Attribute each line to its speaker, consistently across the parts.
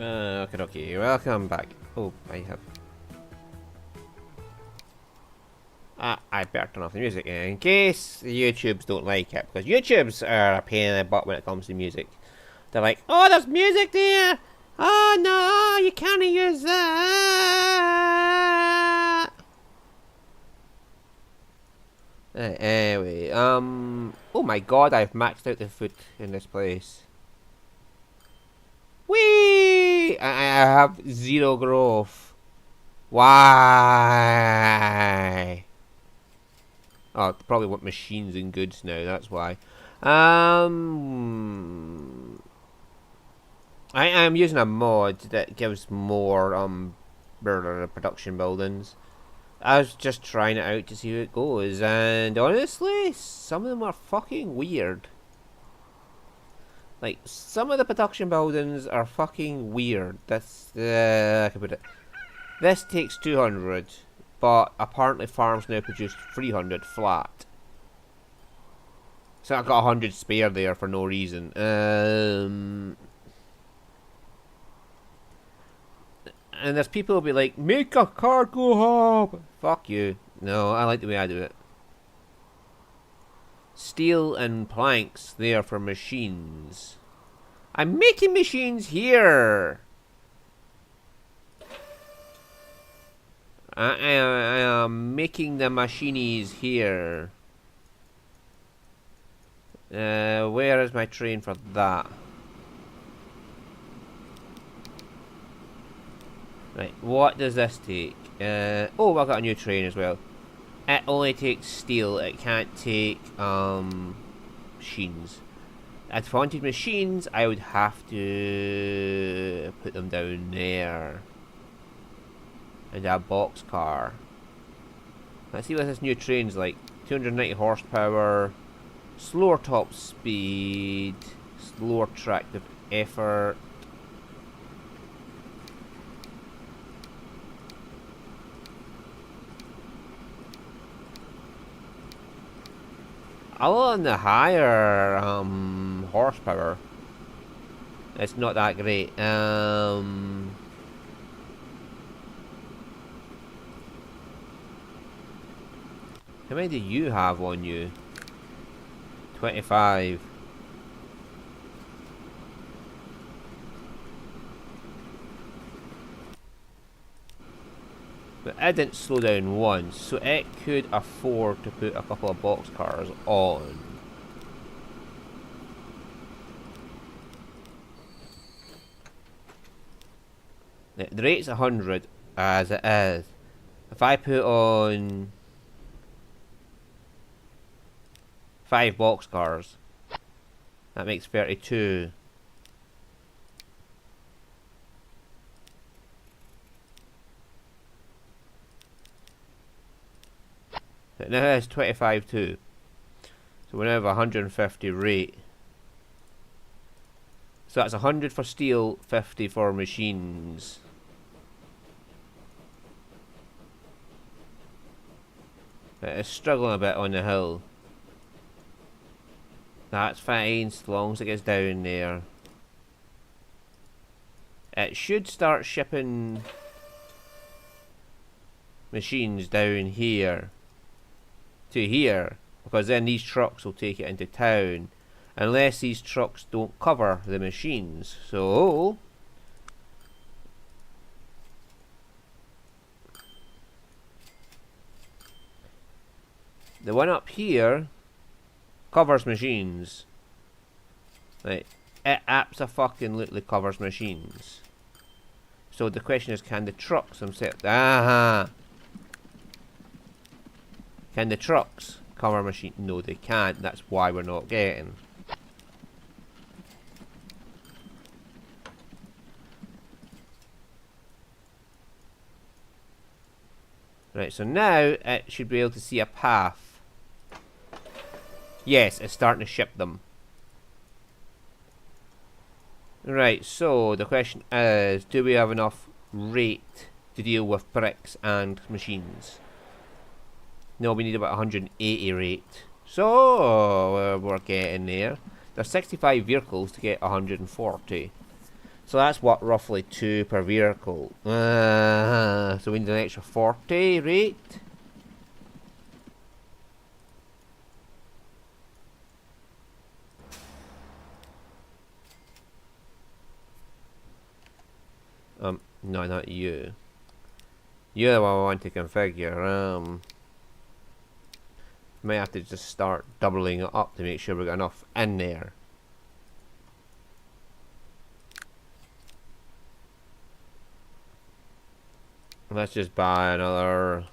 Speaker 1: Okay, welcome back. Oh, I have. I better turn off the music in case the YouTubes don't like it, because YouTubes are a pain in the butt when it comes to music. They're like, oh, there's music there! Oh no, you can't use that! Anyway, oh my god, I've maxed out the food in this place. Whee! I have zero growth. Why? Oh, probably want machines and goods now, that's why. I am using a mod that gives more, production buildings. I was just trying it out to see how it goes, and honestly, some of them are fucking weird. Like, some of the production buildings are fucking weird. That's, I can put it. This takes 200, but apparently farms now produce 300 flat. So I've got 100 spare there for no reason. And there's people who'll be like, make a cargo hub! Fuck you. No, I like the way I do it. Steel and planks there for machines. I'm making machines here! I am making the machinies here. Where is my train for that? Right, what does this take? Oh, I've got a new train as well. It only takes steel, it can't take, machines. If I wanted machines, I would have to put them down there. And a boxcar. Let's see what this new train's like. 290 horsepower, slower top speed, slower tractive effort. Other than the higher horsepower, it's not that great. How many do you have on you? 25. But it didn't slow down once, so it could afford to put a couple of boxcars on. The rate's 100 as it is. If I put on 5 boxcars, that makes 32. It now has 25 too. So we now have 150 rate. So that's 100 for steel, 50 for machines. It is struggling a bit on the hill. That's fine, as long as it gets down there. It should start shipping machines down here to here, because then these trucks will take it into town, unless these trucks don't cover the machines. So the one up here covers machines. Right, it abso-fucking-lutely covers machines. So the question is, can the trucks themselves... Aha! Can the trucks cover machine? No, they can't. That's why we're not getting. Right, so now it should be able to see a path. Yes, it's starting to ship them. Right, so the question is, do we have enough rate to deal with bricks and machines? No, we need about 180 rate. So we're getting there. There's 65 vehicles to get 140. So that's what, roughly 2 per vehicle. So we need an extra 40 rate. No, not you. You're the one I want to configure. Might have to just start doubling it up to make sure we got enough in there. Let's just buy another.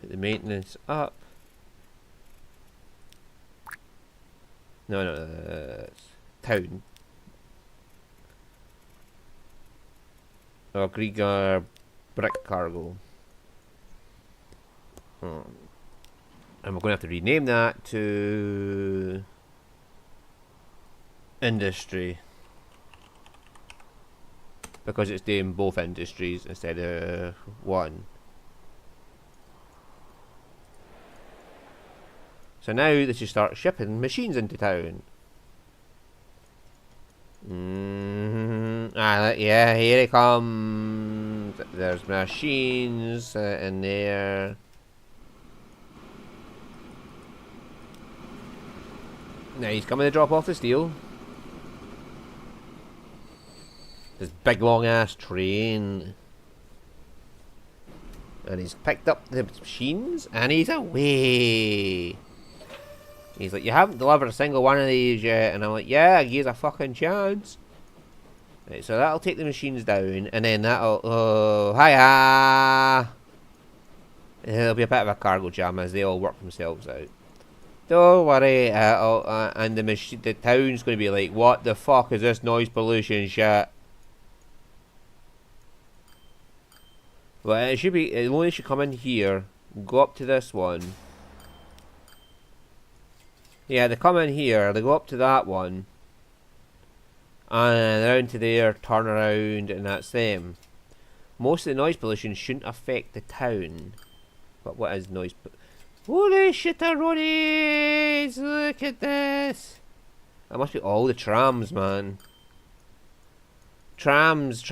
Speaker 1: Put the maintenance up. No, it's town. Oh, Grieger brick cargo. And we're going to have to rename that to industry, because it's doing both industries instead of one. So now they should start shipping machines into town. Yeah, here it comes. There's machines in there. Now he's coming to drop off the steel. This big long ass train. And he's picked up the machines and he's away. He's like, you haven't delivered a single one of these yet. And I'm like, yeah, give us a fucking chance. Right, so that'll take the machines down. And then that'll... Oh, hiya! There'll be a bit of a cargo jam as they all work themselves out. Don't worry. And the town's going to be like, what the fuck is this noise pollution shit? Well, it should be... It only should come in here. Go up to this one. Yeah, they come in here, they go up to that one, and around to there, turn around, and that's them. Most of the noise pollution shouldn't affect the town. But what is noise pollution? Holy shit-a-roonies! Look at this! That must be all the trams, man. Trams,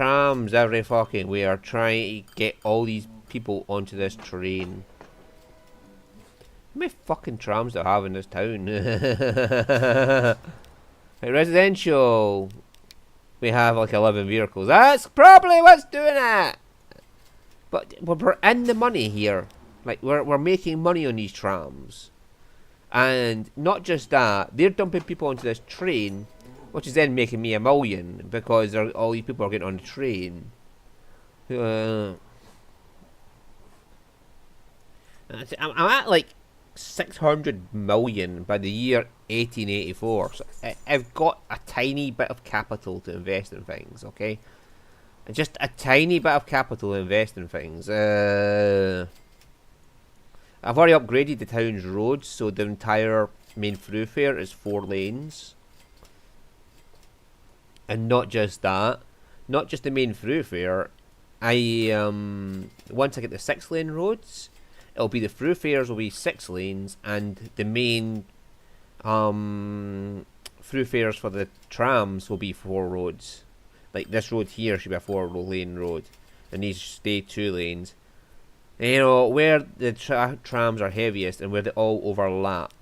Speaker 1: every fucking way are trying to get all these people onto this train. How many fucking trams do I have in this town? Right, residential. We have like 11 vehicles. That's probably what's doing it. But we're in the money here. Like we're making money on these trams. And not just that, they're dumping people onto this train, which is then making me $1 million because all these people are getting on the train. I'm at like 600 million by the year 1884. So I've got a tiny bit of capital to invest in things, okay? Just a tiny bit of capital to invest in things. I've already upgraded the town's roads, so the entire main thoroughfare is 4 lanes. And not just that, not just the main thoroughfare. Once I get the 6-lane roads, it'll be the thoroughfares will be 6 lanes, and the main thoroughfares for the trams will be 4 roads. Like this road here should be a 4-lane road, and these stay 2 lanes. And, you know, where the trams are heaviest and where they all overlap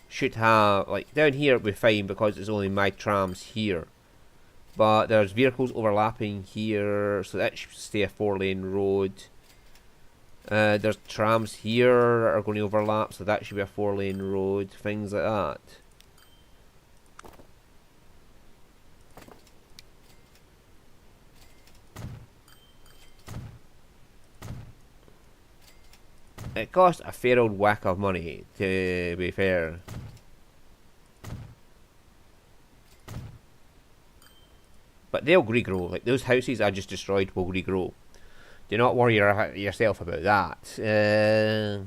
Speaker 1: should have, like down here it'll be fine because it's only my trams here. But there's vehicles overlapping here, so that should stay a 4-lane road. There's trams here that are going to overlap, so that should be a 4-lane road. Things like that. It costs a fair old whack of money, to be fair. But they'll regrow. Like those houses I just destroyed will regrow. Do not worry yourself about that. As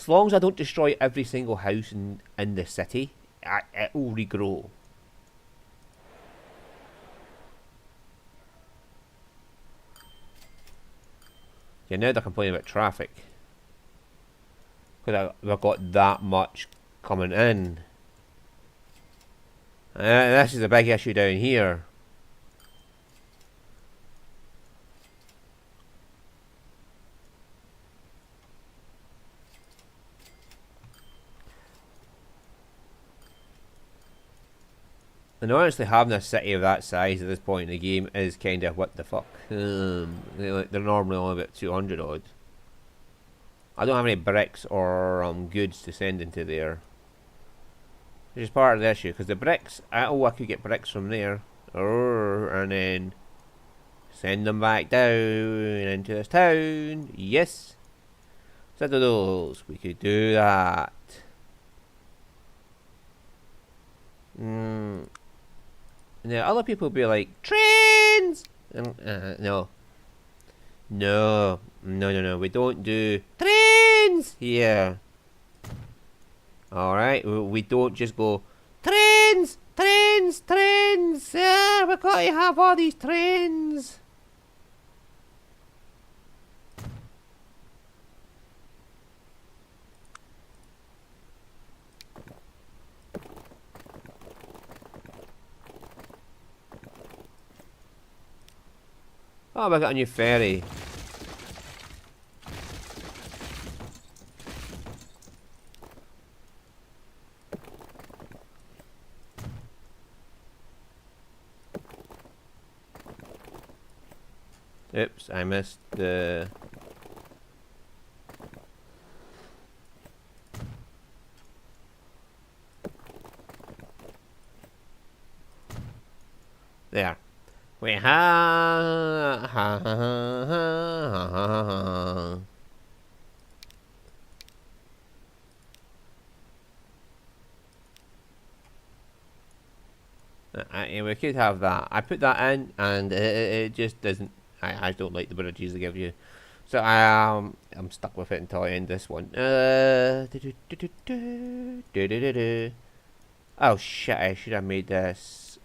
Speaker 1: long as I don't destroy every single house in the city, it will regrow. Yeah, now they're complaining about traffic. Because we've got that much coming in. This is a big issue down here. And honestly, having a city of that size at this point in the game is kind of what the fuck. They're normally only about 200 odd. I don't have any bricks or goods to send into there, which is part of the issue. Because the bricks, I could get bricks from there, and then send them back down into this town. Yes, set of those. We could do that. Now other people will be like, trains! No. No, we don't do trains here. Alright, we don't just go, trains! Yeah, we've got to have all these trains. Oh, we got a new ferry. Oops, I missed the... There. We ha ha ha ha ha ha. We could have that. I put that in, and it just doesn't. I don't like the bridges they give you, so I'm stuck with it until I end this one. Oh shit! I should have made this.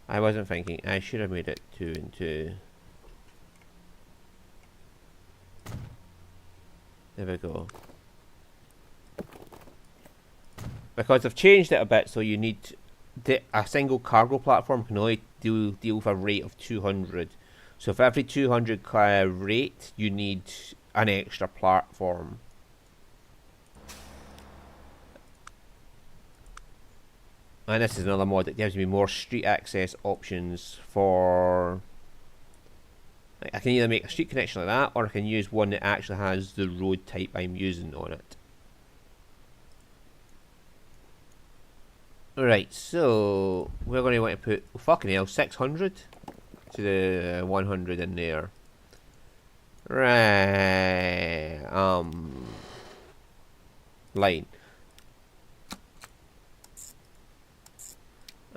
Speaker 1: I wasn't thinking. I should have made it 2 and 2. There we go. Because I've changed it a bit, so you need a single cargo platform can only deal with a rate of 200. So for every 200 rate, you need an extra platform. And this is another mod that gives me more street access options for... I can either make a street connection like that, or I can use one that actually has the road type I'm using on it. Right, so we're going to want to put, fucking hell, 600 to the 100 in there. Right, line.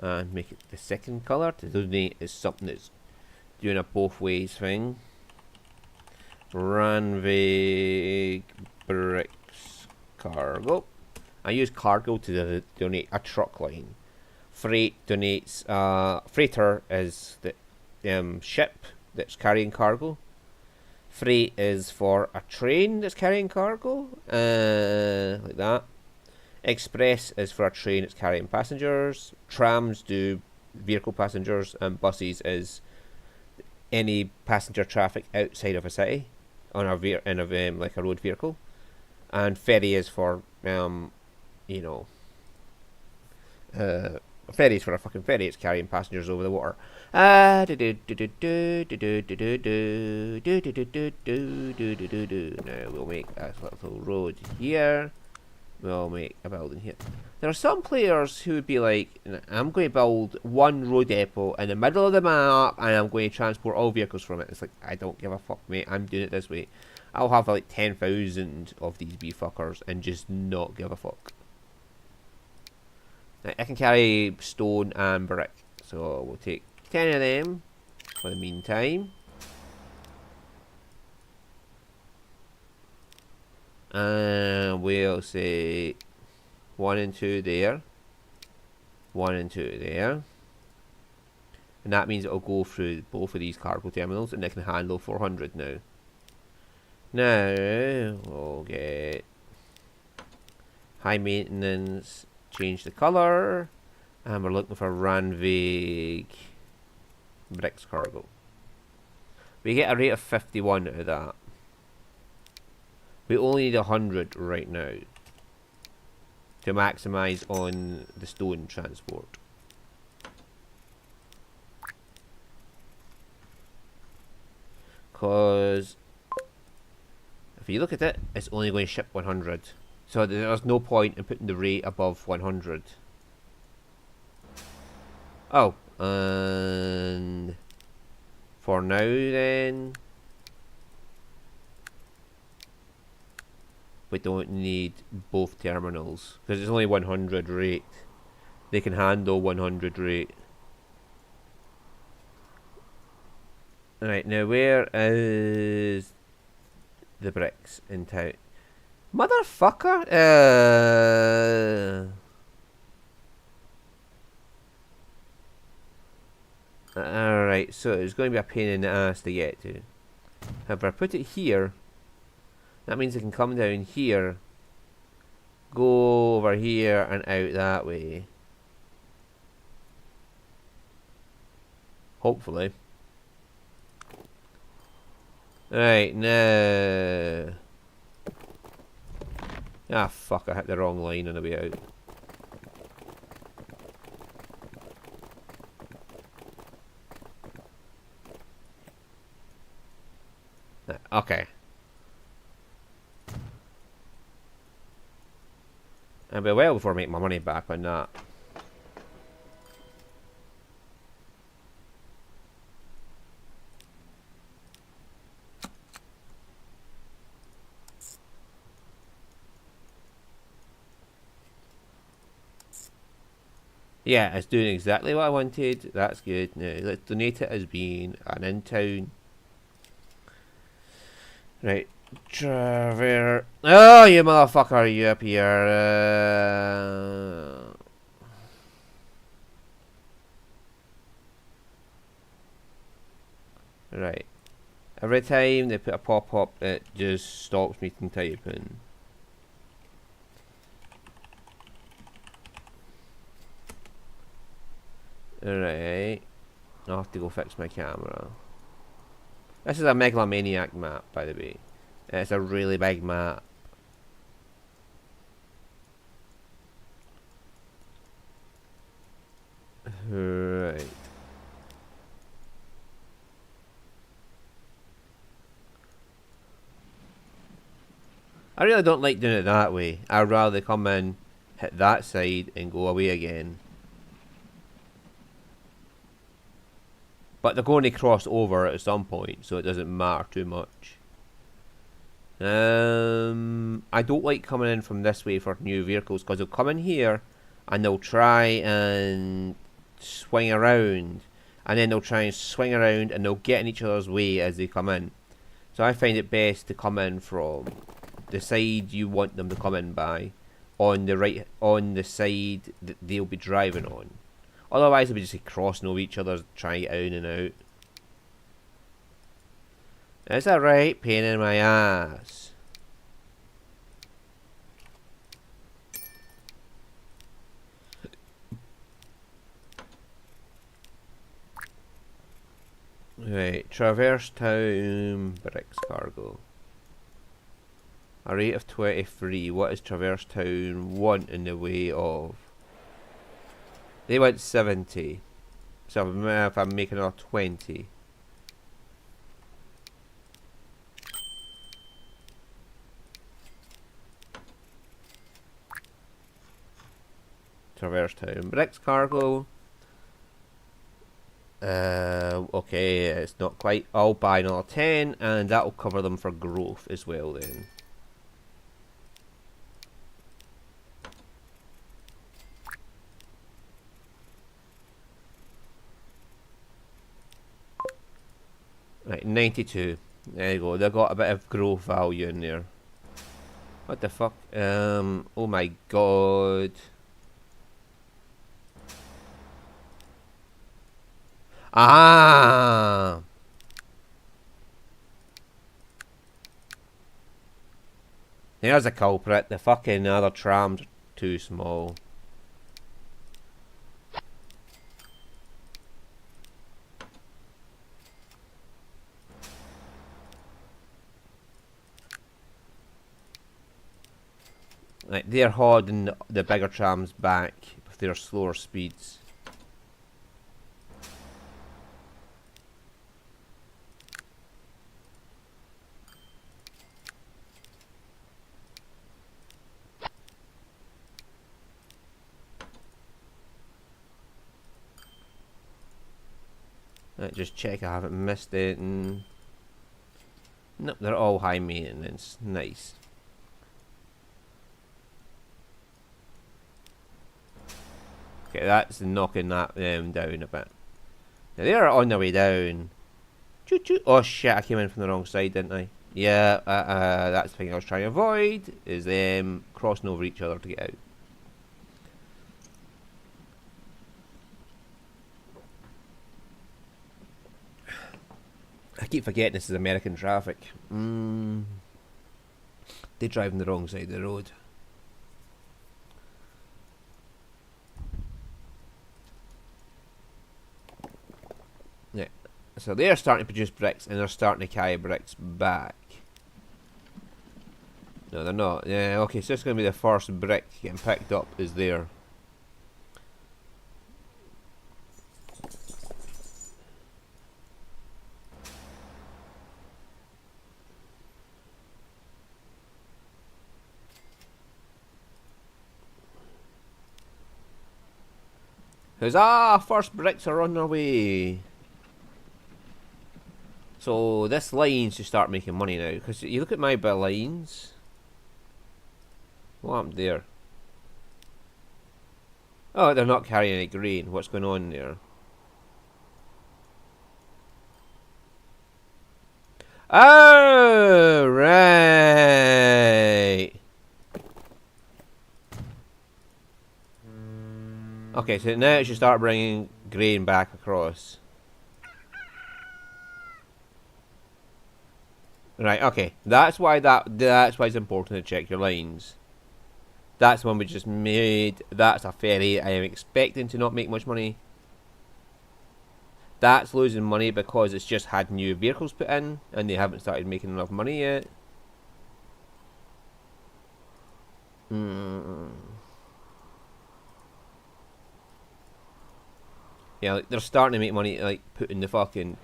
Speaker 1: And make it the second colour to donate is something that's doing a both ways thing. Ranvig bricks cargo. I use cargo to donate a truck line. Freight donates. Freighter is the ship that's carrying cargo. Freight is for a train that's carrying cargo, like that. Express is for a train that's carrying passengers. Trams do vehicle passengers, and buses is any passenger traffic outside of a city on a like a road vehicle. And ferry is for you know, ferry is for a fucking ferry. It's carrying passengers over the water. Now we'll make a little road here. We'll make a building here. There are some players who would be like, I'm going to build one road depot in the middle of the map and I'm going to transport all vehicles from it. It's like, I don't give a fuck, mate. I'm doing it this way. I'll have like 10,000 of these bee fuckers and just not give a fuck. Now, I can carry stone and brick, so we'll take 10 of them for the meantime. And we'll say 1 and 2 there. 1 and 2 there. And that means it'll go through both of these cargo terminals, and they can handle 400 now. Now, we'll get high maintenance, change the colour, and we're looking for Randvig bricks cargo. We get a rate of 51 out of that. We only need 100 right now to maximise on the stone transport. Because if you look at it, it's only going to ship 100. So there's no point in putting the rate above 100. Oh, and for now then, we don't need both terminals because it's only 100 rate. They can handle 100 rate. Right, now where is the bricks in town? Motherfucker! Alright, so it's going to be a pain in the ass to get to. However, I put it here. That means it can come down here, go over here and out that way. Hopefully. Right, now. Ah, fuck, I hit the wrong line on the way out. Okay. I'll be a while before I make my money back on that. Yeah, it's doing exactly what I wanted. That's good. Now, let's donate it as being an in-town. Right. Trevor. Oh, you motherfucker, are you up here? Right. Every time they put a pop-up, it just stops me from typing. Alright. I'll have to go fix my camera. This is a megalomaniac map, by the way. It's a really big map. Right. I really don't like doing it that way. I'd rather come in, hit that side, and go away again. But they're going to cross over at some point, so it doesn't matter too much. I don't like coming in from this way for new vehicles, because they'll come in here, and they'll try and swing around. And then they'll try and swing around, and they'll get in each other's way as they come in. So I find it best to come in from the side you want them to come in by, on the side that they'll be driving on. Otherwise, they'll be just crossing over each other, trying to get in and out. It's a right pain in my ass. Right, Traverse Town bricks cargo. A rate of 23. What is Traverse Town want in the way of? They want 70. So if I'm making another 20. Traverse Town bricks cargo. Okay, it's not quite. I'll buy another 10, and that'll cover them for growth as well then. Right, 92. There you go. They've got a bit of growth value in there. What the fuck? Oh my god. Ah! There's a culprit. The fucking other trams are too small. Like, they're holding the bigger trams back with their slower speeds. Right, just check I haven't missed it. And nope, they're all high maintenance. Nice. Okay, that's knocking that down a bit. Now they're on their way down. Choo choo. Oh shit, I came in from the wrong side, didn't I? Yeah, that's the thing I was trying to avoid, is them crossing over each other to get out. I keep forgetting this is American traffic. They drive on the wrong side of the road. Yeah. So they're starting to produce bricks and they're starting to carry bricks back. No, they're not. Yeah, okay, so it's going to be the first brick getting picked up is there. Huzzah! First bricks are on their way. So this line should start making money now. Because you look at my lines. What happened there? Oh, they're not carrying any grain. What's going on there? Oh, right. Okay, so now it should start bringing grain back across. Right, okay. That's why it's important to check your lines. That's one we just made. That's a ferry. I am expecting to not make much money. That's losing money because it's just had new vehicles put in and they haven't started making enough money yet. Yeah, like, they're starting to make money, like, putting the fucking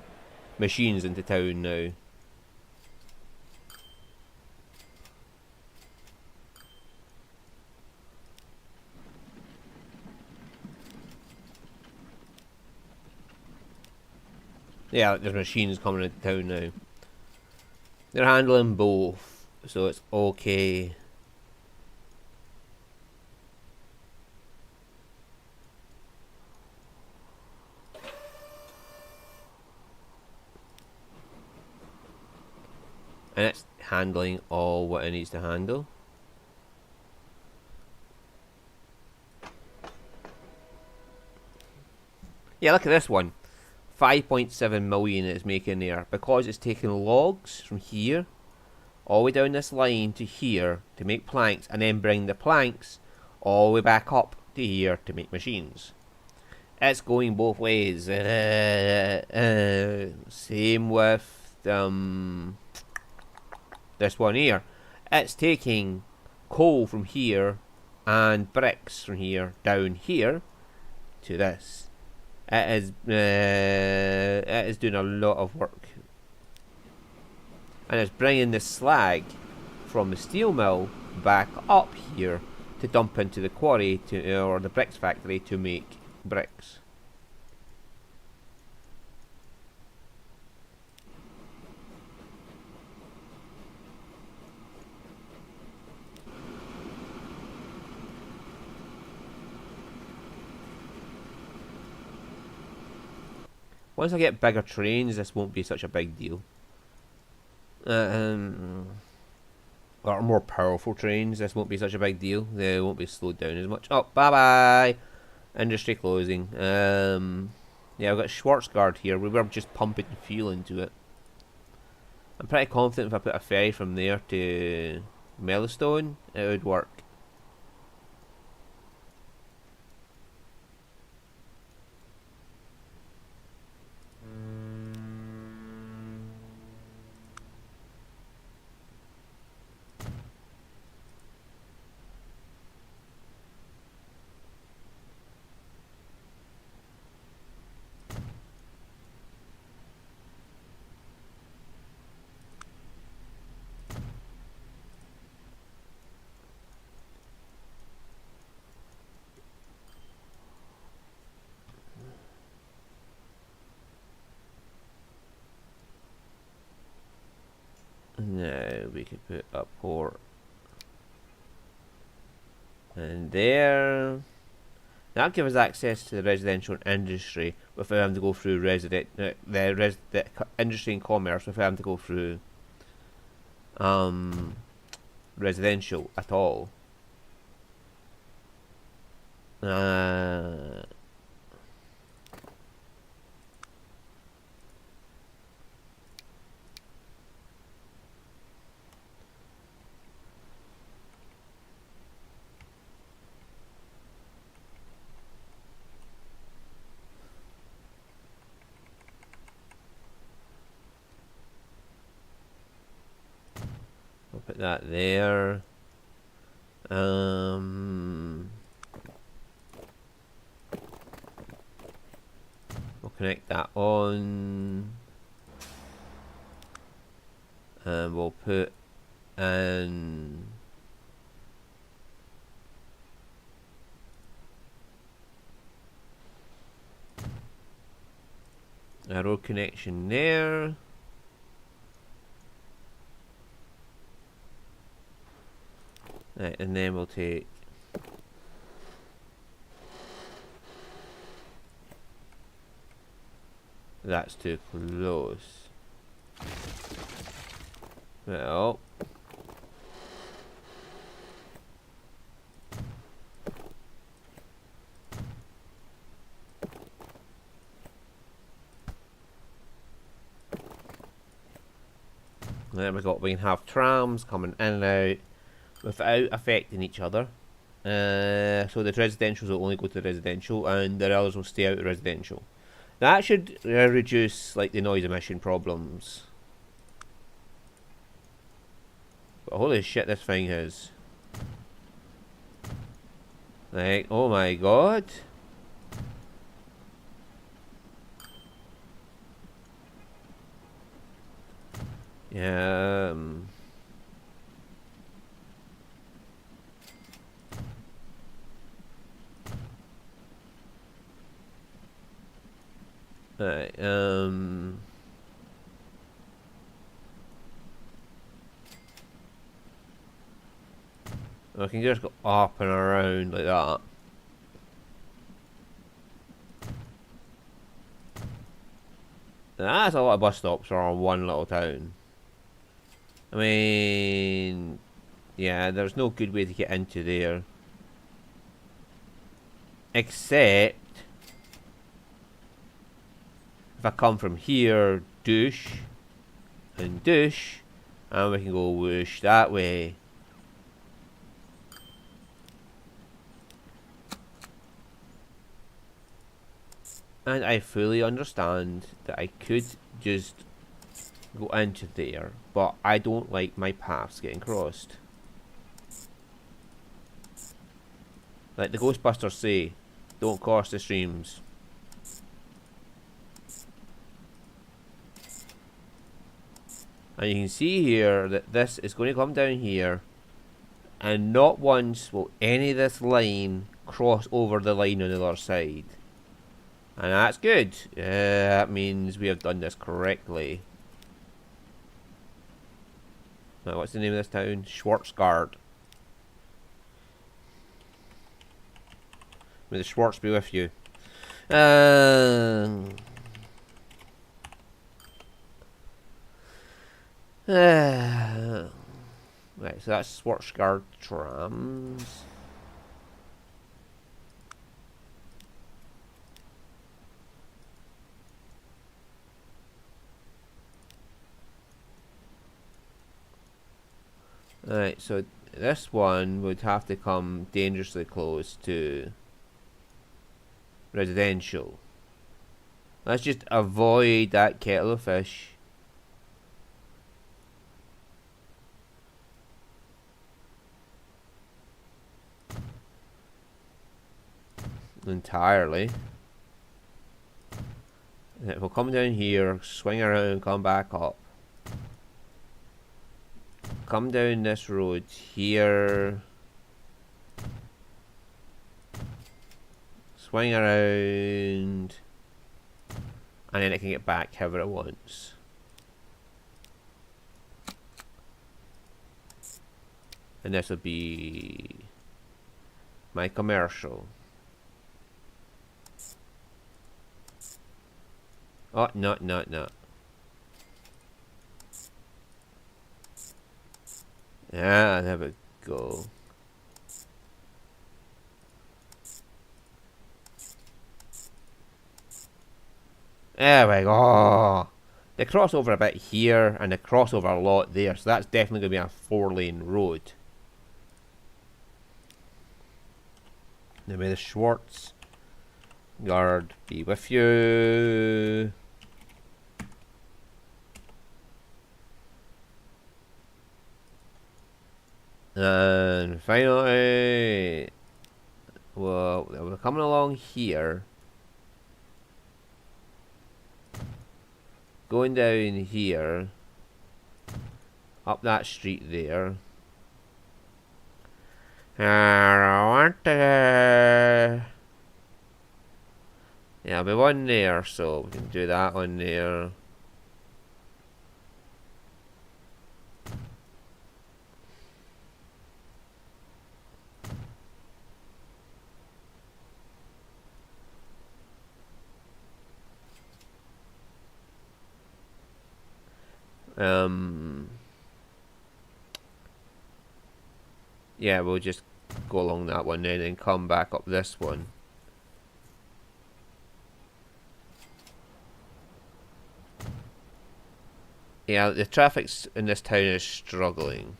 Speaker 1: machines into town now. Yeah, like, there's machines coming into town now. They're handling both, so it's okay. And it's handling all what it needs to handle. Yeah, look at this one. 5.7 million it's making there because it's taking logs from here all the way down this line to here to make planks and then bring the planks all the way back up to here to make machines. It's going both ways. Same with this one here. It's taking coal from here and bricks from here down here to this. It is doing a lot of work, and it's bringing the slag from the steel mill back up here to dump into the quarry or the bricks factory to make bricks. Once I get bigger trains, this won't be such a big deal. Or more powerful trains, this won't be such a big deal. They won't be slowed down as much. Oh, bye bye! Industry closing. Yeah, I've got Schwarzgard here. We were just pumping fuel into it. I'm pretty confident if I put a ferry from there to Mellowstone, it would work. Now we could put a port. And there. That'll give us access to the residential industry without having to go through the industry and commerce without having to go through residential at all. We'll put that there. We'll connect that on. And we'll put an a road connection there. Right, and then we'll take that's too close. Well, then we can have trams coming in and out without affecting each other. So the residentials will only go to the residential, and the others will stay out of residential. That should reduce like the noise emission problems. But holy shit, this thing is like, oh my god. Yeah. Right, I can just go up and around like that. That's a lot of bus stops for one little town. I mean, yeah, there's no good way to get into there. Except if I come from here, douche, and douche, and we can go whoosh that way. And I fully understand that I could just go into there, but I don't like my paths getting crossed. Like the Ghostbusters say, don't cross the streams. And you can see here that this is going to come down here, and not once will any of this line cross over the line on the other side. And that's good. That means we have done this correctly. Now, what's the name of this town? Schwarzgard. May the Schwartz be with you. Right, so that's Schwarzgard trams. Alright, so this one would have to come dangerously close to residential. Let's just avoid that kettle of fish. Entirely. And it will come down here, swing around, come back up. Come down this road here. Swing around. And then it can get back however it wants. And this will be my commercial. Oh, no. Ah, there we go. There we go. They cross over a bit here, and they cross over a lot there, so that's definitely going to be a 4-lane road. Now may the Schwartz guard be with you. And finally, well, we're coming along here. Going down here. Up that street there. I want to... Yeah, there'll be one there, so we can do that one there. Yeah, we'll just go along that one then and come back up this one. Yeah, the traffic in this town is struggling.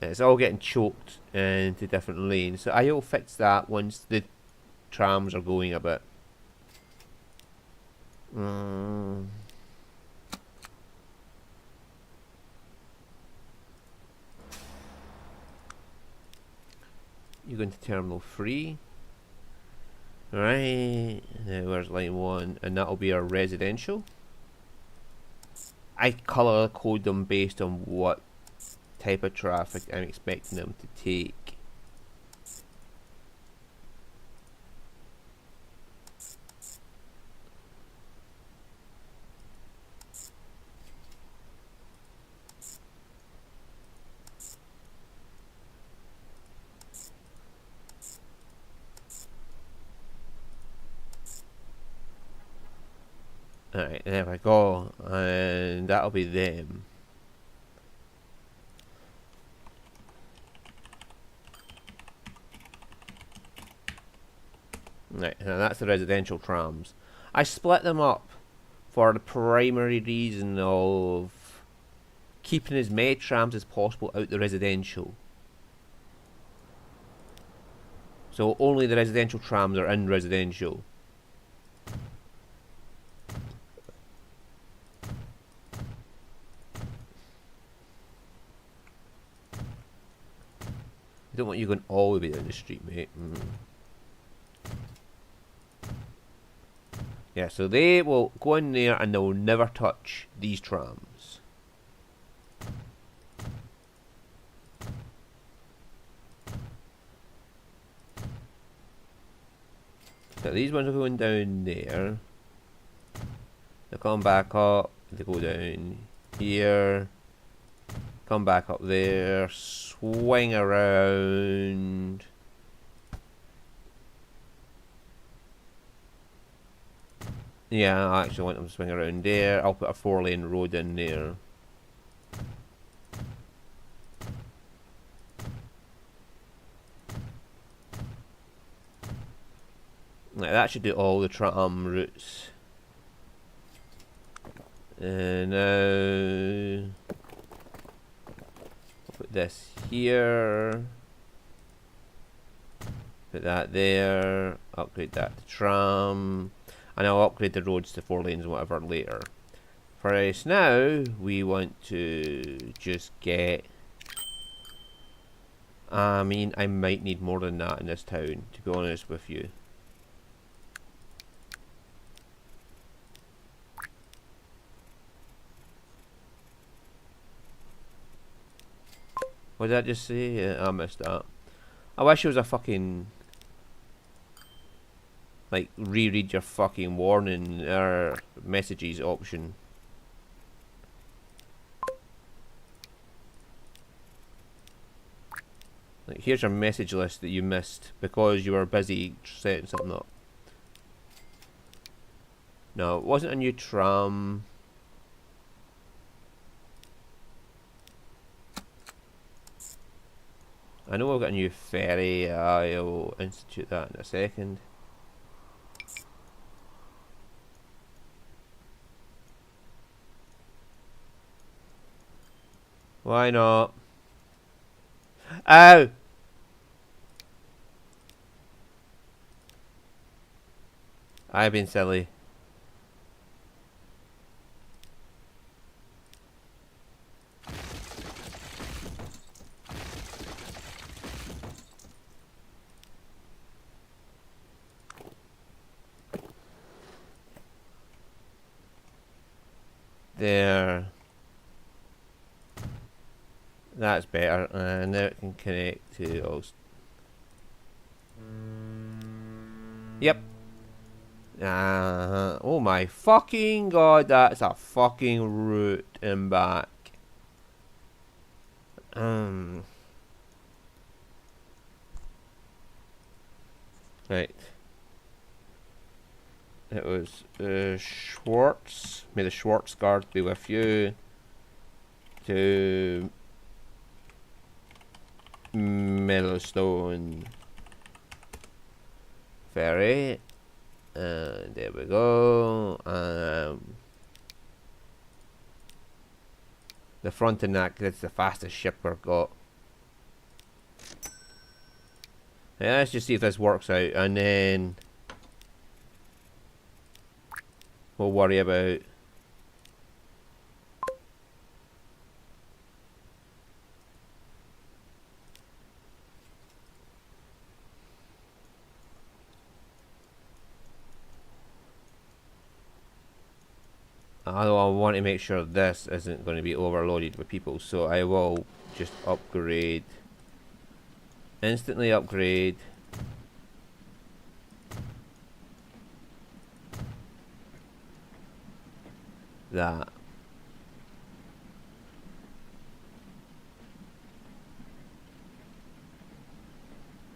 Speaker 1: It's all getting choked into different lanes, so I'll fix that once the trams are going a bit. You're going to Terminal 3. Right, now where's line 1? And that'll be our residential. I colour code them based on what type of traffic I'm expecting them to take. Alright, there we go, and that'll be them. Right, now that's the residential trams. I split them up for the primary reason of keeping as many trams as possible out the residential. So only the residential trams are in residential. I don't want you going all the way down the street, mate. Yeah, so they will go in there and they will never touch these trams. So these ones are going down there. They come back up, they go down here. Come back up there, swing around. Yeah, I actually want them to swing around there. I'll put a 4-lane road in there. Like, that should do all the tram routes. And now I'll put this here. Put that there. Upgrade that to tram. And I'll upgrade the roads to 4 lanes and whatever later. For us now, we want to just get... I mean, I might need more than that in this town, to be honest with you. What did I just say? Yeah, I missed that. I wish there was a fucking... like, reread your fucking warning or messages option. Like, here's your message list that you missed because you were busy setting something up. No, it wasn't a new tram. I know we've got a new ferry. I'll institute that in a second. Why not? Ow! I've been silly. There. That's better. And now it can connect to all. Yep. Oh my fucking god, that's a fucking route and back. Right. It was Schwartz. May the Schwartz guard be with you. To Mellowstone Ferry. And there we go. The Frontenac, that's the fastest ship we've got. Yeah, let's just see if this works out, and then we'll worry about although I want to make sure this isn't going to be overloaded with people, so I will just upgrade. Instantly upgrade. That.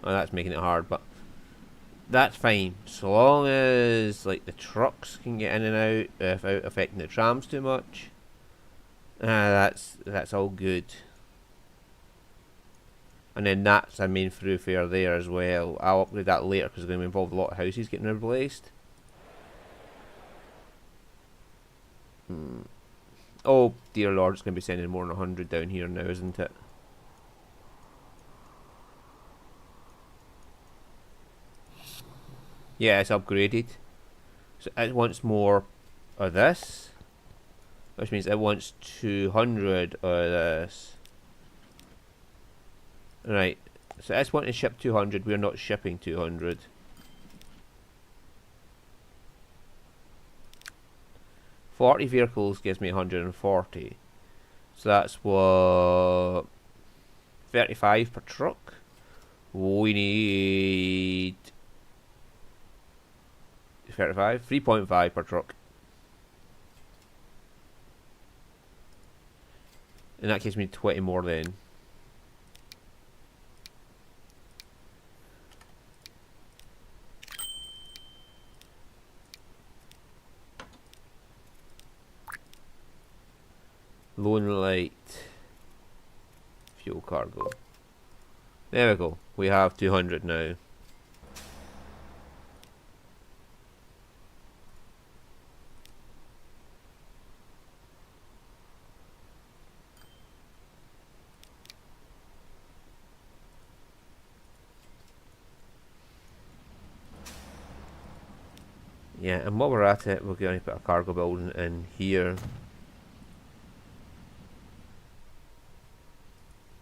Speaker 1: Oh, that's making it hard, but that's fine. So long as like the trucks can get in and out without affecting the trams too much. That's all good. And then that's a main thoroughfare there as well. I'll upgrade that later because it's going to involve a lot of houses getting replaced. Oh dear lord, it's going to be sending more than 100 down here now, isn't it? Yeah, it's upgraded. So it wants more of this, which means it wants 200 of this. Right, so it's wanting to ship 200, we're not shipping 200. Forty vehicles gives me 140. So that's what 35 per truck. We need 35, 3.5 per truck. And that gives me 20 more then. Lone light. Fuel cargo. There we go. We have 200 now. Yeah, and while we're at it, we're going to put a cargo building in here.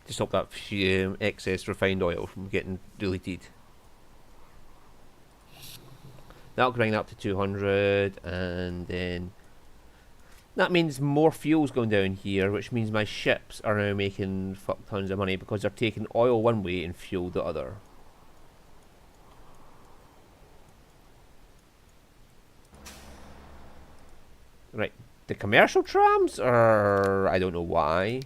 Speaker 1: To stop that excess refined oil from getting deleted. That'll bring that up to 200, and then that means more fuel's going down here, which means my ships are now making fuck tons of money because they're taking oil one way and fuel the other. Right, the commercial trams are, I don't know why.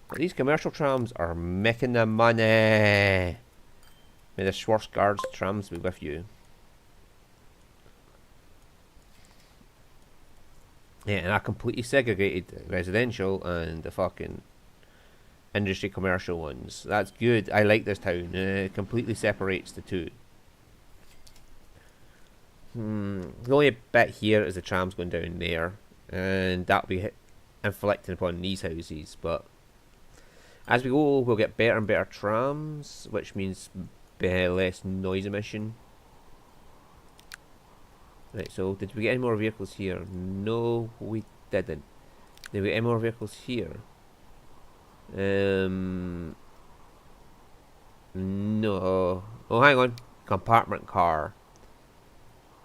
Speaker 1: But these commercial trams are making the money. May the Schwarzguards trams be with you. Yeah, and I completely segregated residential and the fucking industry commercial ones. That's good. I like this town. It completely separates the two. The only bit here is the trams going down there, and that'll be inflicting upon these houses. But as we go, we'll get better and better trams, which means less noise emission. Right, so did we get any more vehicles here? No, we didn't. Did we get any more vehicles here? No. Oh, hang on. Compartment car.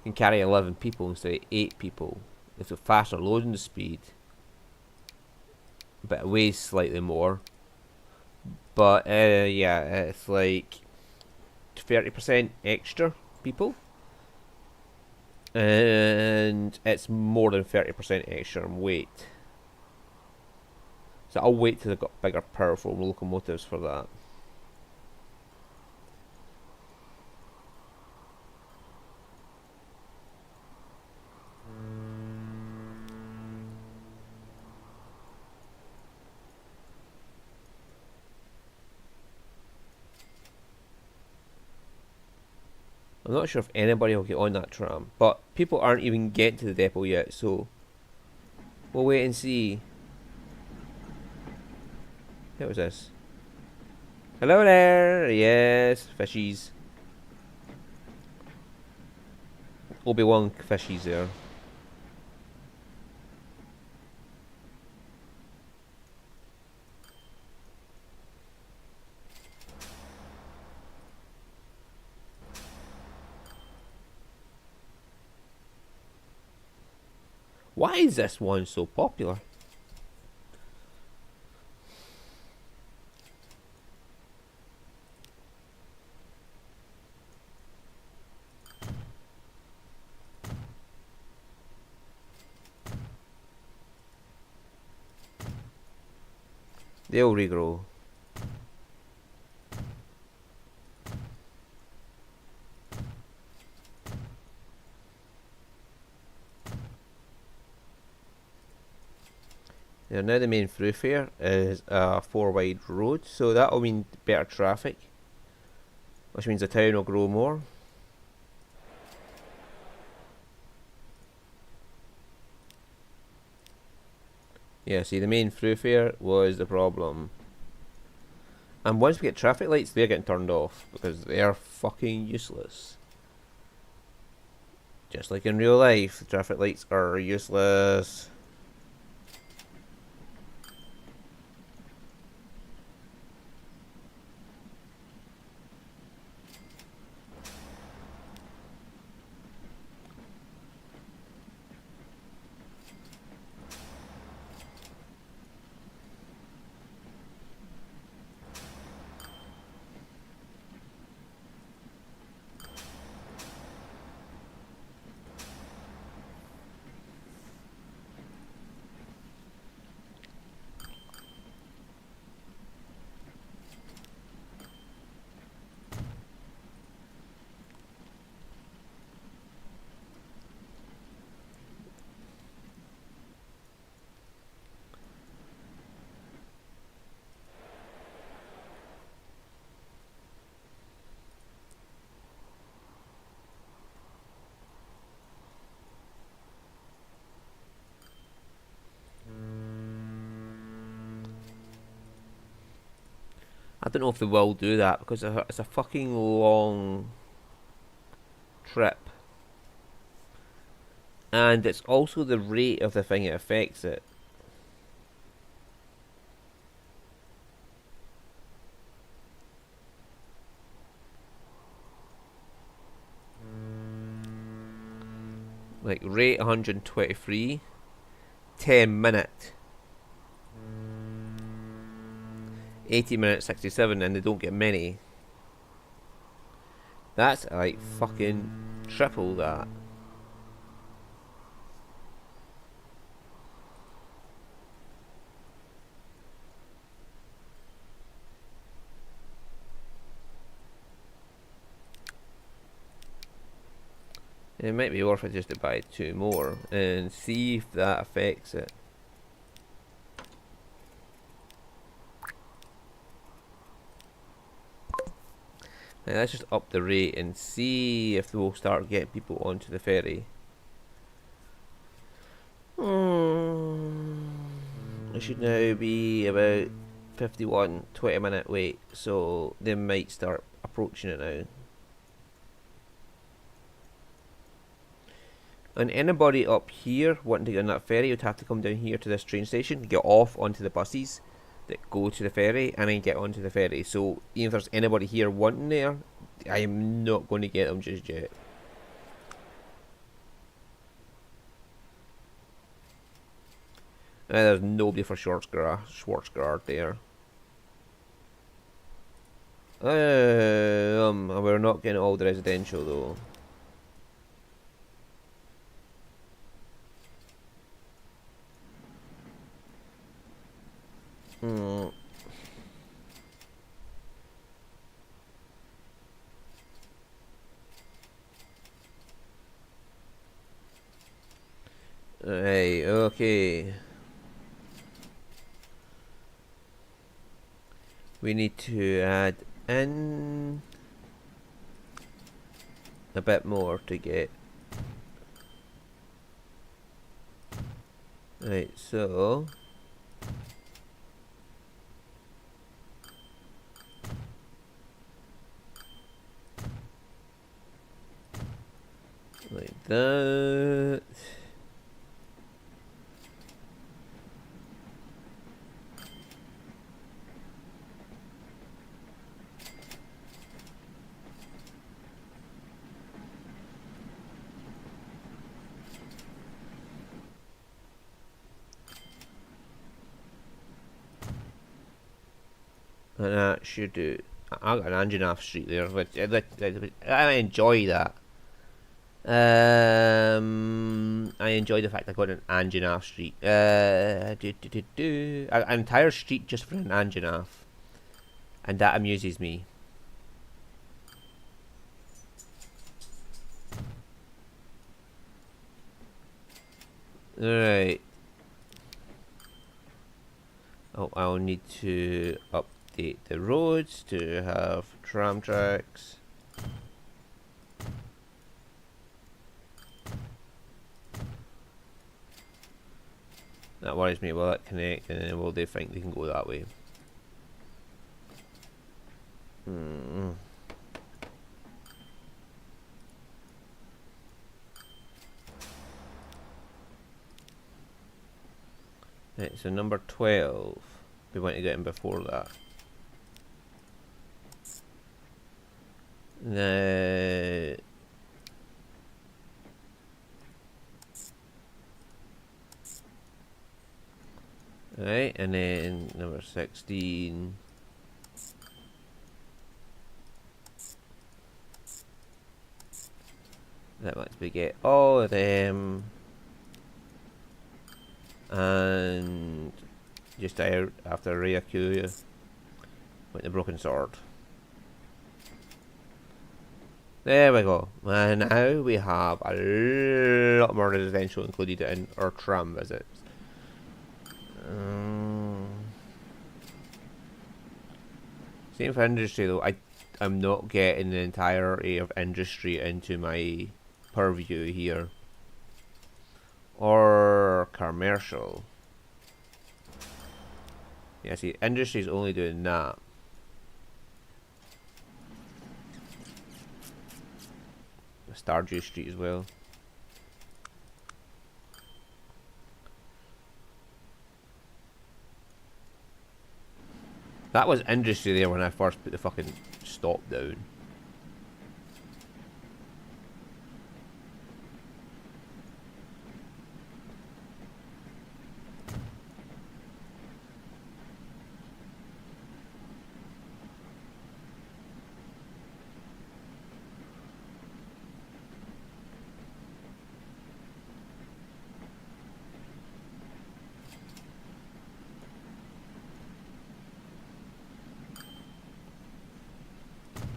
Speaker 1: Can carry 11 people instead of 8 people. It's a faster loading speed. But it weighs slightly more. But, yeah, it's like 30% extra people. And it's more than 30% extra in weight. So I'll wait till they've got bigger, powerful locomotives for that. I'm not sure if anybody will get on that tram, but people aren't even getting to the depot yet, so we'll wait and see. What was this? Hello there! Yes, fishies. Obi-Wan fishies there. Why is this one so popular? They'll regrow. Now the main thoroughfare is a 4-wide road, so that'll mean better traffic, which means the town will grow more. Yeah, see, the main thoroughfare was the problem. And once we get traffic lights, they're getting turned off because they're fucking useless. Just like in real life, the traffic lights are useless. I don't know if they will do that because it's a fucking long trip. And it's also the rate of the thing that affects it. Like rate 123, 10 minute, 80 minutes 67, and they don't get many. That's like fucking triple that. It might be worth it just to buy 2 more and see if that affects it. Now let's just up the rate and see if we'll start getting people onto the ferry. It should now be about 51, 20-minute wait, so they might start approaching it now. And anybody up here wanting to get on that ferry would have to come down here to this train station, get off onto the buses that go to the ferry, and then get onto the ferry. So even if there's anybody here wanting there, I am not going to get them just yet. And there's nobody for Schwarzgard there. We're not getting all the residential though. Hey, okay. We need to add in a bit more to get. Right, so like that. And that should do. I got an Anjanath Street there, but I enjoy that. I enjoy the fact I got an Anjanath Street. An entire street just for an Anjanath, and that amuses me. Alright. Oh, I'll need to update the roads to have tram tracks. That worries me. Will that connect, and then will they think they can go that way? Right, so number 12. We want to get in before that. Now, right, and then number 16. That lets me get all of them. And just out after Ryakuya with the broken sword. There we go. And now we have a lot more residential included in our tram visits. Same for industry though. I'm not getting the entirety of industry into my purview here. Or commercial. Yeah, see, industry's only doing that. Stardew Street as well. That was industry there when I first put the fucking stop down.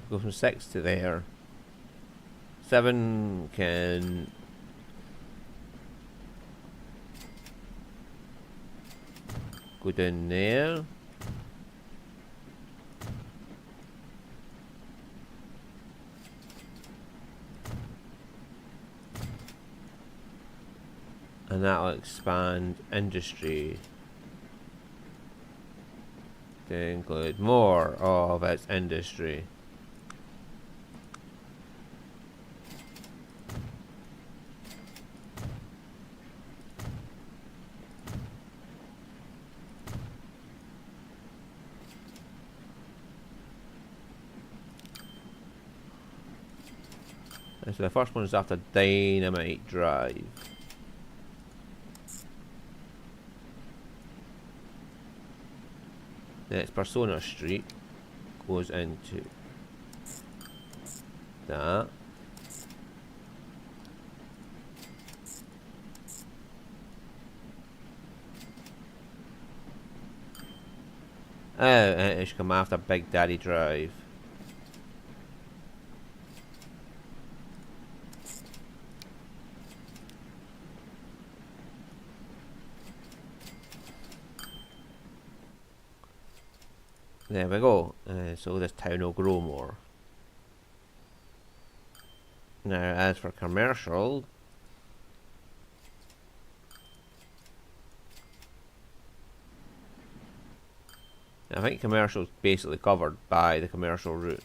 Speaker 1: Go from 6 to there. 7 can go down there. And that'll expand industry to include more of its industry. And so the first one is after Dynamite Drive. Next, Persona Street goes into that. And it should come after Big Daddy Drive. There we go. So this town will grow more. Now, as for commercial, I think commercial is basically covered by the commercial route.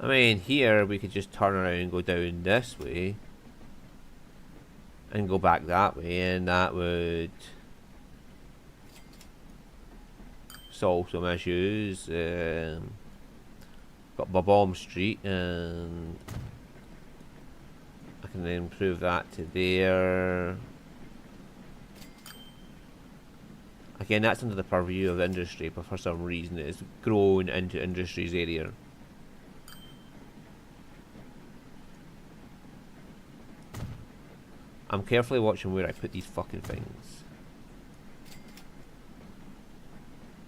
Speaker 1: I mean, here we could just turn around and go down this way and go back that way, and that would solve some issues. Got Bob Street, and I can improve that to there. Again, that's under the purview of industry, but for some reason it's grown into industry's area. I'm carefully watching where I put these fucking things,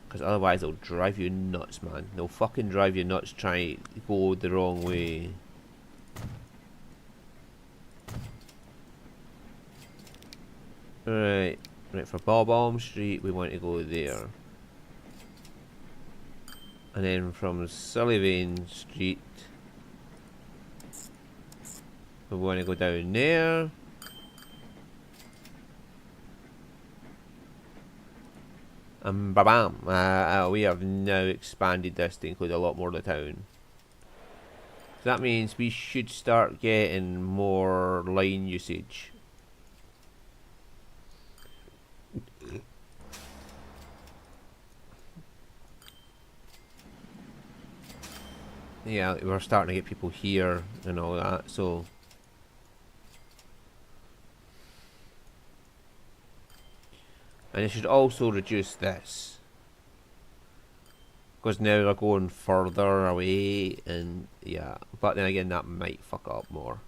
Speaker 1: because otherwise they'll drive you nuts, man. They'll fucking drive you nuts trying to go the wrong way. Right, for Bob Street we want to go there. And then from Sullivan Street we want to go down there. And ba-bam! We have now expanded this to include a lot more of the town. So that means we should start getting more line usage. Yeah, we're starting to get people here and all that, so... And it should also reduce this, because now they're going further away, and yeah, but then again that might fuck up more.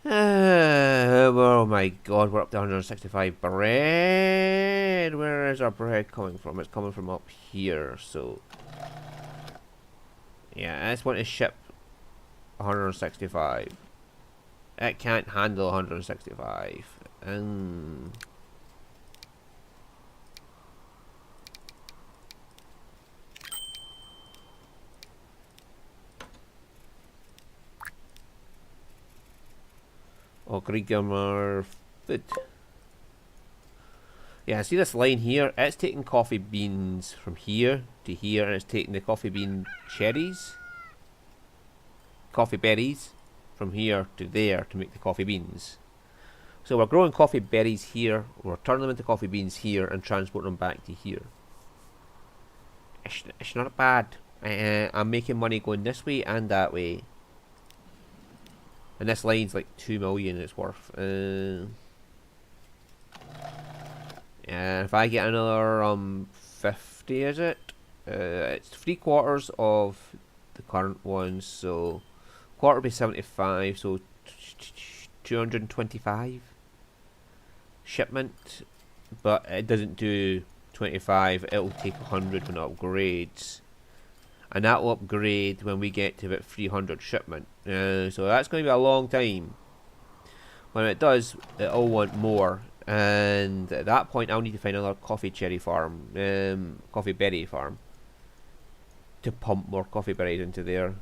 Speaker 1: Oh my god, we're up to 165 bread. Where is our bread coming from? It's coming from up here, so yeah, I just want to ship 165. It can't handle 165. Oh, Grigumar Food. Yeah, see this line here? It's taking coffee beans from here to here, and it's taking the coffee bean coffee berries, from here to there to make the coffee beans. So we're growing coffee berries here, we're turning them into coffee beans here, and transporting them back to here. It's not bad. I'm making money going this way and that way. And this line's like 2 million it's worth. And if I get another 50, is it? It's 3/4 of the current one, so quarter would be 75, so 225 shipment. But it doesn't do 25, it'll take 100 when it upgrades. And that will upgrade when we get to about 300 shipment. So that's going to be a long time. When it does, it'll want more. And at that point, I'll need to find another coffee berry farm, to pump more coffee berries into there.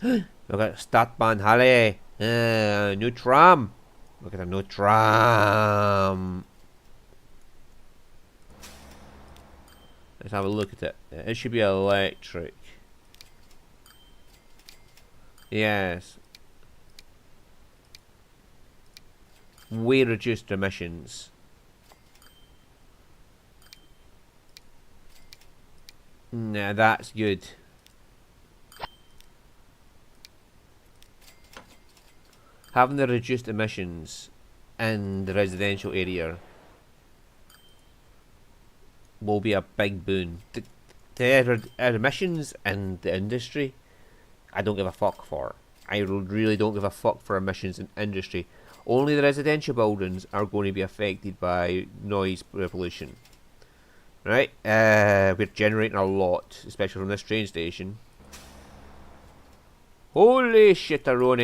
Speaker 1: Look at Stadtbahn Halle, new tram. Look at the new tram. Let's have a look at it. It should be electric. Yes. Way reduced emissions. Nah, that's good. Having the reduced emissions in the residential area will be a big boon. The emissions in the industry, I don't give a fuck for. I really don't give a fuck for emissions in industry. Only the residential buildings are going to be affected by noise pollution. Right? We're generating a lot, especially from this train station. Holy shitaroni!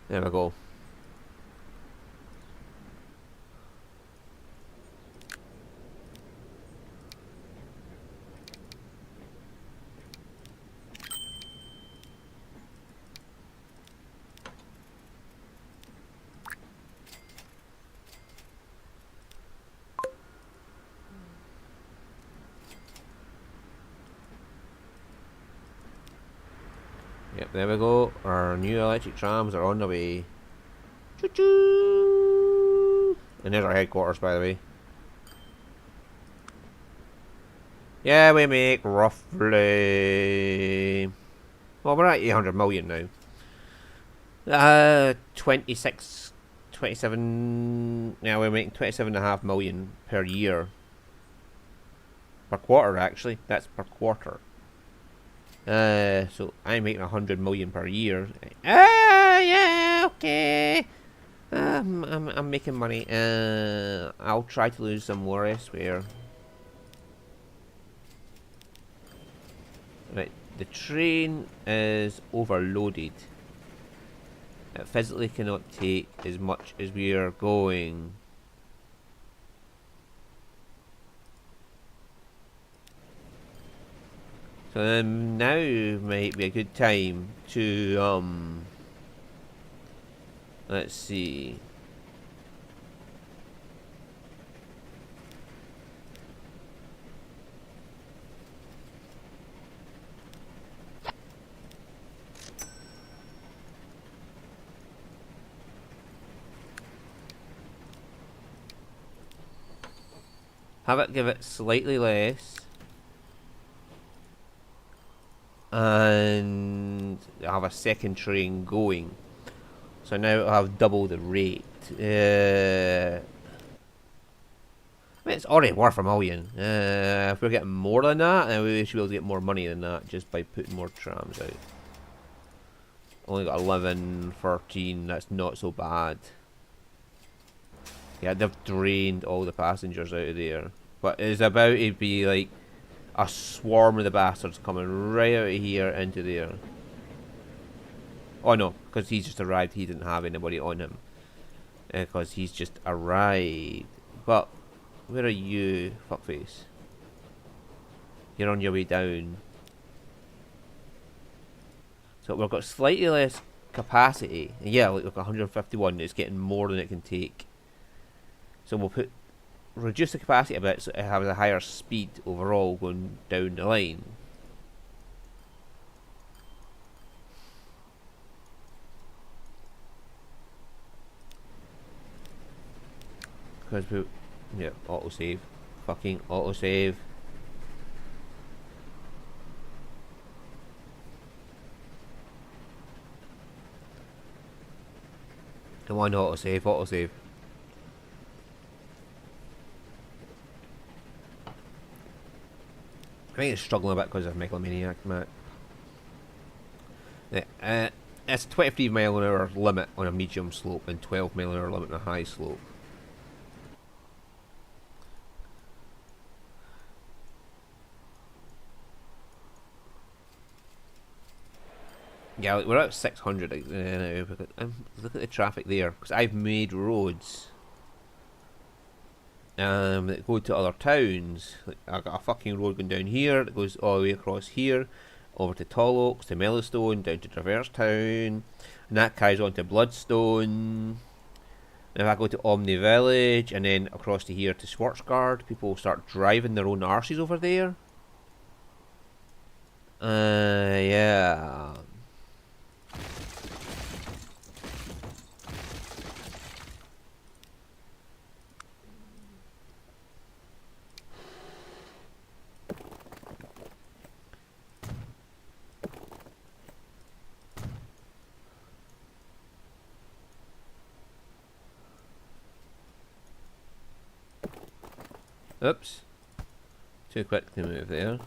Speaker 1: There we go. Yep, there we go. Our new electric trams are on the way. Choo choo! And there's our headquarters, by the way. Yeah, we make roughly... Well, we're at 800 million now. 27... Yeah, we're making 27.5 million per year. Per quarter, actually. That's per quarter. So I'm making 100 million per year. Yeah, okay. I'm making money. I'll try to lose some more elsewhere. Right, the train is overloaded. It physically cannot take as much as we are going. So now might be a good time to let's see. Have it give it slightly less. And have a second train going. So now it'll have double the rate. I mean, it's already worth $1 million. If we're getting more than that, then we should be able to get more money than that just by putting more trams out. Only got 11, 13, that's not so bad. Yeah, they've drained all the passengers out of there. But it's about to be like a swarm of the bastards coming right out of here into there. Oh no, because he's just arrived, he didn't have anybody on him. because he's just arrived. But where are you, fuckface? You're on your way down. So we've got slightly less capacity. Yeah, like we've got 151. It's getting more than it can take. So we'll reduce the capacity a bit so it has a higher speed overall going down the line. Because we, yeah, autosave. Fucking autosave. Come on, autosave, autosave. I think it's struggling a bit because of Megalomaniac, Matt. Yeah, it's a 23 mile an hour limit on a medium slope and 12 mile an hour limit on a high slope. Yeah, like we're at 600 now. Look at the traffic there, because I've made roads that go to other towns. Like, I've got a fucking road going down here that goes all the way across here, over to Tall Oaks, to Mellowstone, down to Traverse Town, and that carries on to Bloodstone. And if I go to Omni Village and then across to here to Schwarzgard, people will start driving their own arses over there. Yeah. Oops. Too quick to move there.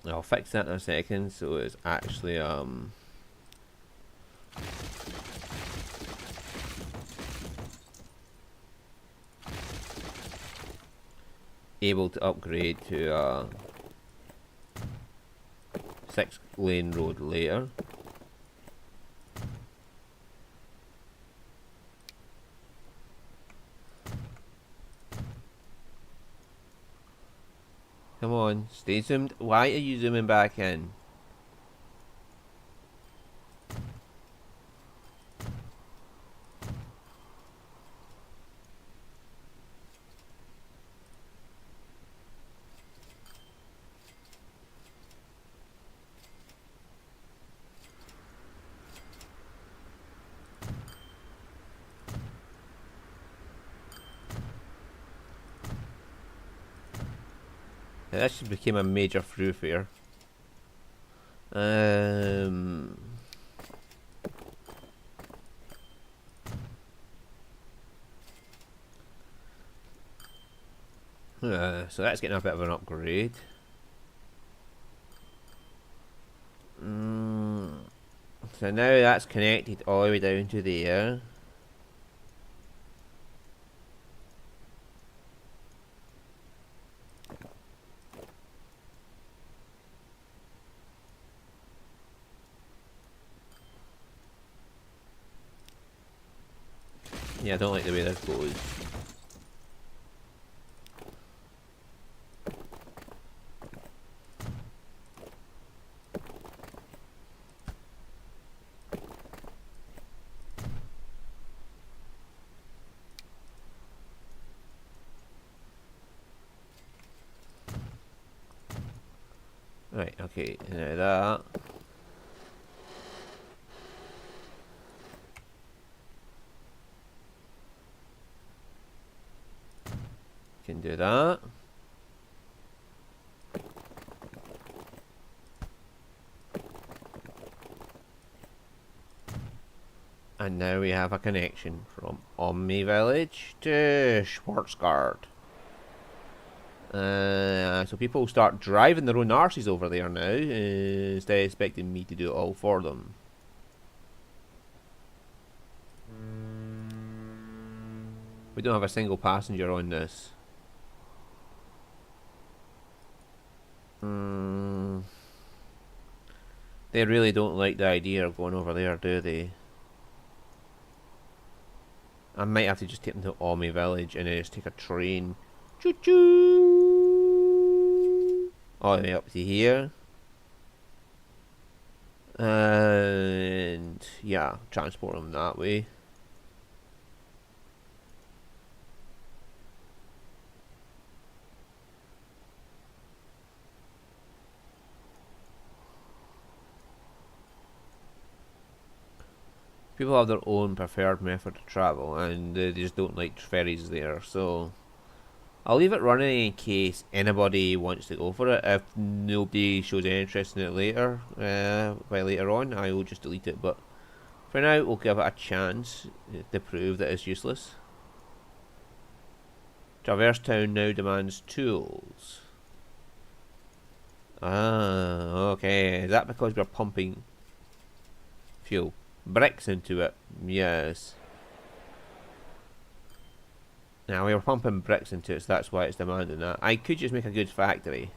Speaker 1: I'll fix that in a second so it's actually able to upgrade to a 6-lane road later. Come on, stay zoomed. Why are you zooming back in? Yeah, that should become a major thoroughfare. So that's getting a bit of an upgrade. So now that's connected all the way down to there. Yeah, I don't like the way this goes. Right, okay, now that. Can do that. And now we have a connection from Omni Village to Schwarzgard. So people start driving their own arses over there now, instead of expecting me to do it all for them. We don't have a single passenger on this. Mm, they really don't like the idea of going over there, do they? I might have to just take them to Omi Village and then just take a train. Choo choo! All the way up to here. And yeah, transport them that way. People have their own preferred method of travel, and they just don't like ferries there. So I'll leave it running in case anybody wants to go for it. If nobody shows any interest in it later, by later on, I will just delete it. But for now, we'll give it a chance to prove that it's useless. Traverse Town now demands tools. Ah, okay. Is that because we're pumping fuel? Bricks into it? Yes. Now we were pumping bricks into it, so that's why it's demanding that. I could just make a good factory.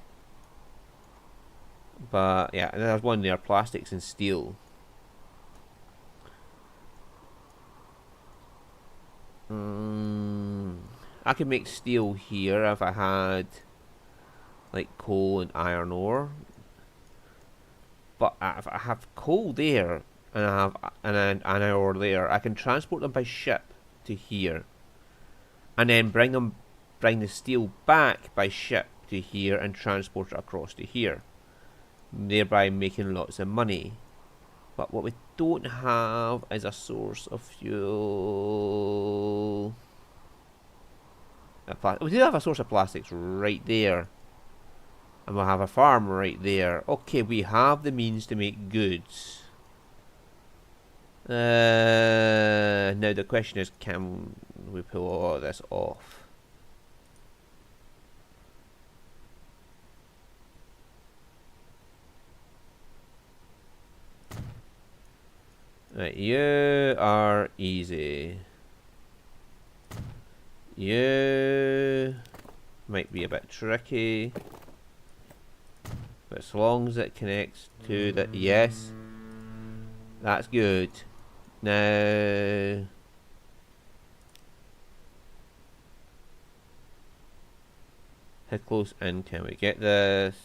Speaker 1: But yeah, and there's one there, plastics and steel. I could make steel here if I had like coal and iron ore. But if I have coal there and I have an iron ore there, I can transport them by ship to here, and then bring the steel back by ship to here and transport it across to here, thereby making lots of money. But what we don't have is a source of fuel. We do have a source of plastics right there, and we'll have a farm right there. Okay, we have the means to make goods. Now the question is, can we pull all of this off? Right, you are easy. You might be a bit tricky, but as long as it connects to the yes, that's good. Now how close in can we get this?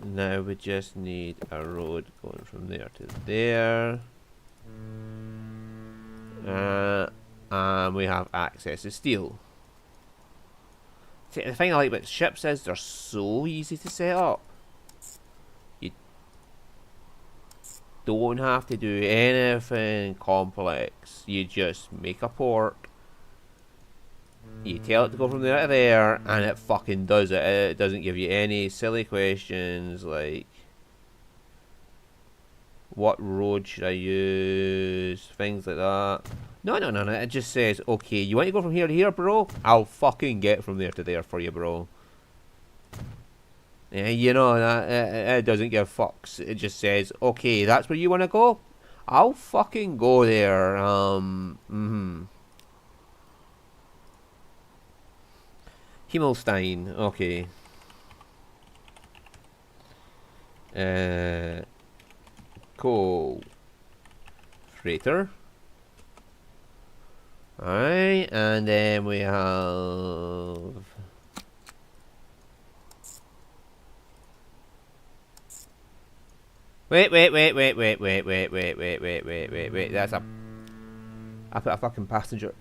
Speaker 1: Now we just need a road going from there to there. And we have access to steel. See, the thing I like about ships is they're so easy to set up. You don't have to do anything complex. You just make a port. You tell it to go from there to there, and it fucking does it. It doesn't give you any silly questions like, what road should I use? Things like that. No. It just says, okay, you want to go from here to here, bro? I'll fucking get from there to there for you, bro. Yeah, you know, that it doesn't give fucks. It just says, okay, that's where you want to go? I'll fucking go there. Himmelstein, okay. Coal freighter. Alright, and then we have wait, that's a I put a fucking passenger.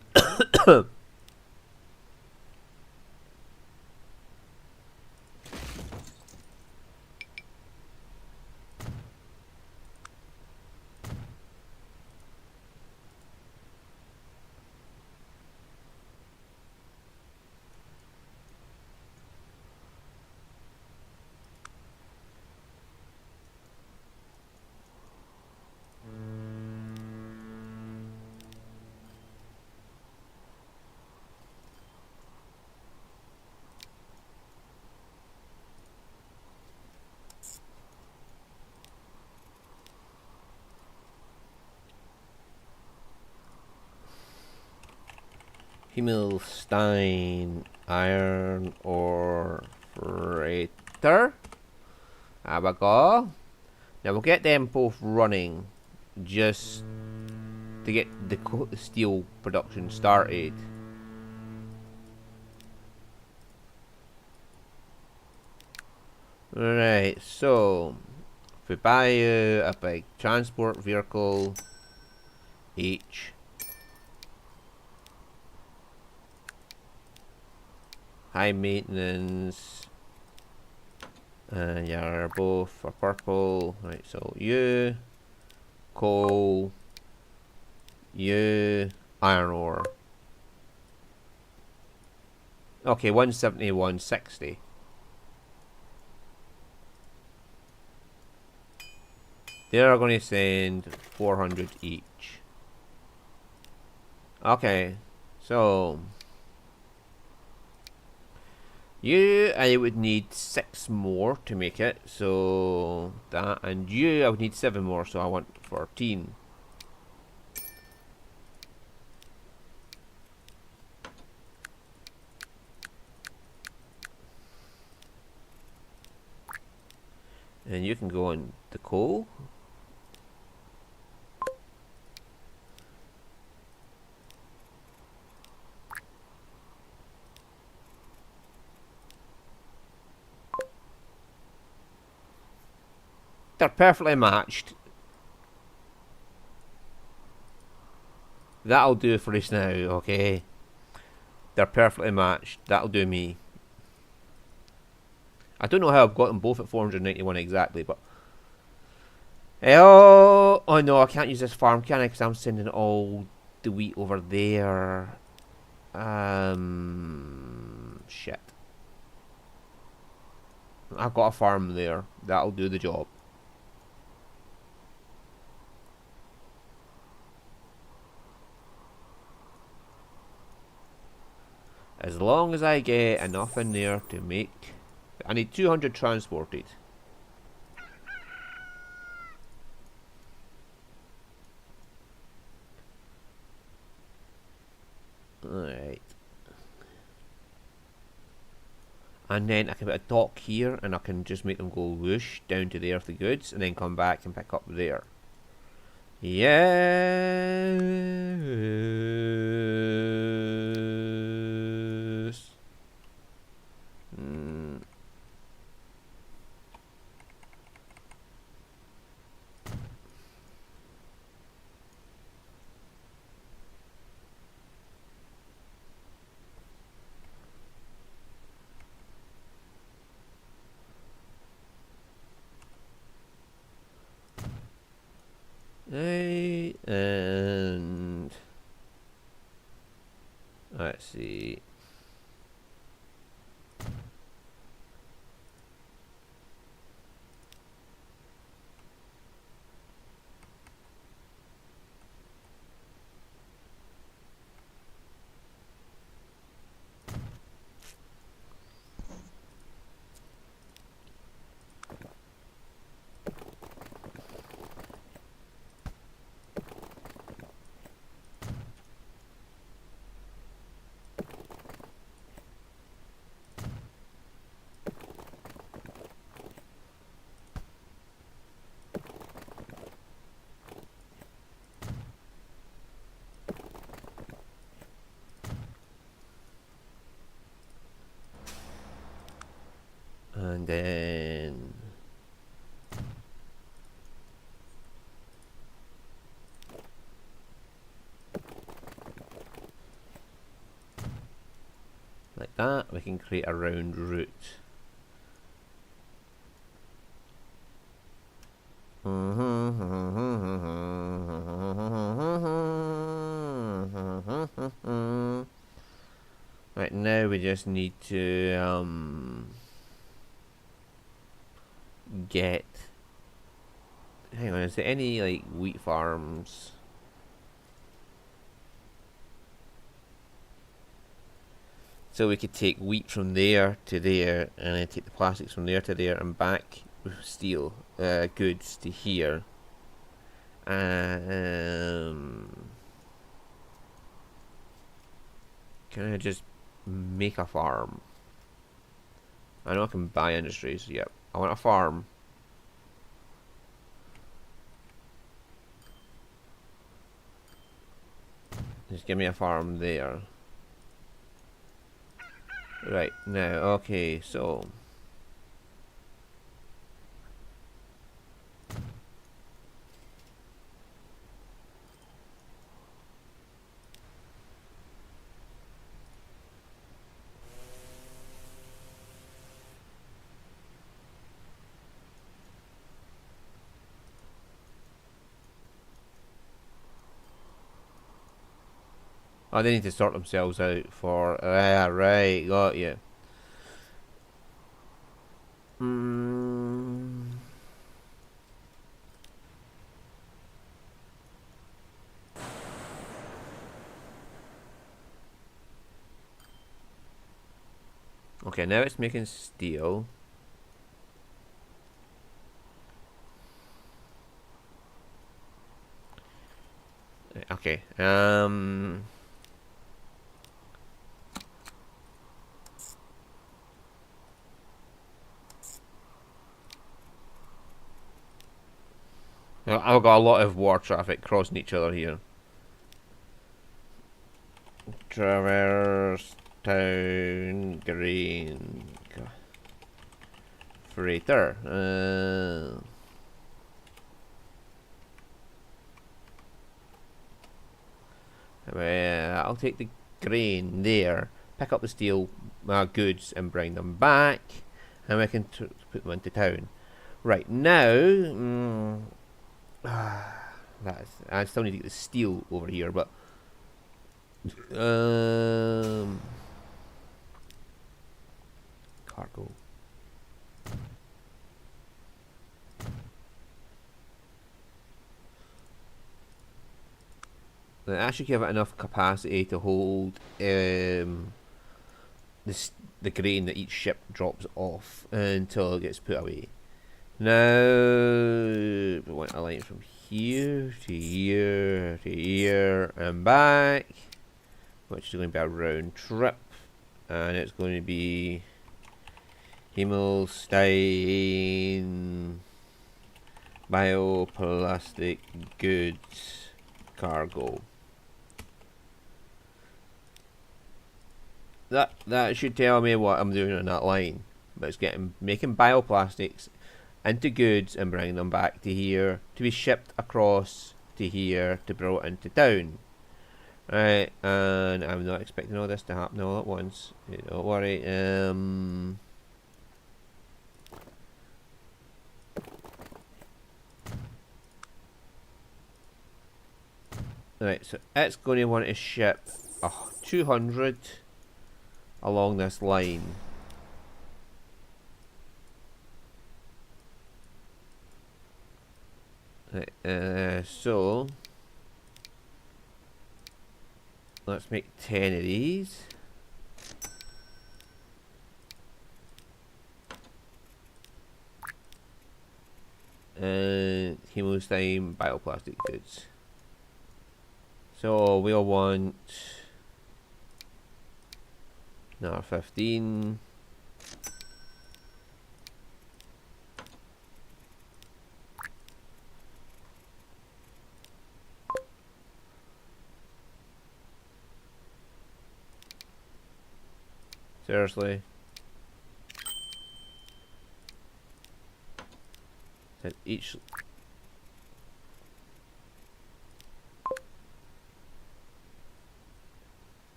Speaker 1: Himmelstein Iron ore freighter. There we go. Now we'll get them both running just to get the steel production started. Right, so if we buy a big transport vehicle each, high maintenance, and you're both for purple. Right, so you, coal, you, iron ore. Okay, 170, 160. They're going to send 400 each. Okay, so you, I would need 6 more to make it, so that, and you, I would need 7 more, so I want 14. And you can go on the coal. They're perfectly matched. That'll do for us now, okay? They're perfectly matched. That'll do me. I don't know how I've got them both at 491 exactly, but... Oh no, I can't use this farm, can I? Because I'm sending all the wheat over there. Shit. I've got a farm there. That'll do the job. As long as I get enough in there to make... I need 200 transported. Alright. And then I can put a dock here and I can just make them go whoosh down to there for the goods and then come back and pick up there. Yes. Right, and let's see. And then like that, we can create a round route. Right, now we just need to get... Hang on, is there any like wheat farms? So we could take wheat from there to there and then take the plastics from there to there and back with steel goods to here. Can I just make a farm. I know I can buy industries. Yep. I want a farm. Just give me a farm there. Right, now, okay, so... Oh, they need to sort themselves out for... Ah, right, got you. Okay, now it's making steel. Okay, I've got a lot of war traffic crossing each other here. Traverse Town Green Freighter. Well, I'll take the grain there, pick up the steel goods and bring them back, and we can put them into town. Right now, I still need to get the steel over here, but cargo. That should give it enough capacity to hold the grain that each ship drops off until it gets put away. Now we want a line from here to here to here and back, which is going to be a round trip, and it's going to be Himmelstein bioplastic goods cargo. That should tell me what I'm doing on that line. But it's making bioplastics into goods and bringing them back to here to be shipped across to here to be brought into town. Right, and I'm not expecting all this to happen all at once. Don't worry. Right, so it's going to want to ship 200 along this line. Right, so let's make 10 of these. And Hemostime bioplastic goods. So we'll want another 15. Seriously? That each...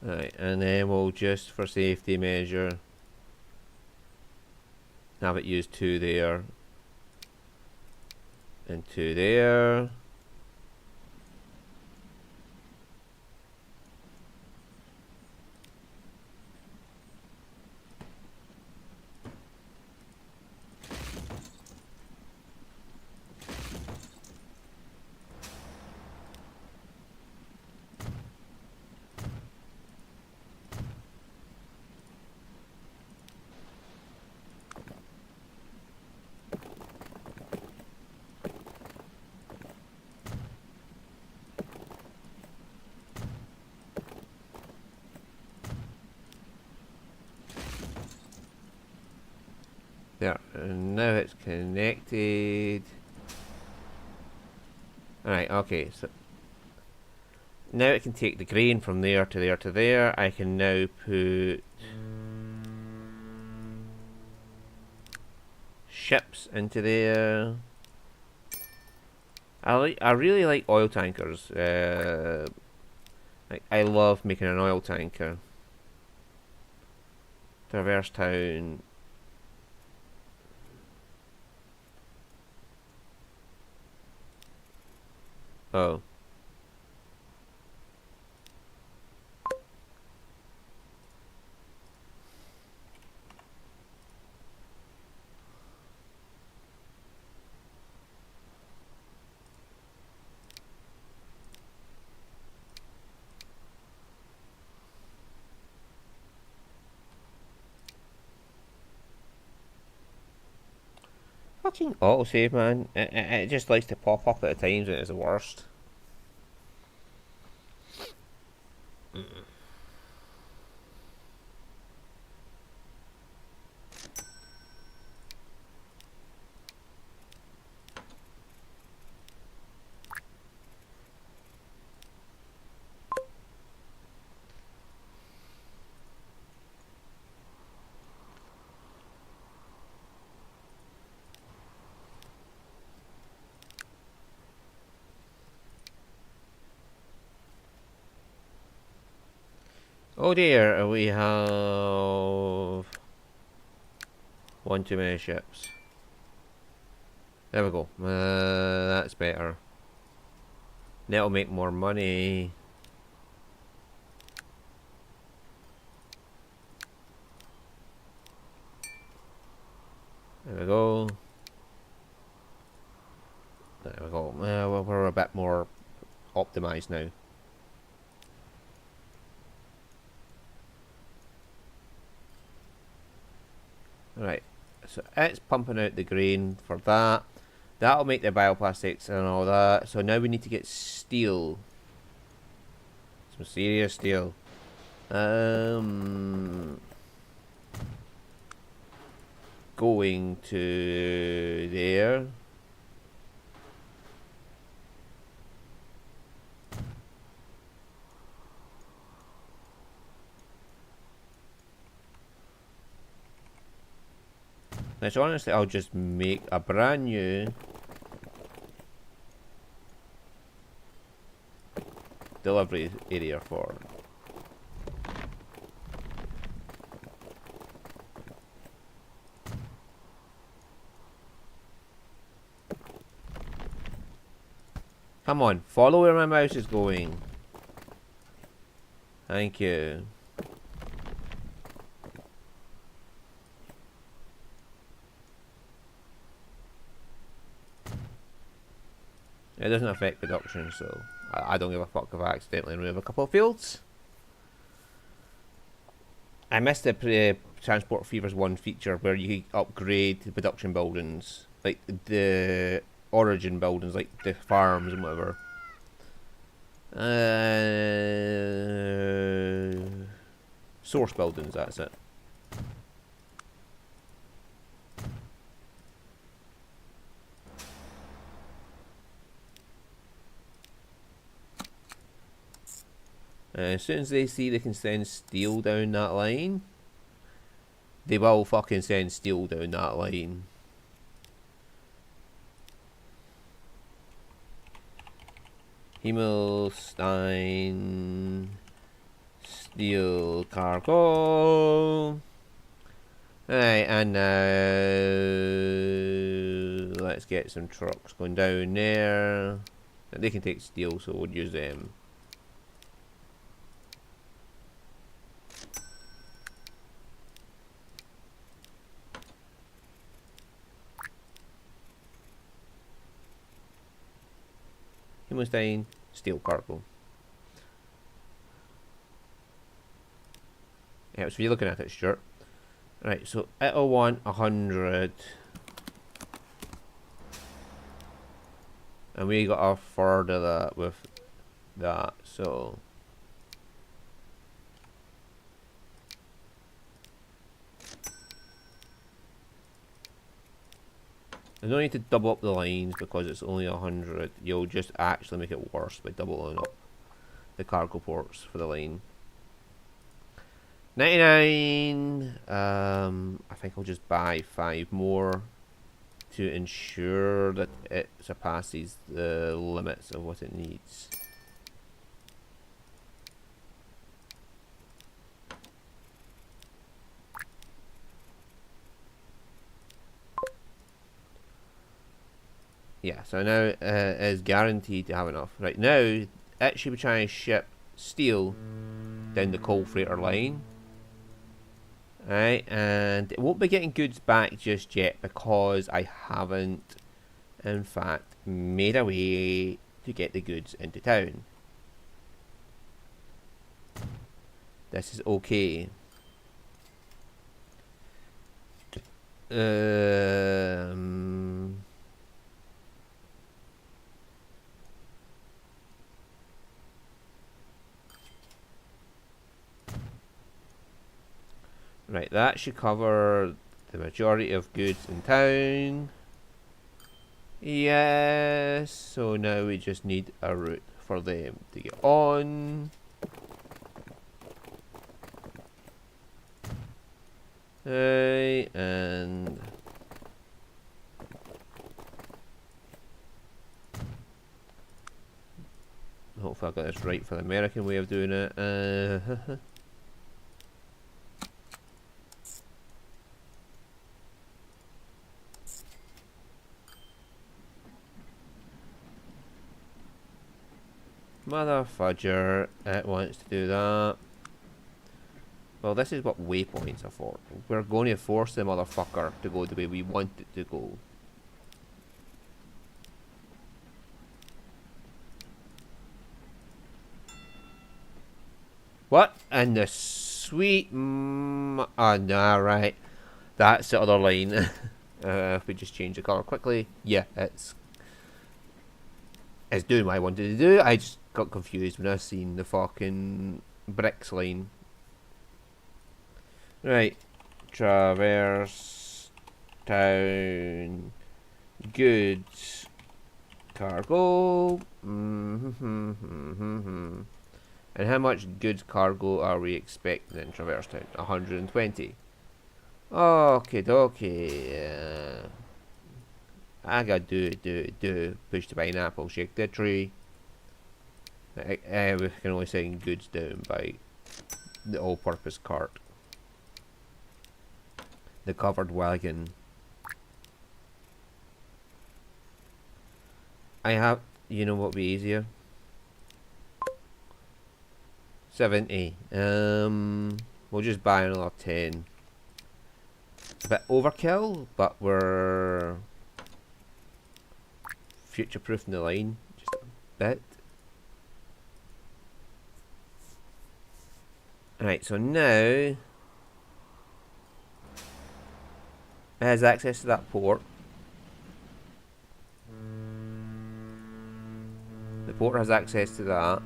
Speaker 1: Right, and then we'll just, for safety measure, have it use 2 there, and 2 there. There, and now it's connected. Alright, okay, so now it can take the grain from there to there to there. I can now put ships into there. I really like oil tankers. I love making an oil tanker. Traverse town. Oh. Fucking autosave, man. It just likes to pop up at the times when it's the worst. Oh dear, we have one too many ships. There we go. That's better. That'll make more money. There we go. There we go. Well, we're a bit more optimized now. Right, so it's pumping out the grain for that. That'll make the bioplastics and all that. So now we need to get steel. Some serious steel. Going to there. Now, so honestly, I'll just make a brand new delivery area for it. Come on, follow where my mouse is going. Thank you. It doesn't affect production, so I don't give a fuck if I accidentally remove a couple of fields. I missed the Transport Fevers 1 feature where you upgrade the production buildings, like the origin buildings, like the farms and whatever. Source buildings, that's it. As soon as they see they can send steel down that line, they will fucking send steel down that line. Himmelstein steel cargo. Right, and now let's get some trucks going down there. They can take steel, so we'll use them. Himmelstein steel cargo. Yeah, so you're looking at it, Stuart. Right, so it'll want 100. And we got to further that with that, so. There's no need to double up the lines because it's only 100. You'll just actually make it worse by doubling up the cargo ports for the line. 99. I think I'll just buy 5 more to ensure that it surpasses the limits of what it needs. Yeah, so now it is guaranteed to have enough. Right, now it should be trying to ship steel down the coal freighter line. Right, and it won't be getting goods back just yet because I haven't, in fact, made a way to get the goods into town. This is okay. Right, that should cover the majority of goods in town. Yes, so now we just need a route for them to get on. Right, and hopefully I got this right for the American way of doing it. Mother fudger, it wants to do that. Well, this is what waypoints are for. We're going to force the motherfucker to go the way we want it to go. What in the sweet oh no, right. That's the other line. If we just change the colour quickly. Yeah, it's doing what I wanted to do. I just got confused when I seen the fucking bricks line. Right. Traverse town goods cargo. And how much goods cargo are we expecting in Traverse Town? 120. Okay, dokie. I gotta do. Push the pineapple, shake the tree. We can only send goods down by the all-purpose cart. The covered wagon. I have, you know what would be easier? 70. We'll just buy another 10. It's a bit overkill, but we're future-proofing the line just a bit. Right, so now it has access to that port. The port has access to that.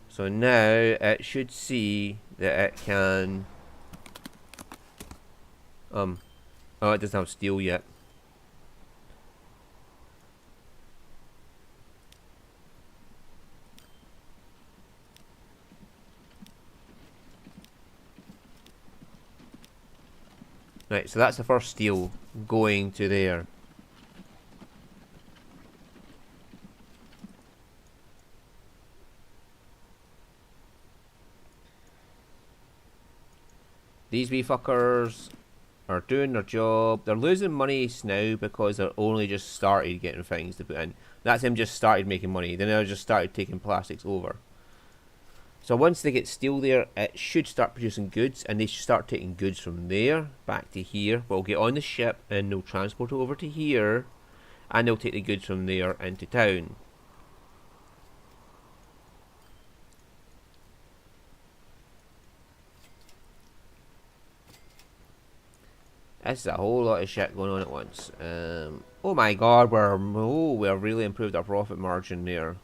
Speaker 1: So now it should see that it can oh, it doesn't have steel yet. Right, so that's the first steel going to there. These wee fuckers are doing their job. They're losing money now because they're only just started getting things to put in. That's them just started making money. Then they just started taking plastics over. So once they get steel there, it should start producing goods, and they should start taking goods from there back to here. We'll get on the ship and they'll transport it over to here, and they'll take the goods from there into town. This is a whole lot of shit going on at once. Oh my god, we've really improved our profit margin there.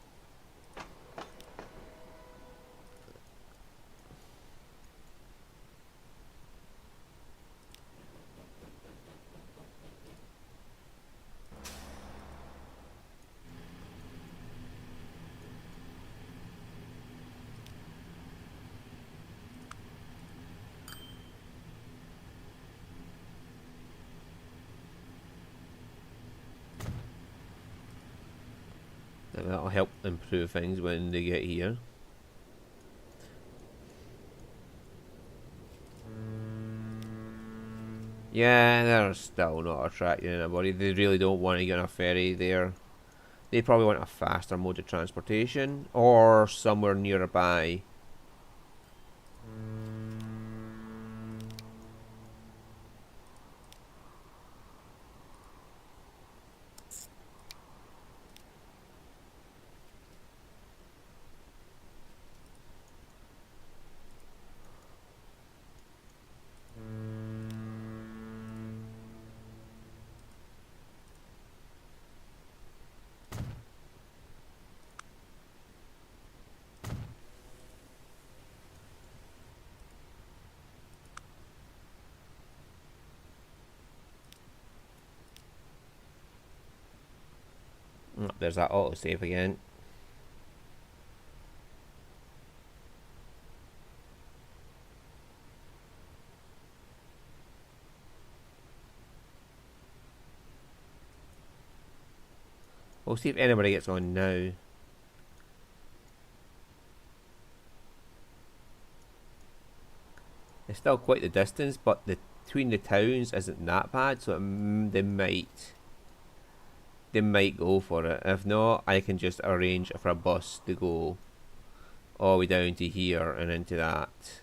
Speaker 1: And that'll help improve things when they get here. Yeah, they're still not attracting anybody. They really don't want to get on a ferry there. They probably want a faster mode of transportation or somewhere nearby. There's that autosave again. We'll see if anybody gets on now. It's still quite the distance, but between the towns isn't that bad, so they might go for it. If not, I can just arrange for a bus to go all the way down to here and into that.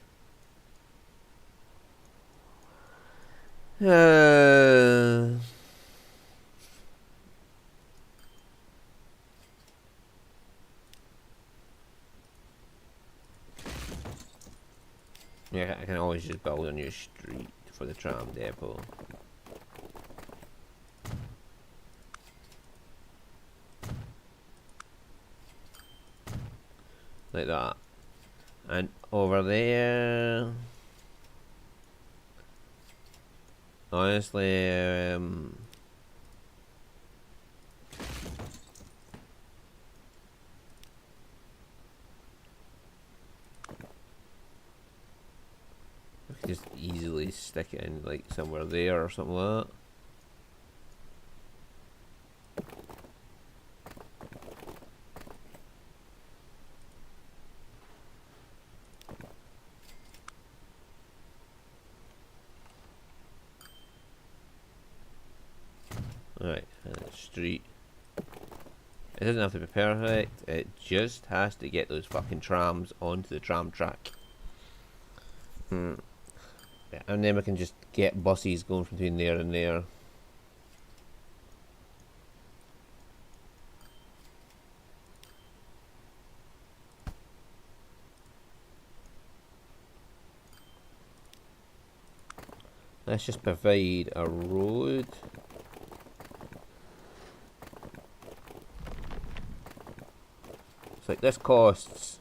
Speaker 1: Yeah, I can always just build a new street for the tram depot. Like that. And over there, honestly, I could just easily stick it in like somewhere there or something like that. Alright, street. It doesn't have to be perfect, it just has to get those fucking trams onto the tram track. Yeah, and then we can just get buses going between there and there. Let's just provide a road. It's like this costs.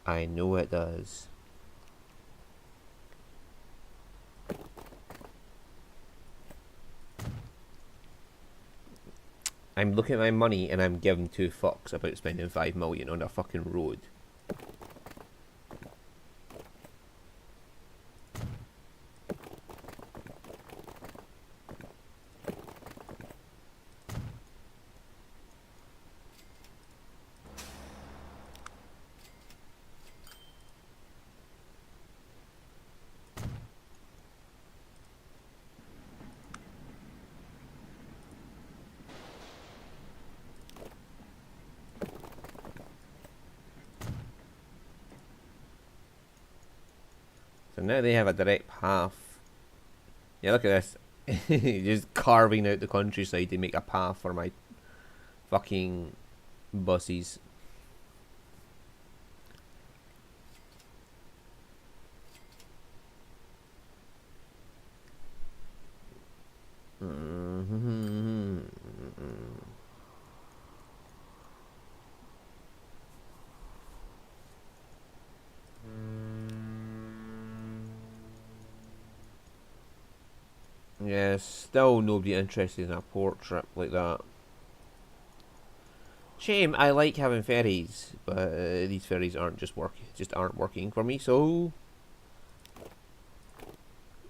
Speaker 1: I know it does. I'm looking at my money and I'm giving 2 fucks about spending 5 million on a fucking road. So now they have a direct path. Yeah, look at this. Just carving out the countryside to make a path for my fucking buses. Yeah, still nobody interested in a port trip like that. Shame, I like having ferries, but these ferries aren't just working for me. So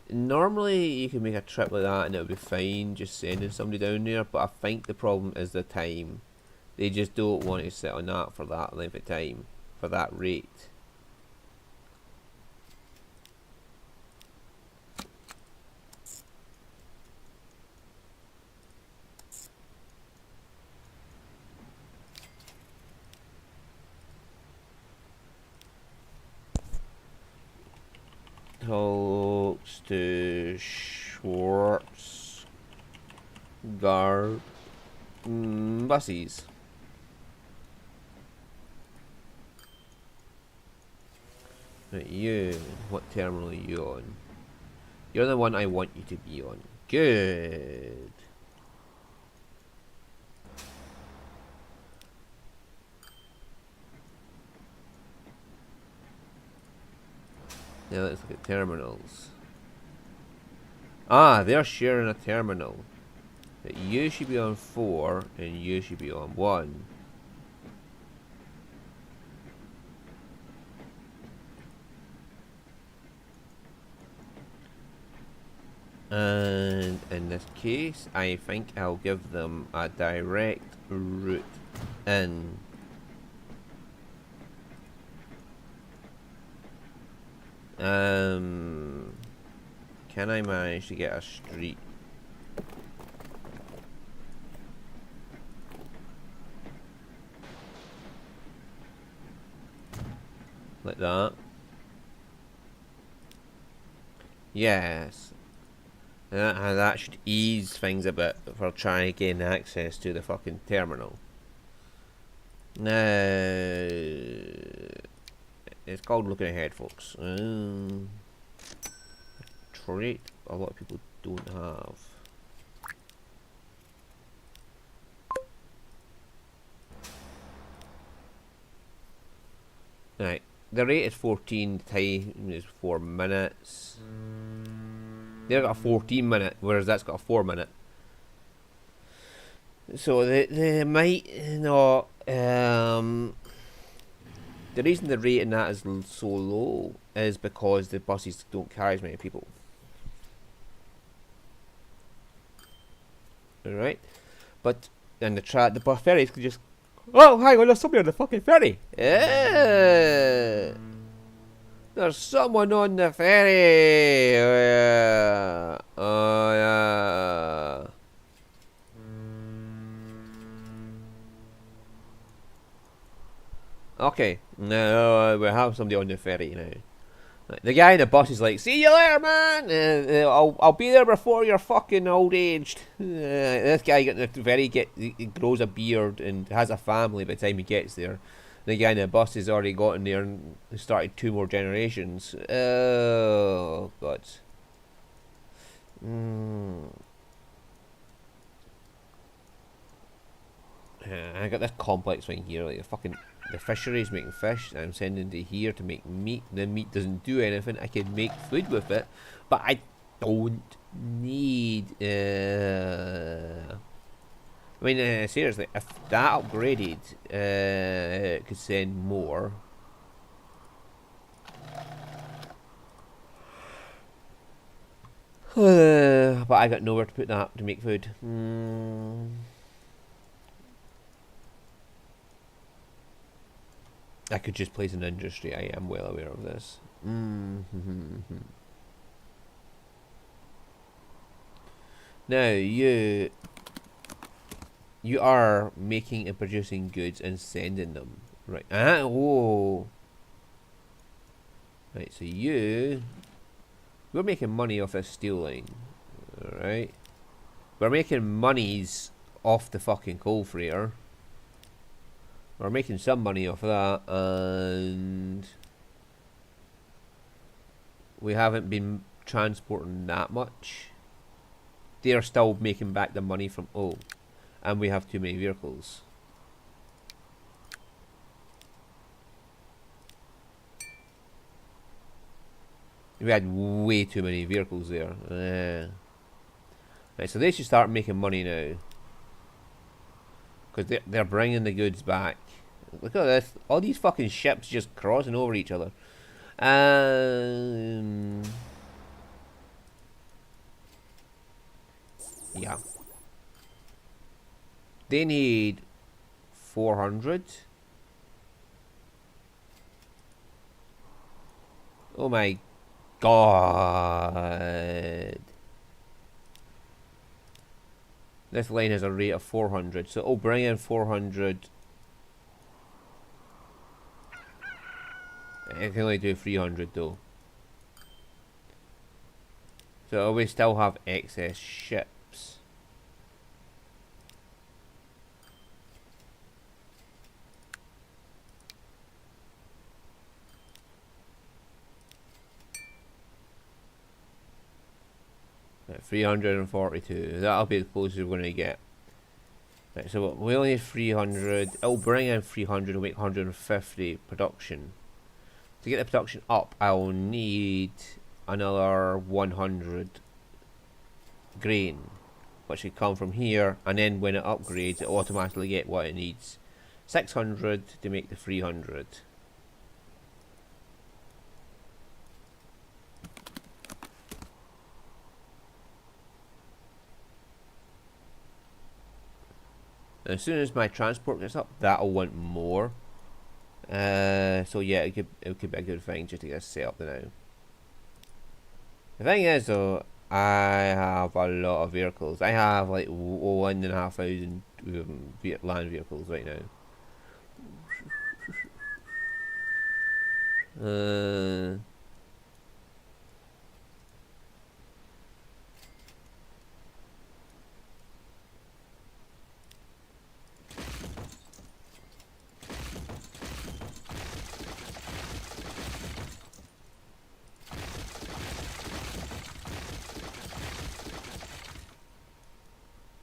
Speaker 1: normally you can make a trip like that and it would be fine, just sending somebody down there. But I think the problem is the time. They just don't want to sit on that for that length of time, for that rate. Talks to Schwartz Guard buses. Right, you. What terminal are you on? You're the one I want you to be on. Good. Now let's look at terminals. Ah, they're sharing a terminal. But you should be on 4 and you should be on 1. And in this case, I think I'll give them a direct route in. Can I manage to get a street? Like that. Yes. That should ease things a bit for trying to gain access to the fucking terminal. Now, it's called looking ahead, folks. Trait a lot of people don't have. Right, the rate is 14, the time is 4 minutes. They've got a 14-minute, whereas that's got a 4-minute. So they might not. The reason the rate in that is so low is because the buses don't carry as many people. Alright, but and the ferries could just. Oh, hang on, there's somebody on the fucking ferry. Yeah. There's someone on the ferry. Oh yeah. Okay, now we have somebody on the ferry now. The guy in the bus is like, "See you later, man. I'll be there before you're fucking old aged." This guy getting the ferry he grows a beard and has a family by the time he gets there. The guy in the bus has already gotten there and started 2 more generations. Oh god. I got this complex thing here, like the fisheries making fish. I'm sending to here to make meat. The meat doesn't do anything. I can make food with it, but I don't need. I mean, seriously, if that upgraded, it could send more. But I got nowhere to put that to make food. I could just place an industry. I am well aware of this. Now you are making and producing goods and sending them, right? Whoa. Right, so we're making money off this steel line, alright? We're making monies off the fucking coal freighter. We're making some money off of that, and we haven't been transporting that much. They are still making back the money from and we have too many vehicles. We had way too many vehicles there. Right, so they should start making money now, because they're bringing the goods back. Look at this. All these fucking ships just crossing over each other. Yeah. They need 400. Oh my god. This line has a rate of 400, so it'll bring in 400. It can only do 300 though. So we still have excess ships. At 342. That'll be the closest we're going to get. Right, so we only need 300. It'll bring in 300 and make 150 production. To get the production up, I'll need another 100 grain, which should come from here, and then when it upgrades, it automatically get what it needs. 600 to make the 300. As soon as my transport gets up, that'll want more. So yeah, it could be a good thing just to get us set up now. The thing is though, I have a lot of vehicles. I have like 1,500 land vehicles right now.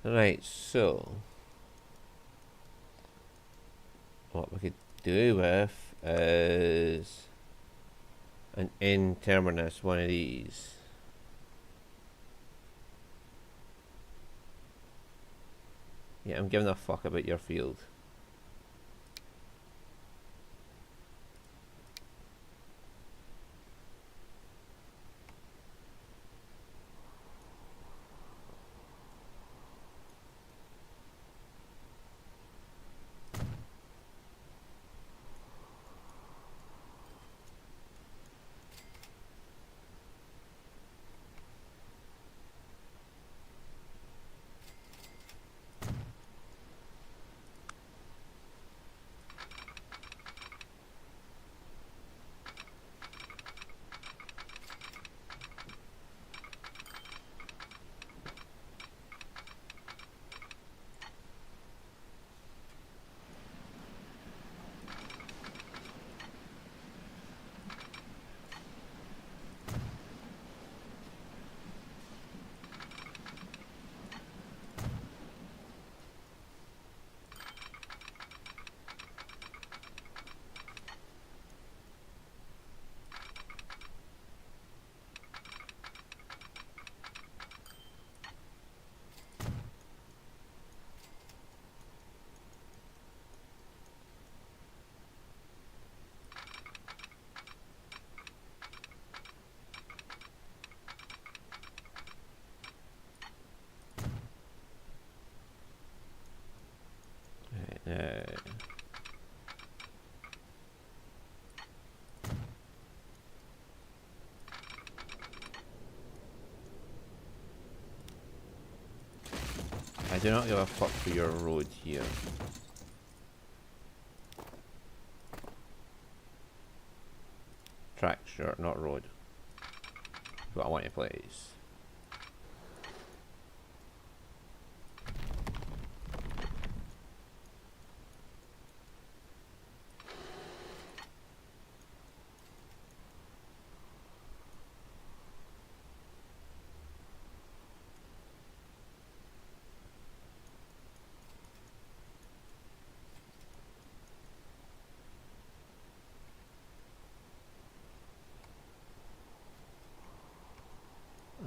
Speaker 1: Right, so what we could do with is an end terminus, one of these. Yeah, I'm giving a fuck about your field. I do not give a fuck for your road here. Track, sure, not road. That's what I want to place.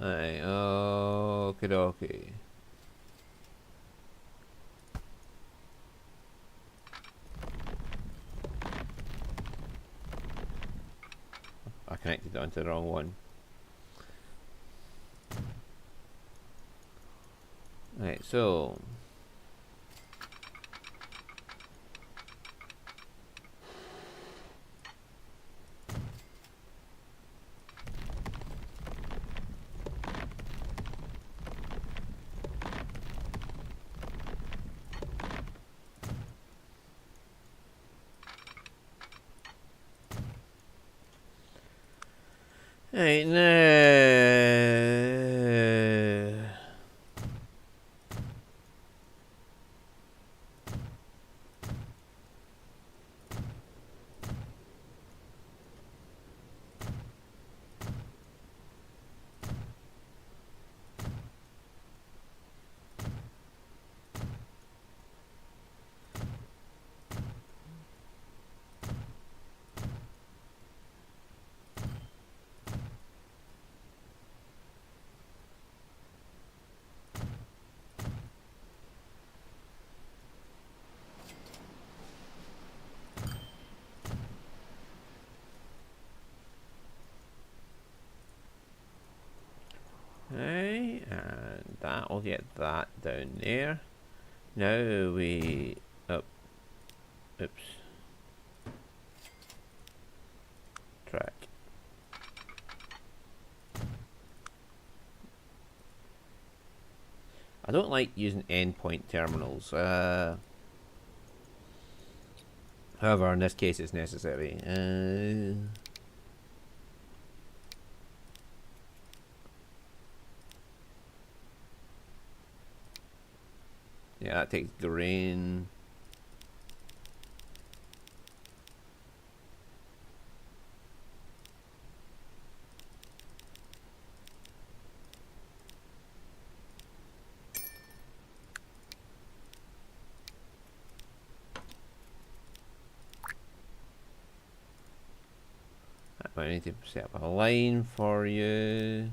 Speaker 1: Aye, okie dokie. I connected onto the wrong one. Right, so Right now. Right, and that'll get that down there. Now we up. Oops. Track. I don't like using endpoint terminals. However, in this case, it's necessary. Yeah, that takes grain. I need to set up a line for you.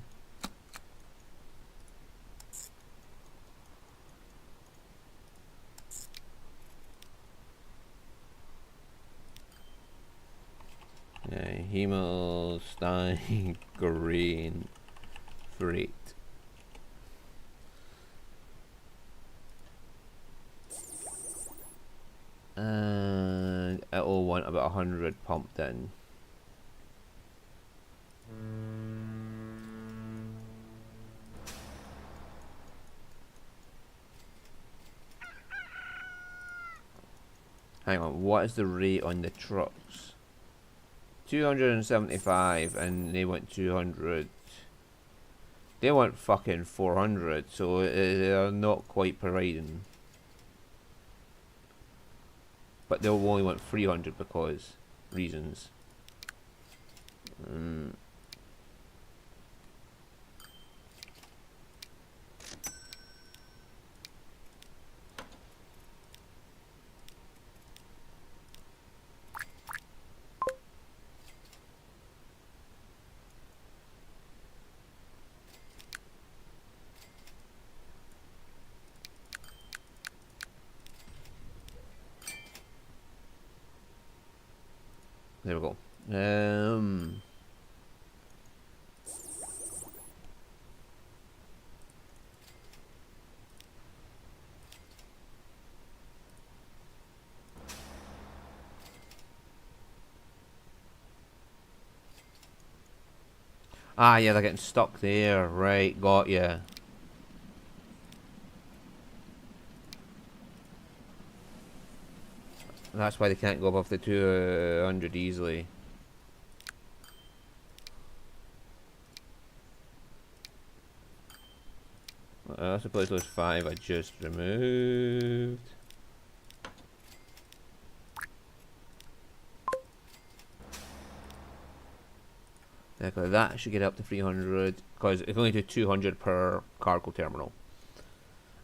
Speaker 1: Hemosty grain freight. And it'll want about 100 pumped in. Hang on, what is the rate on the trucks? 275 and they want 200. They want fucking 400, so they're not quite providing. But they'll only want 300 because reasons. There we go. Ah, yeah, they're getting stuck there. Right, got ya. That's why they can't go above the 200 easily. I suppose those 5 I just removed. Okay, that should get up to 300 because it's only to 200 per cargo terminal.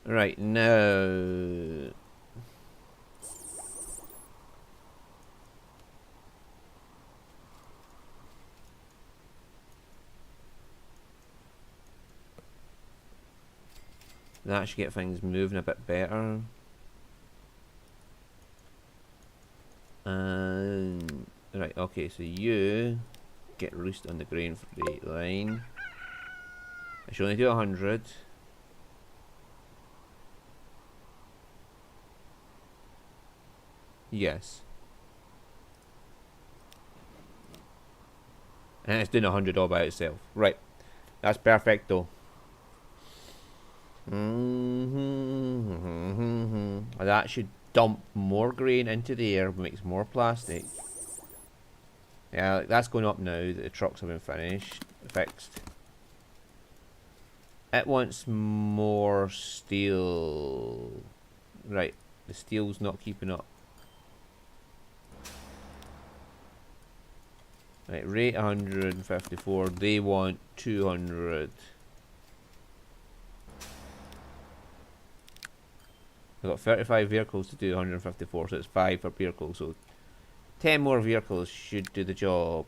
Speaker 1: Right, now... that should get things moving a bit better. And... right, okay, so you get released on the grain freight line. I should only do 100. Yes. And it's doing 100 all by itself. Right. That's perfect though. That should dump more grain into the air, makes more plastic. Yeah, that's going up now that the trucks have been finished. fixed. It wants more steel. Right, the steel's not keeping up. Right, rate 154. They want 200. I've got 35 vehicles to do 154, so it's 5 per vehicle. So 10 more vehicles should do the job.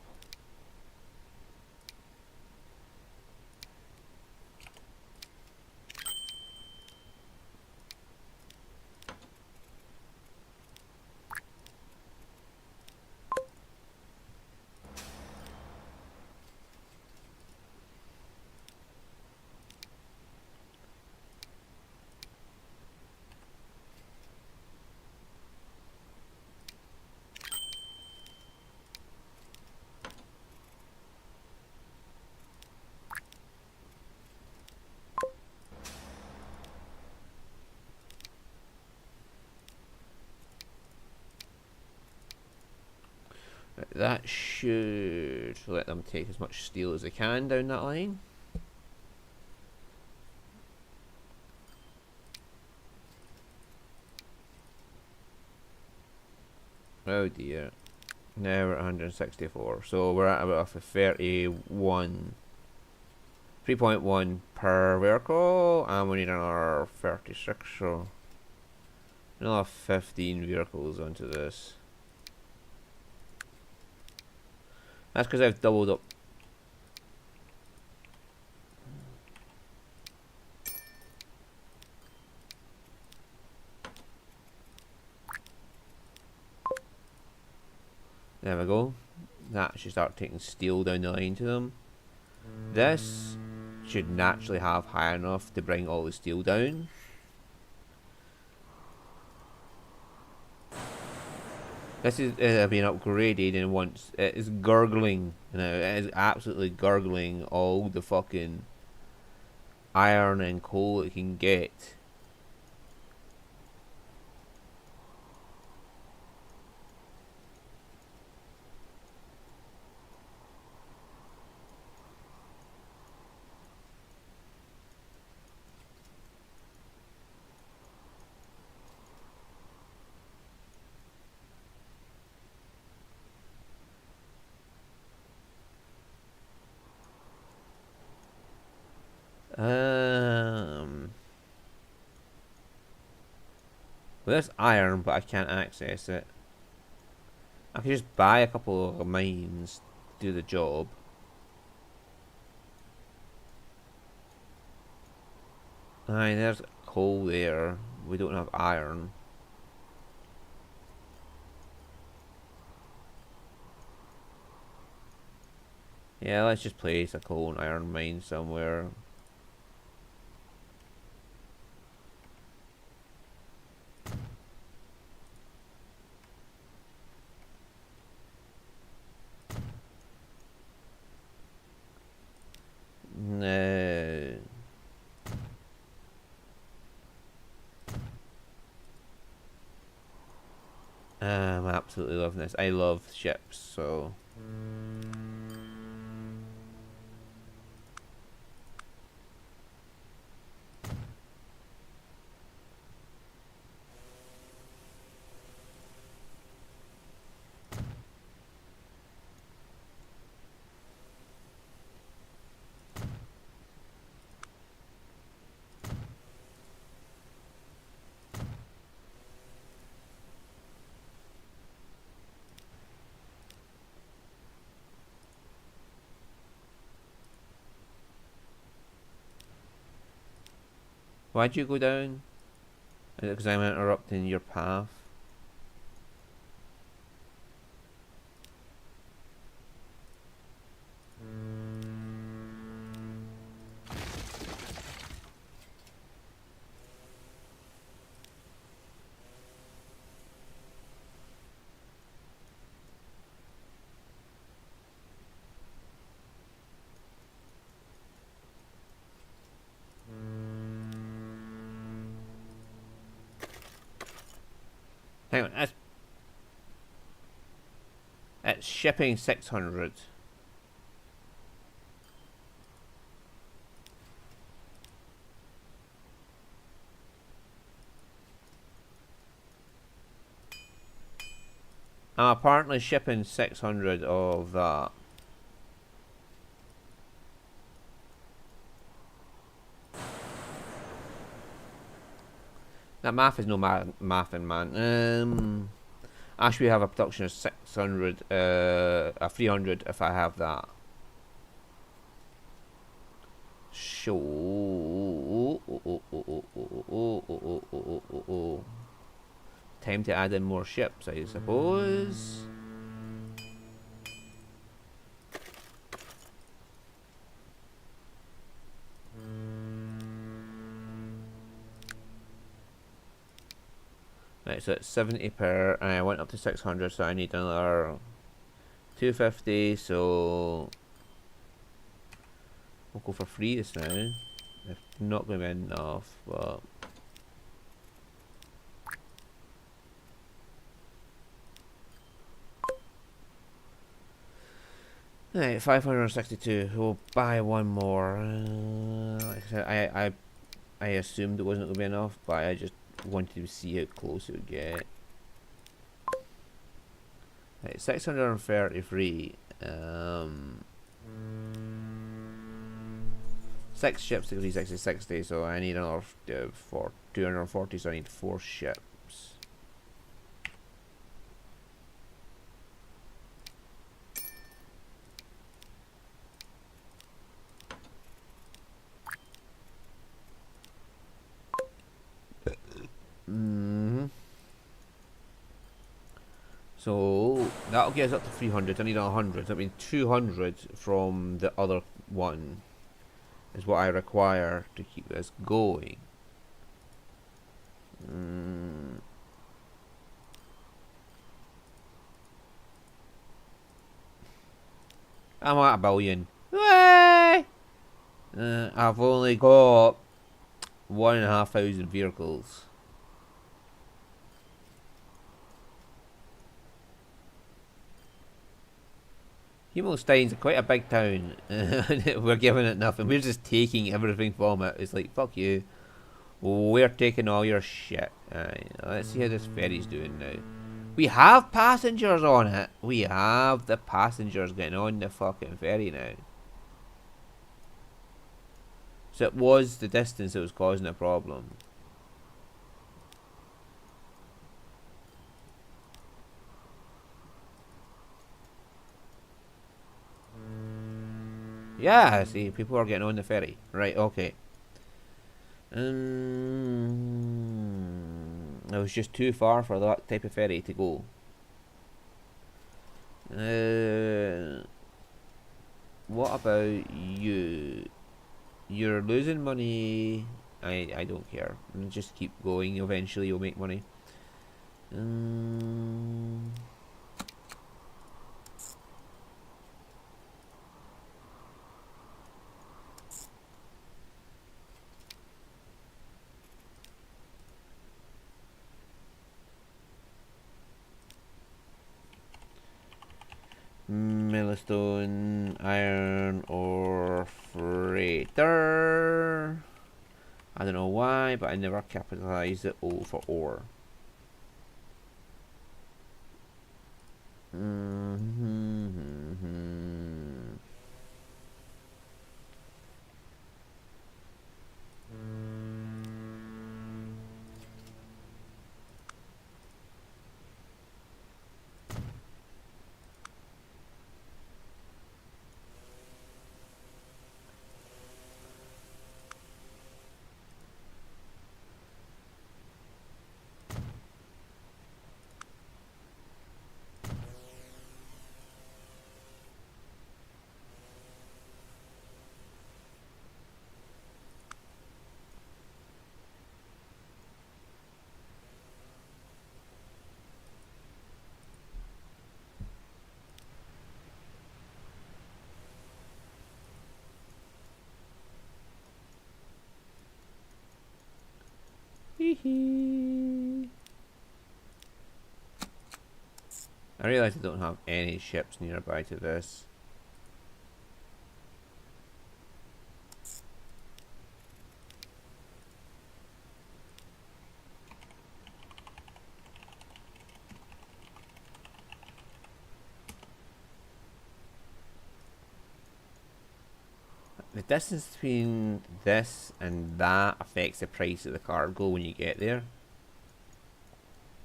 Speaker 1: That should let them take as much steel as they can down that line. Oh dear. Now we're at 164. So we're at about a 31. 3.1 per vehicle, and we need another 36, so another 15 vehicles onto this. That's because I've doubled up. There we go. That should start taking steel down the line to them. This should naturally have high enough to bring all the steel down. This is being upgraded, and once it is gurgling, you know, it is absolutely gurgling all the fucking iron and coal it can get. Well, there's iron, but I can't access it. I can just buy a couple of mines, do the job. Aye, there's coal there. We don't have iron. Yeah, let's just place a coal and iron mine somewhere. No. I'm absolutely loving this. I love ships, so. Why'd you go down? Is it because I'm interrupting your path? Hang on, it's shipping 600. I'm apparently shipping 600 of that. That math is no mathing, man. Actually, we have a production of 600, a 300 if I have that. So, time to add in more ships, I suppose. Right, so it's 70 per, and I went up to 600, so I need another 250, so we'll go for 3 this now. If not going to be enough, but... Right, 562, we'll buy one more. Like I said, I assumed it wasn't going to be enough, but I just wanted to see how close it would get. Right, 633. 6 ships to 360, 60, so I need another 240, so I need 4 ships. So that'll get us up to 300. I need 100. That means 200 from the other one is what I require to keep this going. I'm at 1 billion. I've only got 1,500 vehicles. Himmelstein's quite a big town. We're giving it nothing. We're just taking everything from it. It's like, fuck you. We're taking all your shit. Let's see how this ferry's doing now. We have passengers on it. We have the passengers getting on the fucking ferry now. So it was the distance that was causing a problem. Yeah, see, people are getting on the ferry. Right, okay. It was just too far for that type of ferry to go. What about you? You're losing money. I don't care. Just keep going. Eventually you'll make money. Millstone, iron ore freighter. I don't know why, but I never capitalized the O for ore. I realise I don't have any ships nearby to this. the distance between this and that affects the price of the cargo when you get there.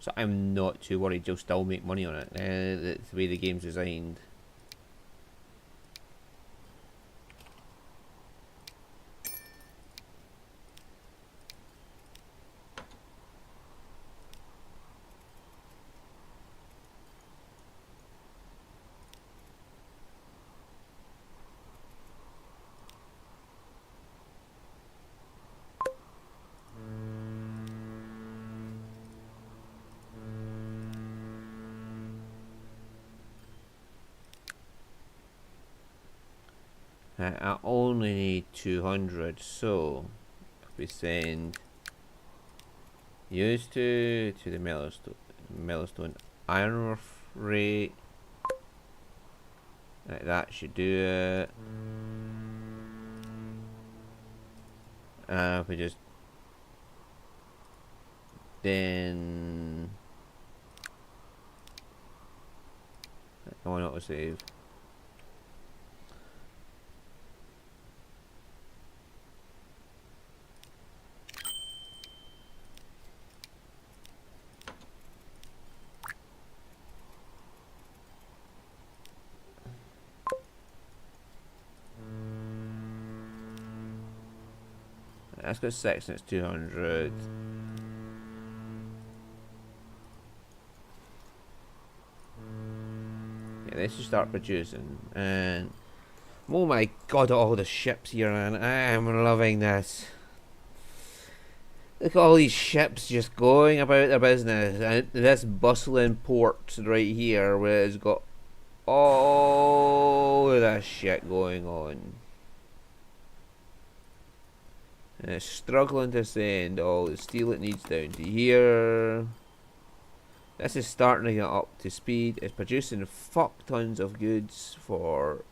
Speaker 1: So I'm not too worried. You'll still make money on it. That's the way the game's designed. I only need 200, so if we send used to the Mellowstone iron rate, right, that should do it. If we just then I want auto save. That's got 6 and it's 200. Yeah, they should start producing. And oh my god, all the ships here, man. I am loving this. Look at all these ships just going about their business. And this bustling port right here where it's got all of this shit going on. And it's struggling to send all the steel it needs down to here. This is starting to get up to speed. It's producing fuck tons of goods for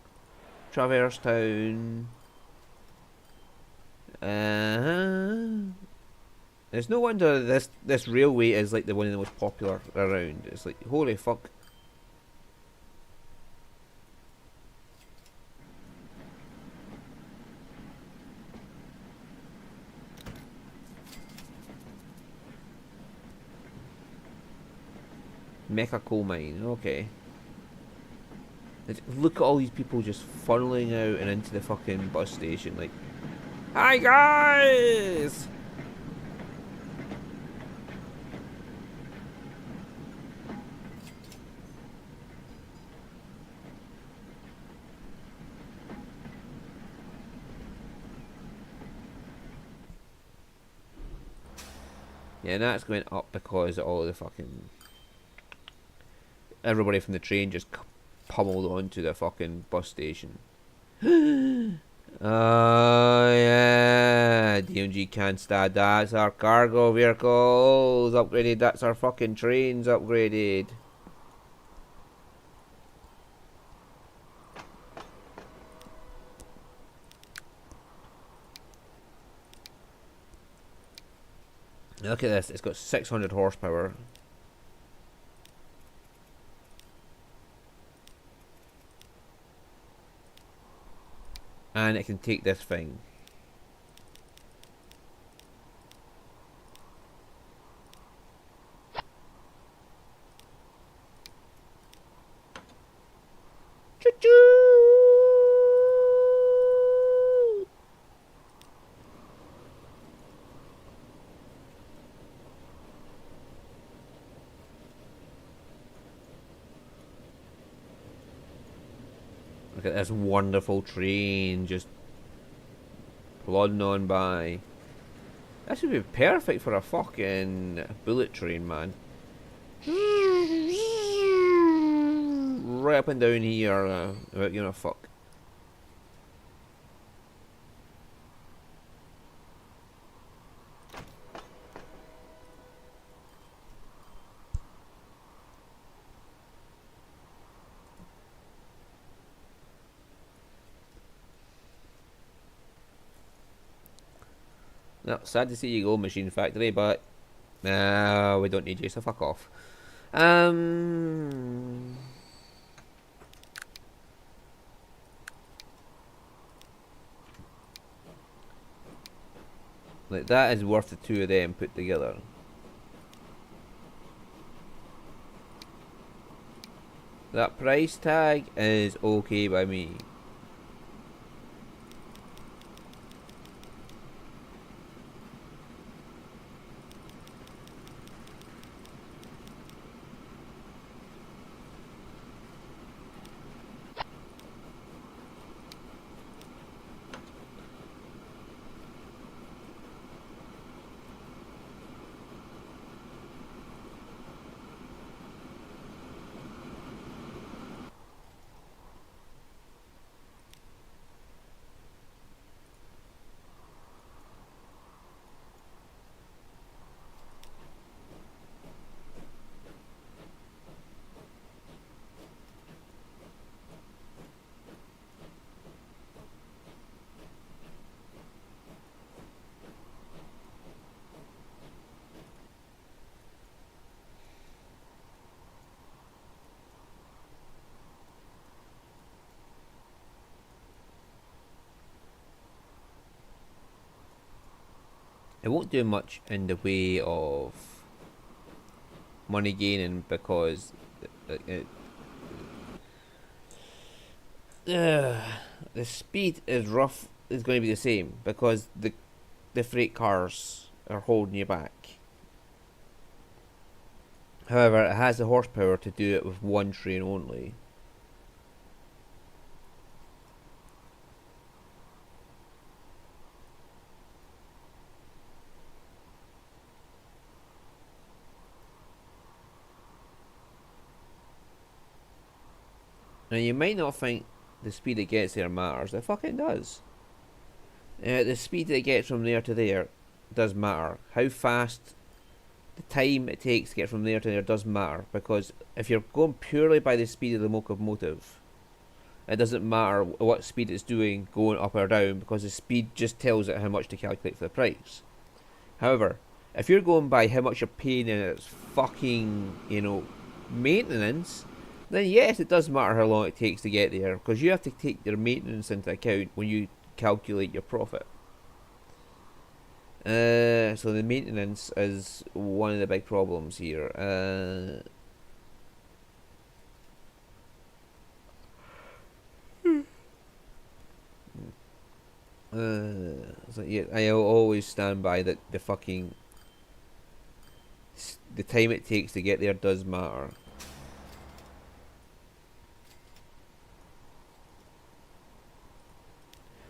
Speaker 1: Traverse Town. It's no wonder this railway is like the one of the most popular around. It's like, holy fuck. Mecha coal mine, okay. Look at all these people just funneling out and into the fucking bus station, like, hi guys! Yeah, and that's going up because all the fucking everybody from the train just pummeled onto the fucking bus station. Oh yeah, DMG Canstad, that's our cargo vehicles upgraded, that's our fucking trains upgraded. Look at this, it's got 600 horsepower. And it can take this thing. Choo-choo! Look at this wonderful train just plodding on by. This would be perfect for a fucking bullet train, man. Right up and down here, without giving a fuck. No, sad to see you go, Machine Factory, but we don't need you, so fuck off. Like, that is worth the two of them put together. That price tag is okay by me. It won't do much in the way of money gaining because the speed is going to be the same because the freight cars are holding you back. However, it has the horsepower to do it with one train only. Now, you might not think the speed it gets there matters. It fucking does. The speed that it gets from there to there does matter. How fast, the time it takes to get from there to there does matter. Because if you're going purely by the speed of the locomotive, it doesn't matter what speed it's doing going up or down because the speed just tells it how much to calculate for the price. However, if you're going by how much you're paying in its fucking, maintenance, then yes, it does matter how long it takes to get there because you have to take your maintenance into account when you calculate your profit. So the maintenance is one of the big problems here. So yeah, I always stand by that the fucking the time it takes to get there does matter.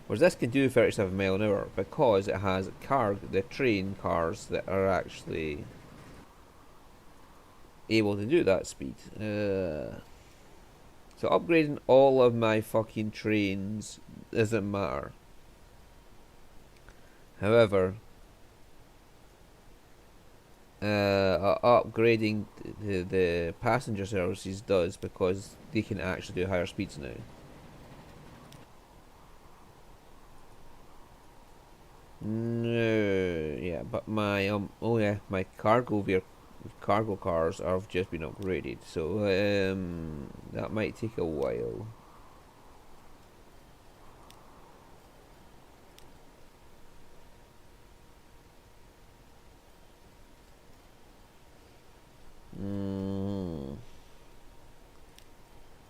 Speaker 1: Whereas this can do 37 mile an hour because it has the train cars that are actually able to do that speed. So upgrading all of my fucking trains doesn't matter. However, upgrading the passenger services does because they can actually do higher speeds now. No, yeah, but my my cargo cars have just been upgraded, so that might take a while.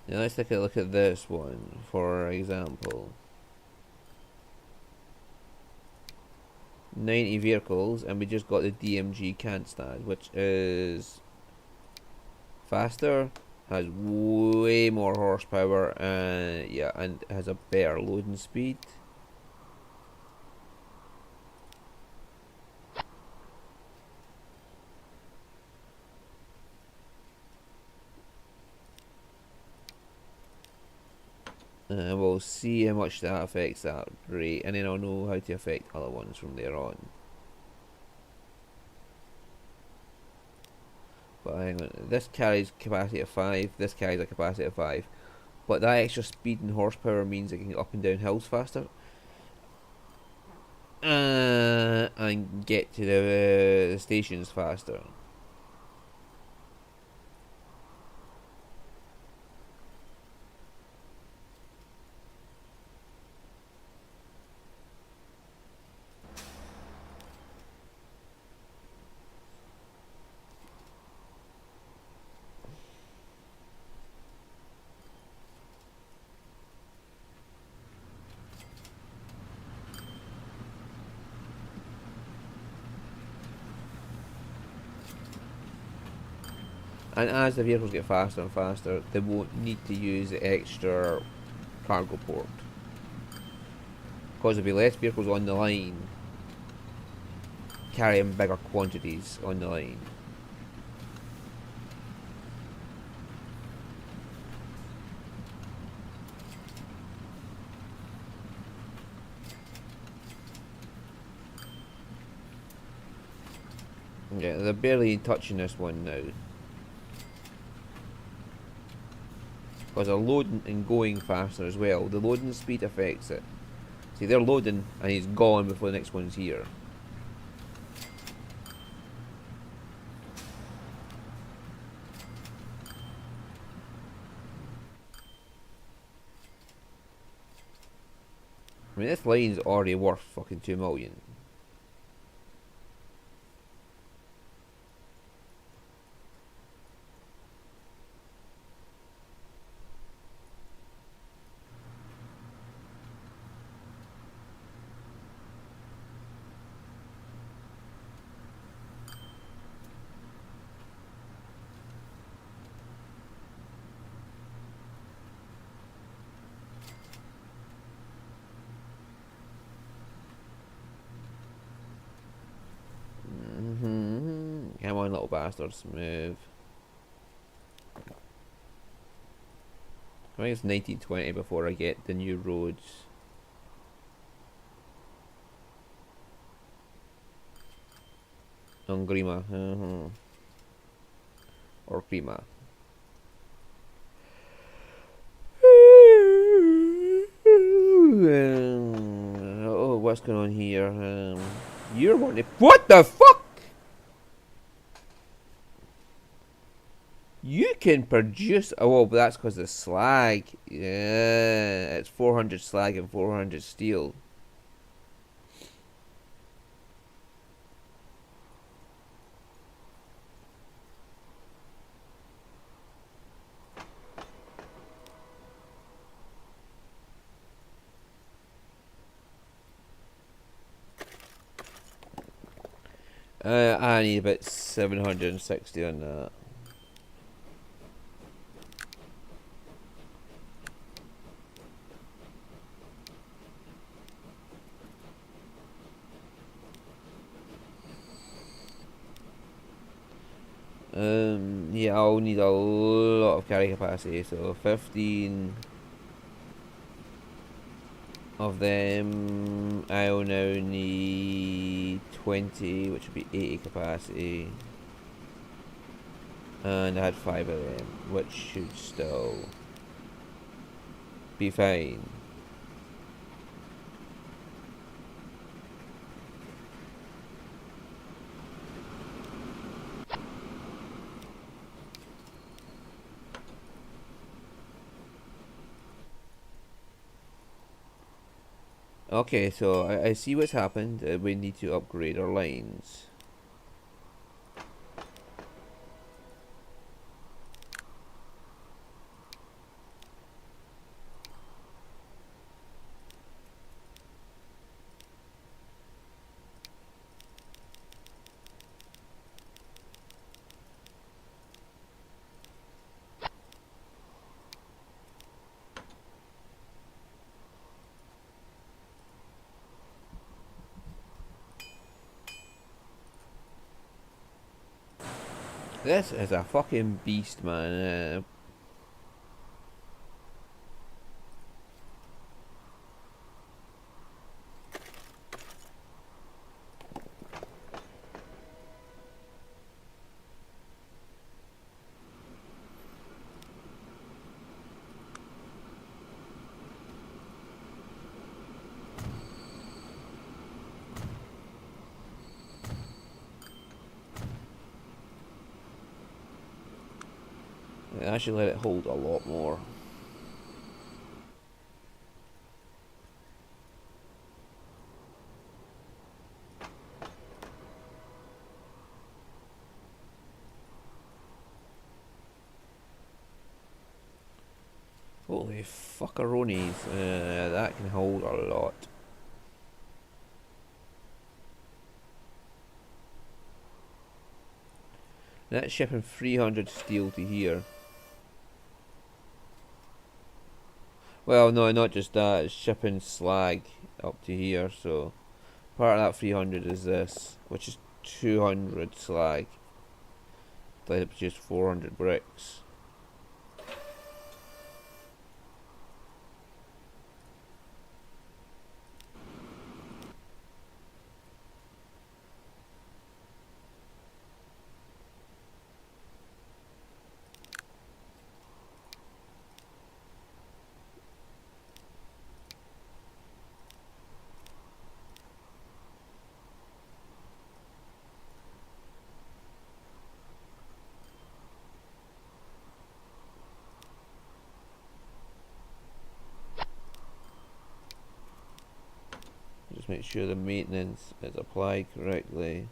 Speaker 1: Now let's take a look at this one, for example. 90 vehicles, and we just got the DMG Kantstad, which is faster, has way more horsepower, and has a better loading speed. We'll see how much that affects that rate, and then I'll know how to affect other ones from there on. But hang on, this carries capacity of 5, this carries a capacity of 5. But that extra speed and horsepower means it can get up and down hills faster. And get to the stations faster. And as the vehicles get faster and faster, they won't need to use the extra cargo port. Because there'll be less vehicles on the line carrying bigger quantities on the line. Yeah, they're barely touching this one now. Because they're loading and going faster as well. The loading speed affects it. See, they're loading and he's gone before the next one's here. I mean, this line's already worth fucking 2 million. Come on, little bastards, move. I think it's 1920 before I get the new roads. On Grima. Or Grima. Oh, what's going on here? You're wanting. What the fuck? You can produce. Oh, well, but that's because of slag. Yeah, it's 400 slag and 400 steel. I need about 760 on that. Yeah, I'll need a lot of carry capacity, so 15 of them. I'll now need 20, which would be 80 capacity. And I had 5 of them, which should still be fine. Okay, so I see what's happened. We need to upgrade our lines. This is a fucking beast, man. I should let it hold a lot more. Holy fuckaroonies, that can hold a lot. That's shipping 300 steel to here. Well, no, not just that. It's shipping slag up to here. So part of that 300 is this, which is 200 slag. Let it produce 400 bricks. Just make sure the maintenance is applied correctly.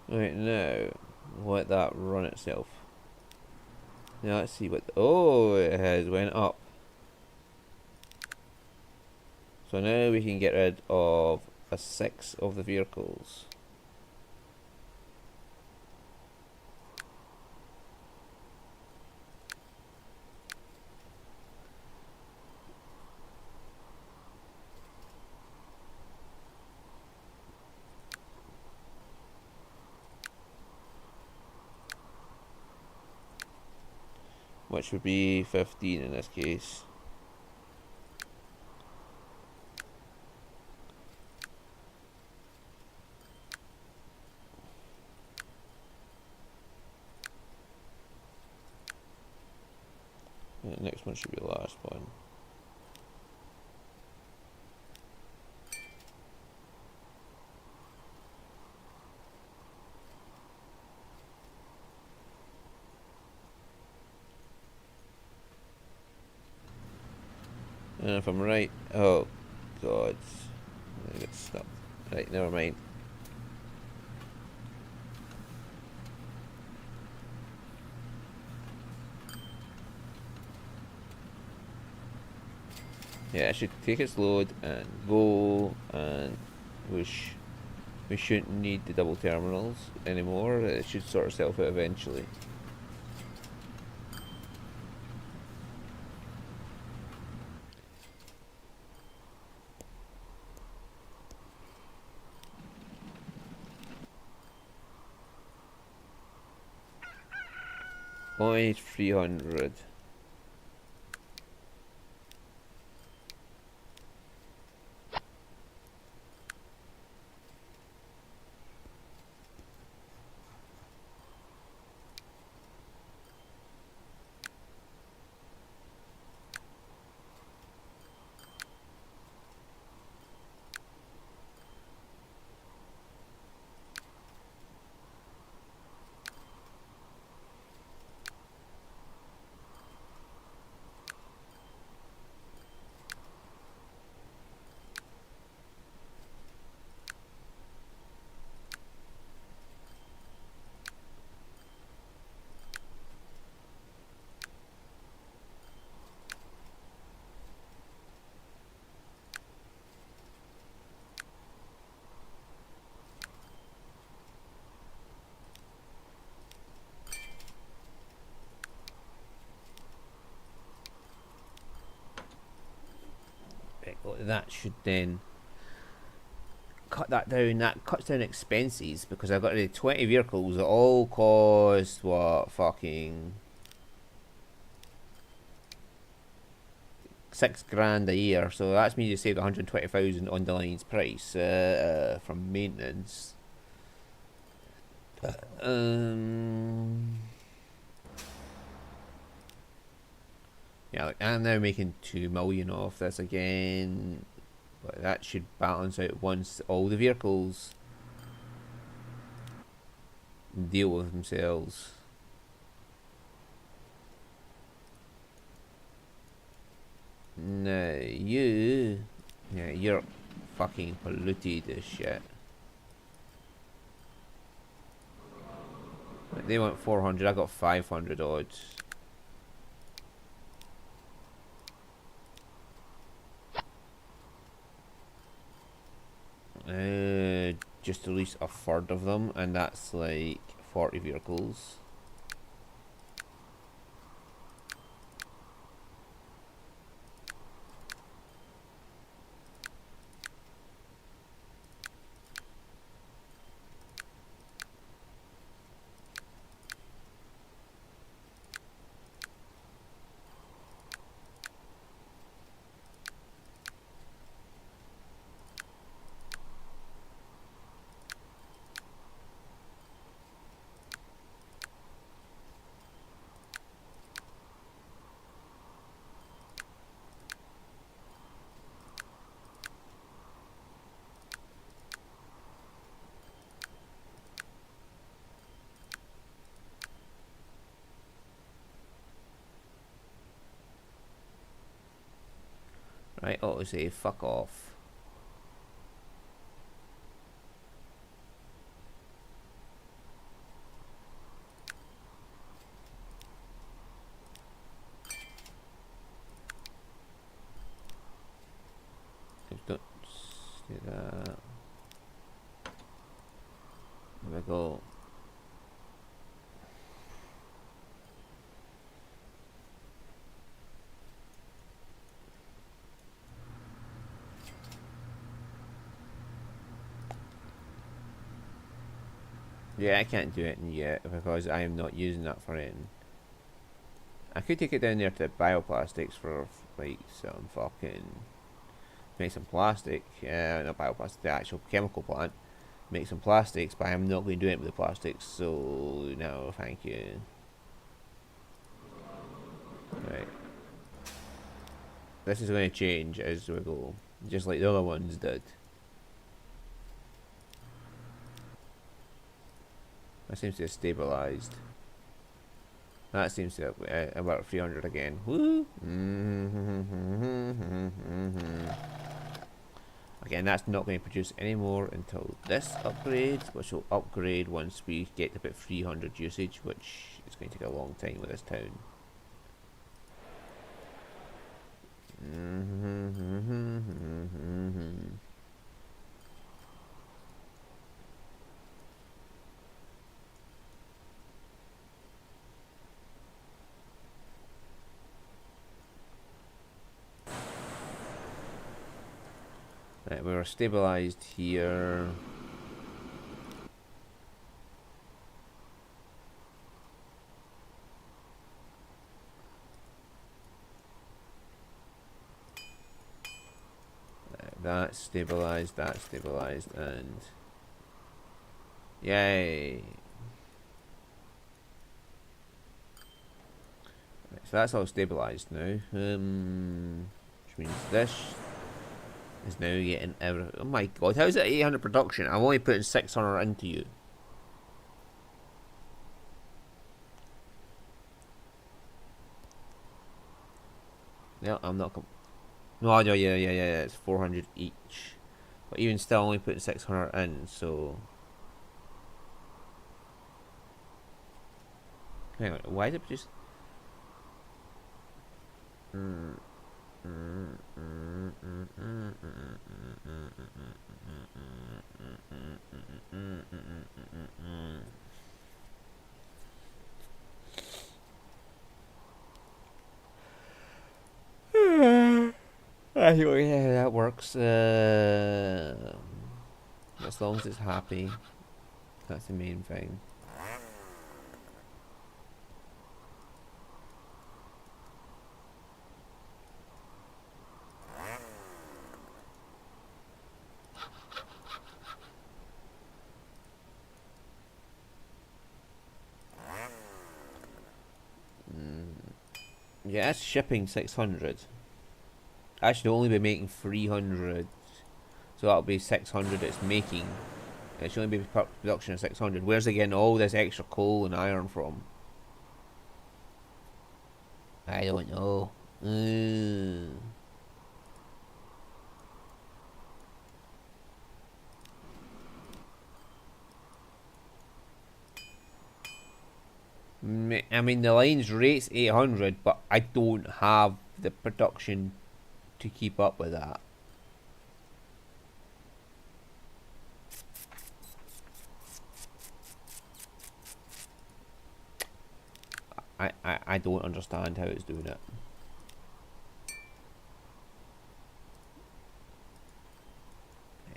Speaker 1: Right, now let that run itself. Now let's see what. Oh, it has went up. So now we can get rid of a 6 of the vehicles. Which would be 15 in this case. The next one should be the last one. And if I'm right, oh god, I got stuck. Right, never mind. Yeah, it should take its load and go, and we shouldn't need the double terminals anymore. It should sort itself out eventually. Only 300. That should then cut that down. That cuts down expenses because I've got 20 vehicles that all cost what, fucking 6 grand a year. So that's me to save 120,000 on the line's price from maintenance. Yeah, like, I'm now making 2 million off this again, but that should balance out once all the vehicles deal with themselves. No, you... Yeah, you're fucking polluted as shit. They want 400, I got 500 odds. Just release a third of them, and that's like 40 vehicles. Right, autosave, fuck off. Don't do that. There we go. Yeah, I can't do it yet because I am not using that for anything. I could take it down there to bioplastics for like some fucking make some plastic. Not bioplastic, the actual chemical plant. Make some plastics, but I'm not going to do it with the plastics. So no, thank you. Right. This is going to change as we go, just like the other ones did. That seems to have stabilised. That seems to have about 300 again. Woo! Again, that's not going to produce any more until this upgrade, which will upgrade once we get to about 300 usage, which is going to take a long time with this town. Right, we were stabilised here. That's stabilised, and yay! Right, so that's all stabilised now. Which means this is now getting everything. Oh my god, how's it 800 production? I'm only putting 600 into you. No, I'm not. No, yeah, it's 400 each. But even still, only putting 600 in, so. Hang on, why did it just. Yeah, that works. As long as it's happy, that's the main thing. Yeah, that's shipping 600. I should only be making 300. So that'll be 600 it's making. It should only be production of 600. Where's it getting all this extra coal and iron from? I don't know. I mean, the line's rate's 800, but I don't have the production to keep up with that. I don't understand how it's doing it.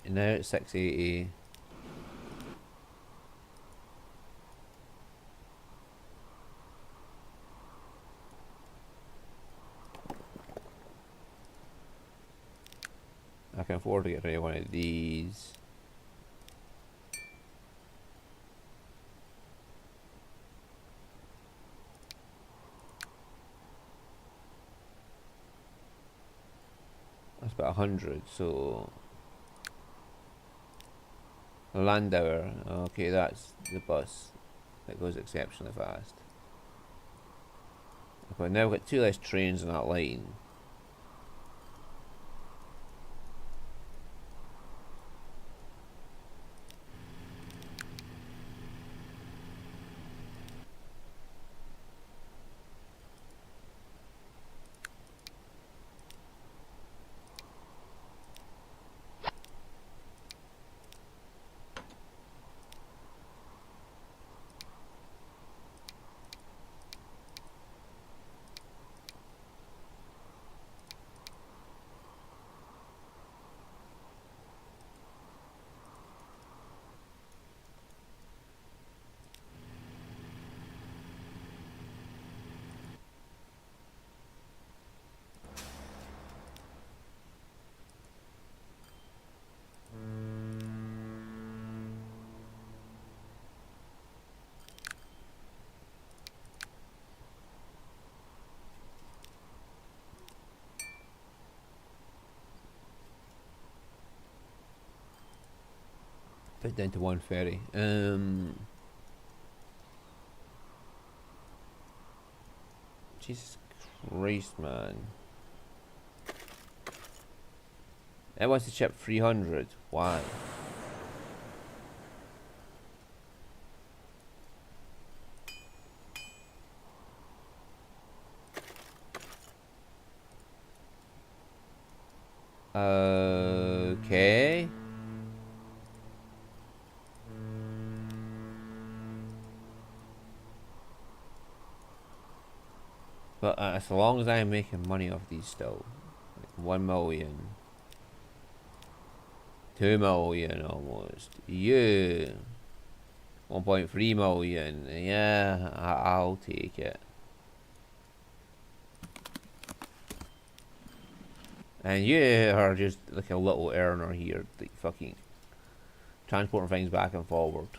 Speaker 1: Now it's 680. I can afford to get rid of one of these. That's about 100, so Landauer, okay, that's the bus that goes exceptionally fast. Okay, now we've got 2 less trains on that line. Put down to 1 ferry. Jesus Christ, man. It wants to chip 300. Why? Okay. But as long as I'm making money off these still, like 1 million, 2 million almost, yeah, 1.3 million, yeah, I'll take it. And you are just like a little earner here, like fucking transporting things back and forward.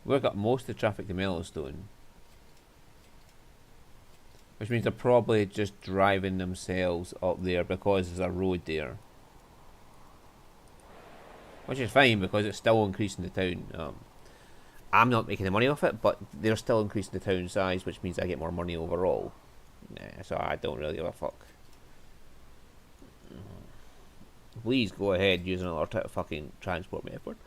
Speaker 1: We've got most of the traffic to Mellowstone, which means they're probably just driving themselves up there because there's a road there. Which is fine because it's still increasing the town. I'm not making the money off it, but they're still increasing the town size, which means I get more money overall. So I don't really give a fuck. Please go ahead using another fucking transport method.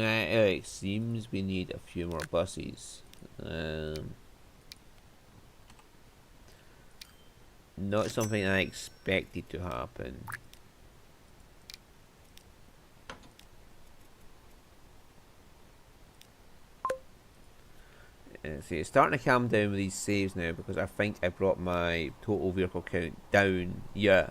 Speaker 1: It seems we need a few more buses. Not something I expected to happen. See, it's starting to calm down with these saves now because I think I brought my total vehicle count down. Yeah,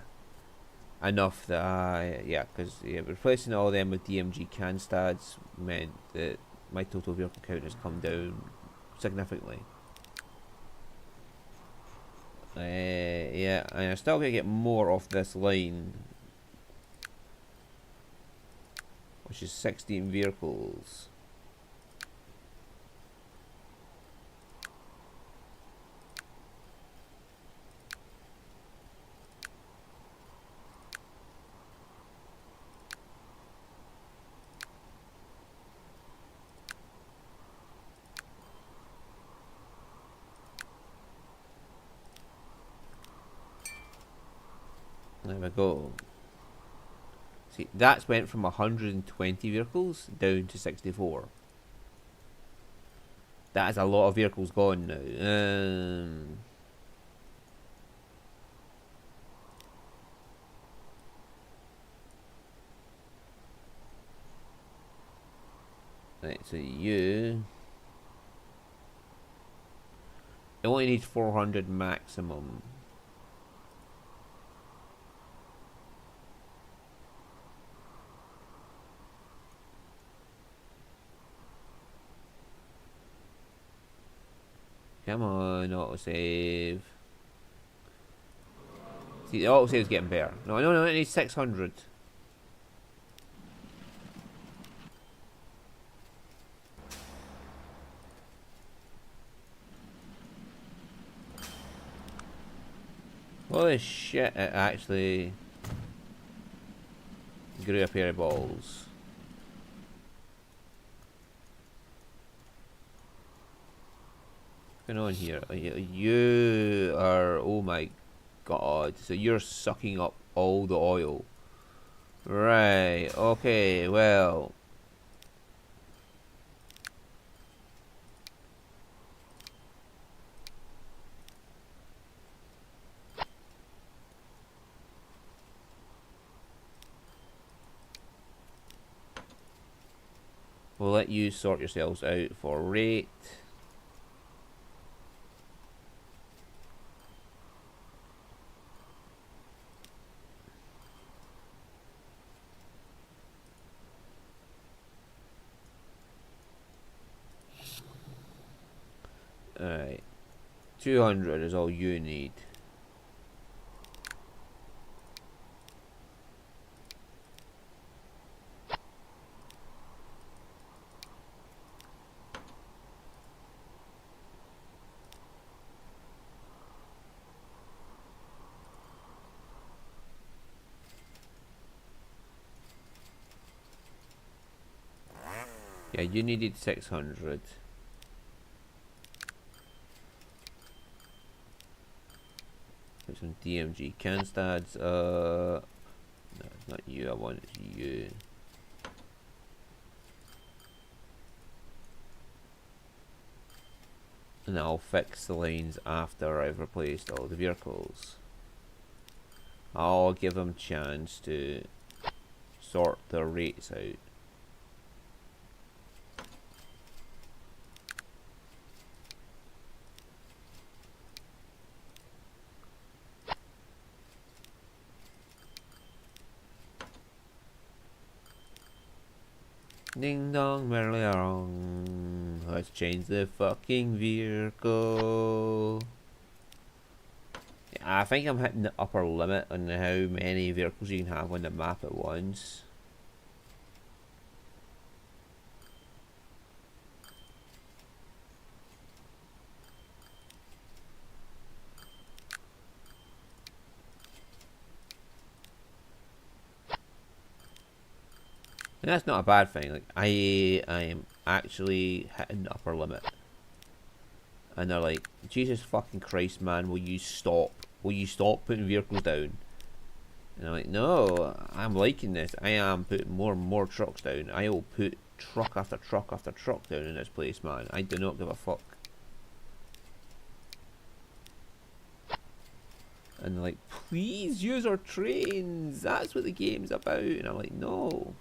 Speaker 1: enough that yeah, because replacing all them with DMG Canstads meant that my total vehicle count has come down significantly. Yeah, and I still gotta get more off this line, which is 16 vehicles. There we go. See, that's went from 120 vehicles down to 64. That is a lot of vehicles gone now. Right, so you only need 400 maximum. Come on, autosave. See, the autosave's getting better. No, it needs 600. Holy shit, it actually grew a pair of balls. What's going on here? You are, oh my god, so you're sucking up all the oil. Right, okay, well. We'll let you sort yourselves out for rate. Alright. 200 is all you need. Yeah, you needed 600. Put some DMG Canstads. No, it's not you. I want it's you. And I'll fix the lines after I've replaced all the vehicles. I'll give them a chance to sort their rates out. Ding dong, merrily wrong. Let's change the fucking vehicle. Yeah, I think I'm hitting the upper limit on how many vehicles you can have on the map at once. And that's not a bad thing. Like I am actually hitting the upper limit. And they're like, Jesus fucking Christ, man, will you stop? Will you stop putting vehicles down? And I'm like, no, I'm liking this. I am putting more and more trucks down. I will put truck after truck after truck down in this place, man. I do not give a fuck. And they're like, please use our trains. That's what the game's about. And I'm like, no.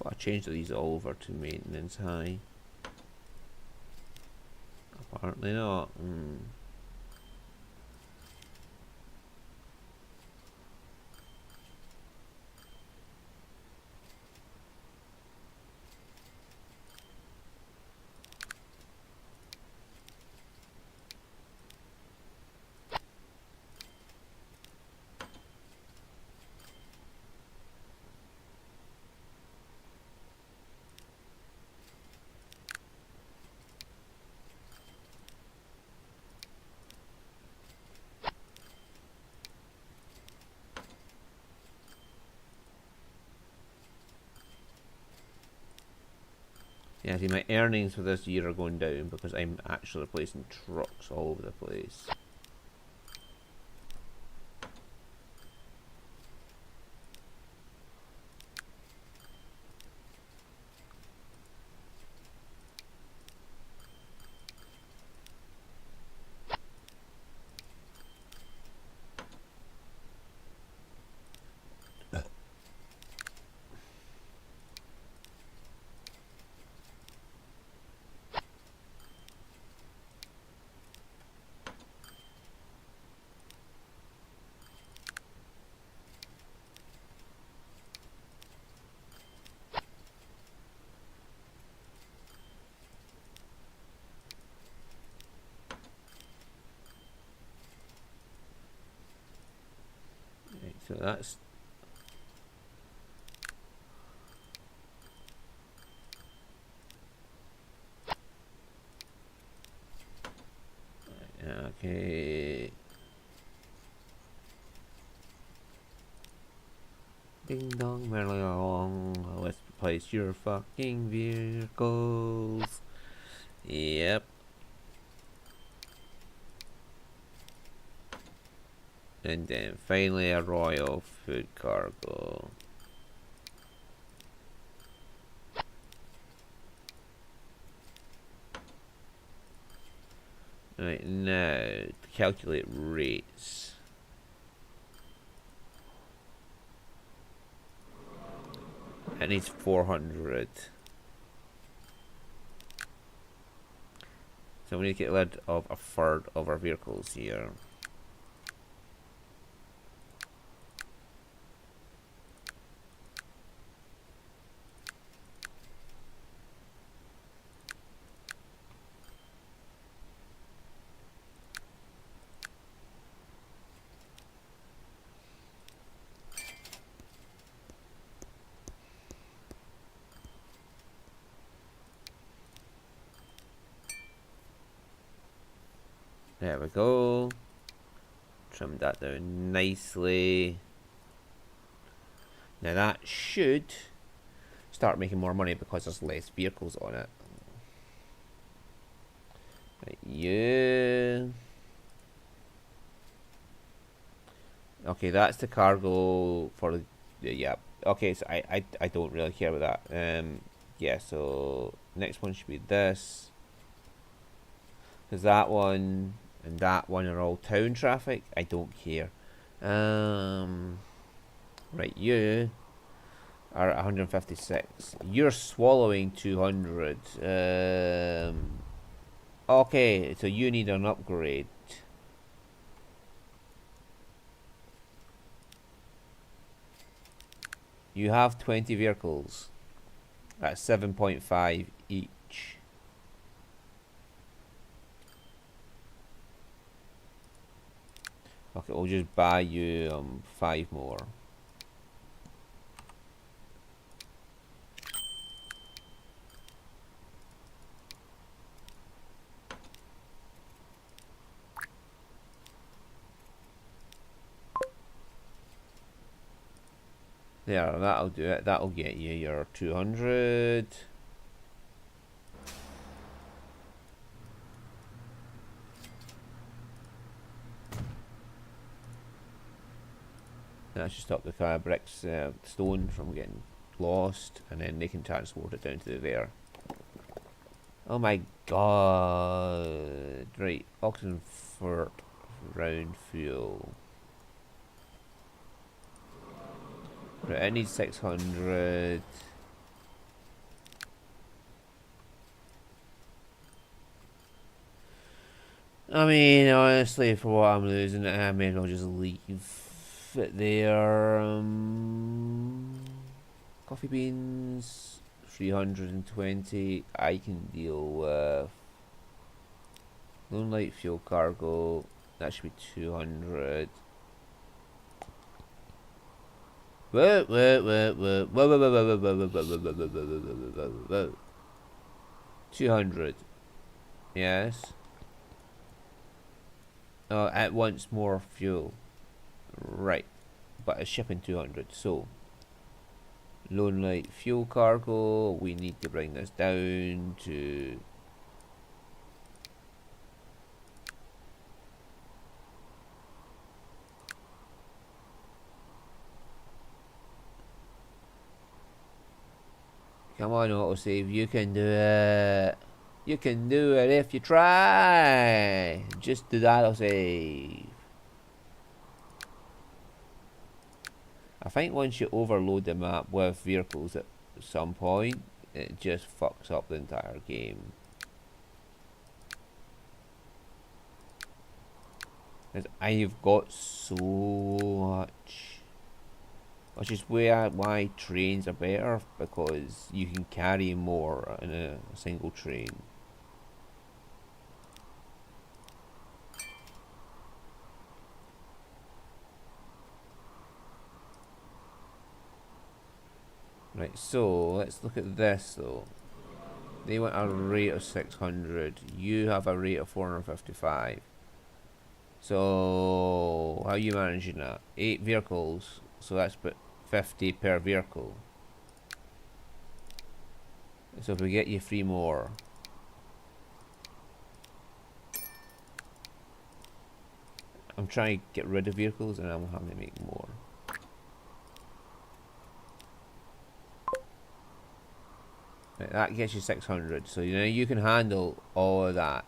Speaker 1: I'll change these all over to maintenance high. Apparently not. Yeah, see, my earnings for this year are going down because I'm actually replacing trucks all over the place. Right, so that's okay. Ding dong, merrily along. Let's replace your fucking vehicles. Yep. And then finally a royal food cargo. Right, now to calculate rates. It needs 400. So we need to get rid of a third of our vehicles here. There we go. Trim that down nicely. Now that should start making more money because there's less vehicles on it. Right, yeah. Okay, that's the cargo for the yeah. Okay, so I don't really care about that. Yeah, so next one should be this. Because that one and that one are all town traffic. I don't care. Right, you are at 156. You're swallowing 200. Okay, so you need an upgrade. You have 20 vehicles at 7.5 each. Okay, we'll just buy you 5 more. There, that'll do it. That'll get you your 200. That should stop the car bricks, stone from getting lost, and then they can transport it down to there. Oh my god. Right, Oxenford round fuel. Right, I need 600. I mean, honestly, for what I'm losing, I may as well just leave it there. Coffee beans, 320. I can deal with. Moonlight fuel cargo, that should be 200. Whoa, whoa, whoa, whoa, whoa, whoa, whoa, whoa, whoa, whoa, whoa, whoa, whoa, whoa, whoa, whoa, whoa, whoa. 200. Yes. At once more fuel. Right. But it's shipping 200. So, Lone Light fuel cargo. We need to bring this down to. Come on, autosave. You can do it. You can do it if you try. Just do that, autosave. I think once you overload the map with vehicles at some point, it just fucks up the entire game. Because I've got so much. Which is why trains are better, because you can carry more in a single train. Right, so let's look at this though. They want a rate of 600. You have a rate of 455. So how are you managing that? 8 vehicles, so that's about 50 per vehicle. So if we get you 3 more. I'm trying to get rid of vehicles and I'm having to make more. Right, that gets you 600, so you know you can handle all of that.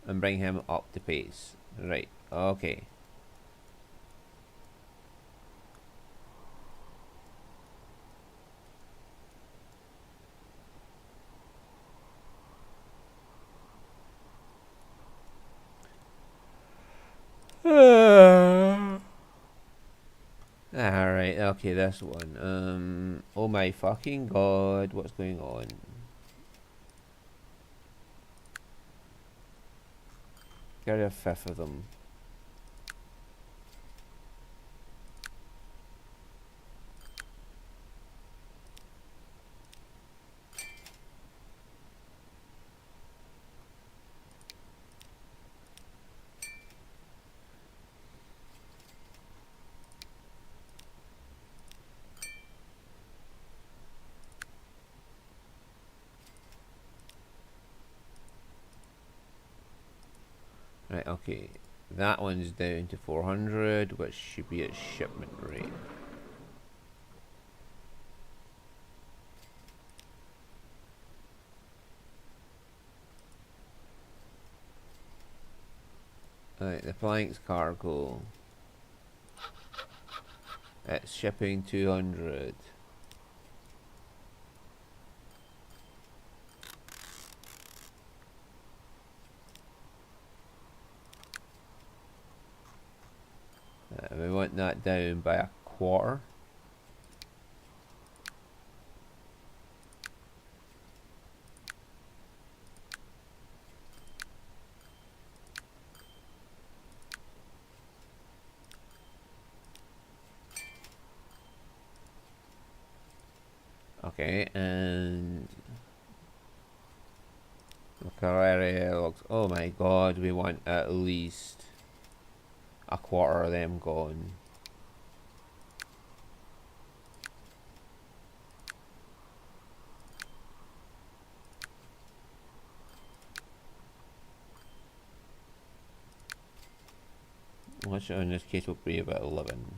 Speaker 1: And bring him up to pace. Right, okay. Alright, okay, this one. Oh my fucking god, what's going on? Get a fifth of them. Right, okay. That one's down to 400, which should be its shipment rate. Right, the planks cargo. It's shipping 200. We want that down by a quarter. Okay, and Carrera logs. Oh my god, we want at least a quarter of them gone. Which in this case will be about 11.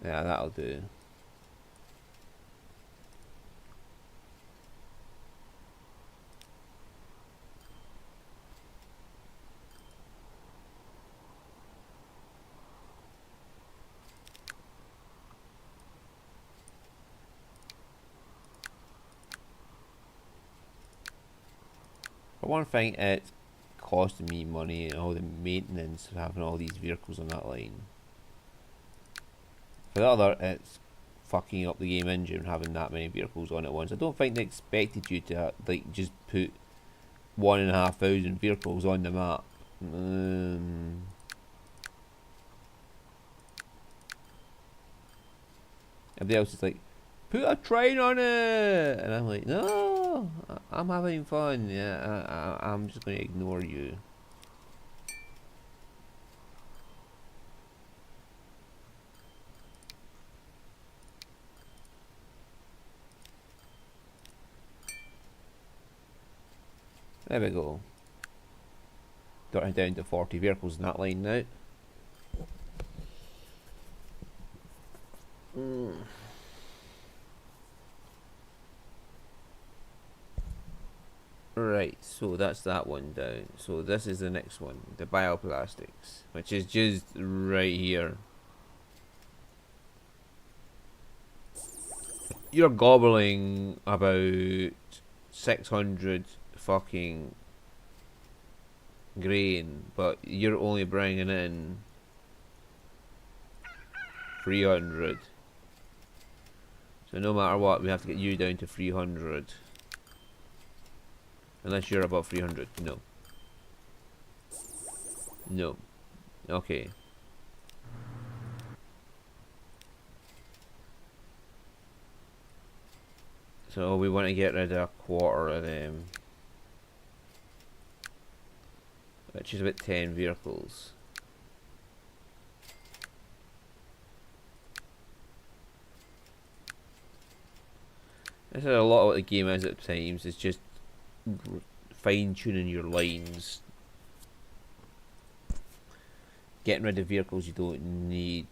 Speaker 1: Yeah, that'll do. For one thing, it's costing me money and all the maintenance of having all these vehicles on that line. For the other, it's fucking up the game engine having that many vehicles on at once. I don't think they expected you to like just put 1,500 vehicles on the map. Everybody else is like, put a train on it, and I'm like, no, I'm having fun. Yeah, I'm just going to ignore you. There we go. Got down to 40 vehicles in that line now. Right, so that's that one down. So this is the next one, the bioplastics, which is just right here. You're gobbling about 600 fucking grain, but you're only bringing in 300. So no matter what, we have to get you down to 300. Unless you're above 300. No. No. Okay. So we want to get rid of a quarter of them. Which is about 10 vehicles. This is a lot of what the game is at times. It's just fine tuning your lines, getting rid of vehicles you don't need.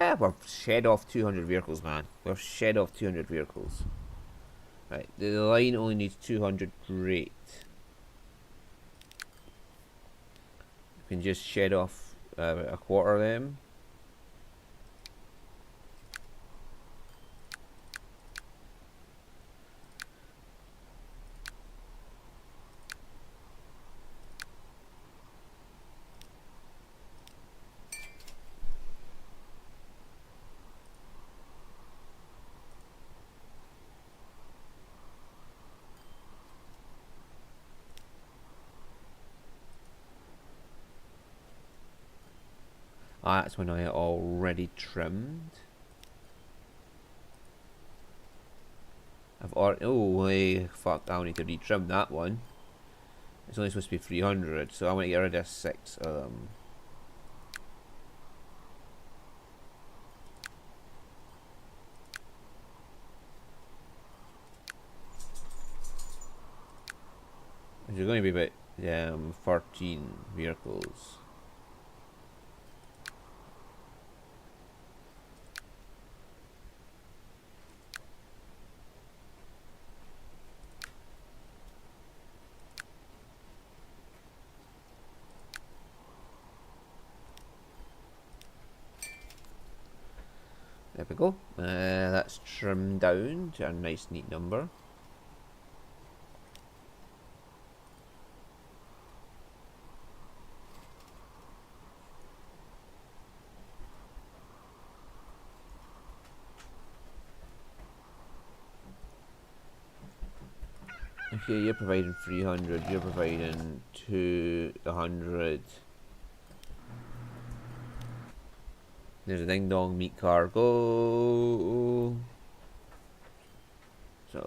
Speaker 1: Yeah, we've shed off 200 vehicles, man. We've shed off 200 vehicles. Right, the line only needs 200. Great. We can just shed off a quarter of them. Ah, that's when I already trimmed. I've already. Oh, hey, fuck! I'll need to retrim that one. It's only supposed to be 300, so I want to get rid of 6 of them. There's going to be about 13 vehicles. There we go. That's trimmed down to a nice neat number. Okay, you're providing 300, you're providing 200. There's a ding dong meat car, go! So,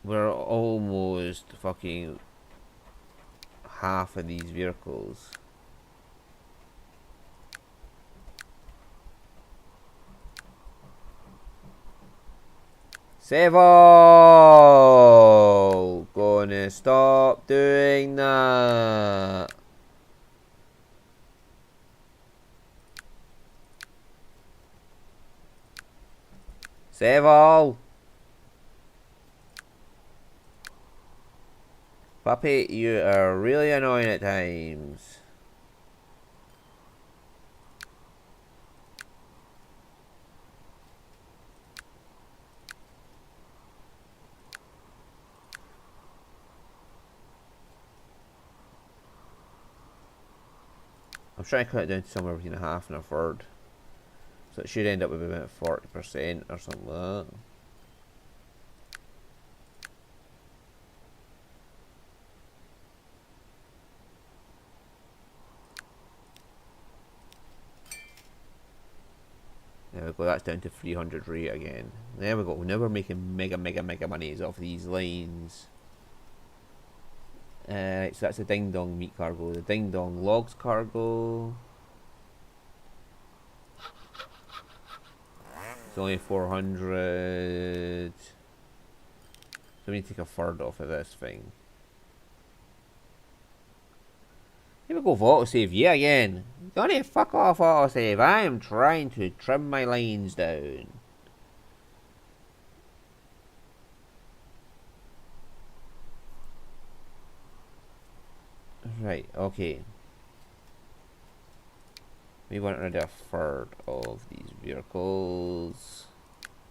Speaker 1: we're almost fucking half of these vehicles. Save all! Gonna stop doing that. Save all! Puppy, you are really annoying at times. I'm trying to cut it down to somewhere between a half and a third. So it should end up with about 40% or something like that. There we go, that's down to 300 rate again. There we go, now we're making mega monies off these lines. So that's the Ding Dong meat cargo. The Ding Dong logs cargo. It's only 400. So we need to take a third off of this thing. Here we go for autosave, yeah again. Don't you fuck off autosave. I am trying to trim my lines down. Right, okay. We want rid of a third of these vehicles.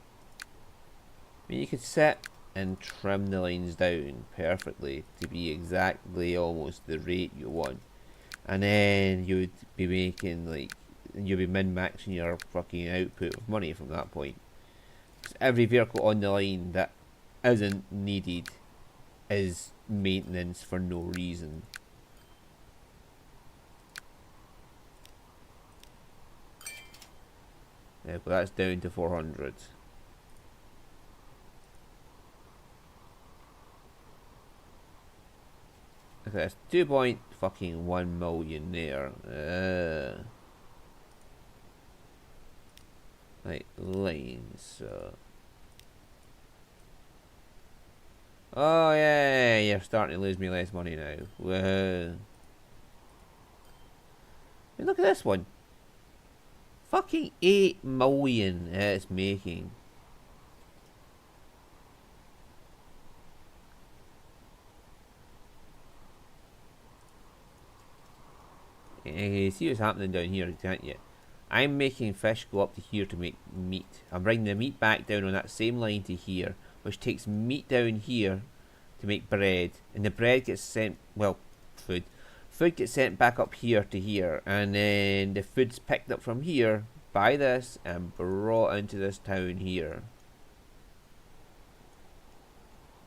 Speaker 1: I mean, you could sit and trim the lines down perfectly to be exactly almost the rate you want. And then you would be making like, you'd be min-maxing your fucking output of money from that point. Because every vehicle on the line that isn't needed is maintenance for no reason. Yeah, but that's down to 400. Okay, that's 2.1 million there. Right, lanes. Oh yeah, you're starting to lose me less money now. Whoa. Hey, look at this one. Fucking 8 million it's making. You see what's happening down here, can't you? I'm making fish go up to here to make meat. I'm bringing the meat back down on that same line to here, which takes meat down here to make bread. And the bread gets sent, well, food. Food gets sent back up here to here, and then the food's picked up from here by this and brought into this town here.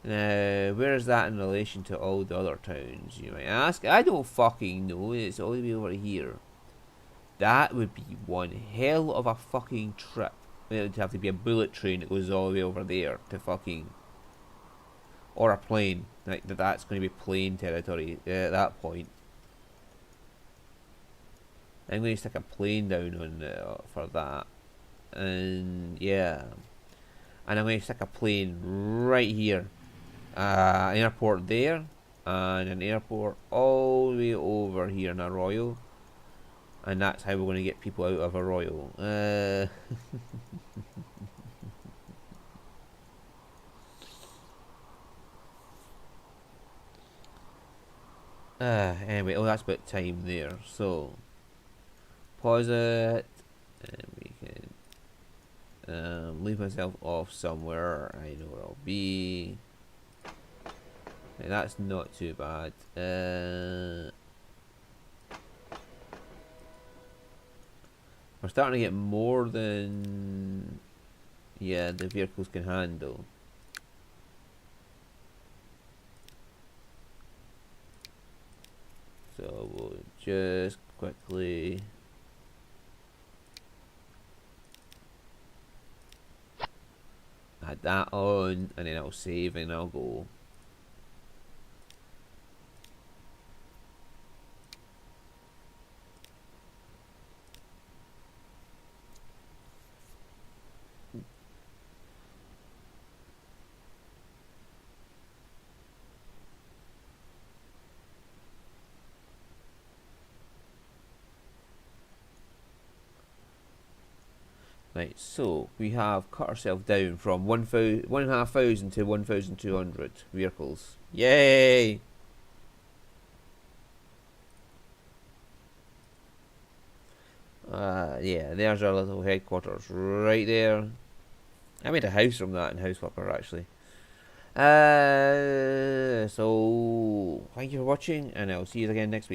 Speaker 1: Now, where is that in relation to all the other towns, you might ask? I don't fucking know. It's all the way over here. That would be one hell of a fucking trip. It would have to be a bullet train that goes all the way over there to fucking... Or a plane. Like, that's going to be plane territory at that point. I'm going to stick a plane down on for that. And yeah. And I'm going to stick a plane right here. An airport there. And an airport all the way over here in Arroyo. And that's how we're going to get people out of Arroyo. Anyway, oh, that's about time there. So, pause it. And we can leave myself off somewhere. I know where I'll be. Okay, that's not too bad. We're starting to get more than, yeah, the vehicles can handle. So we'll just quickly add that on, and then I'll save and I'll go. Right, so we have cut ourselves down from 1,500 to 1,200 vehicles. Yay! Yeah, there's our little headquarters right there. I made a house from that in Housewhipper actually. So thank you for watching, and I'll see you again next week.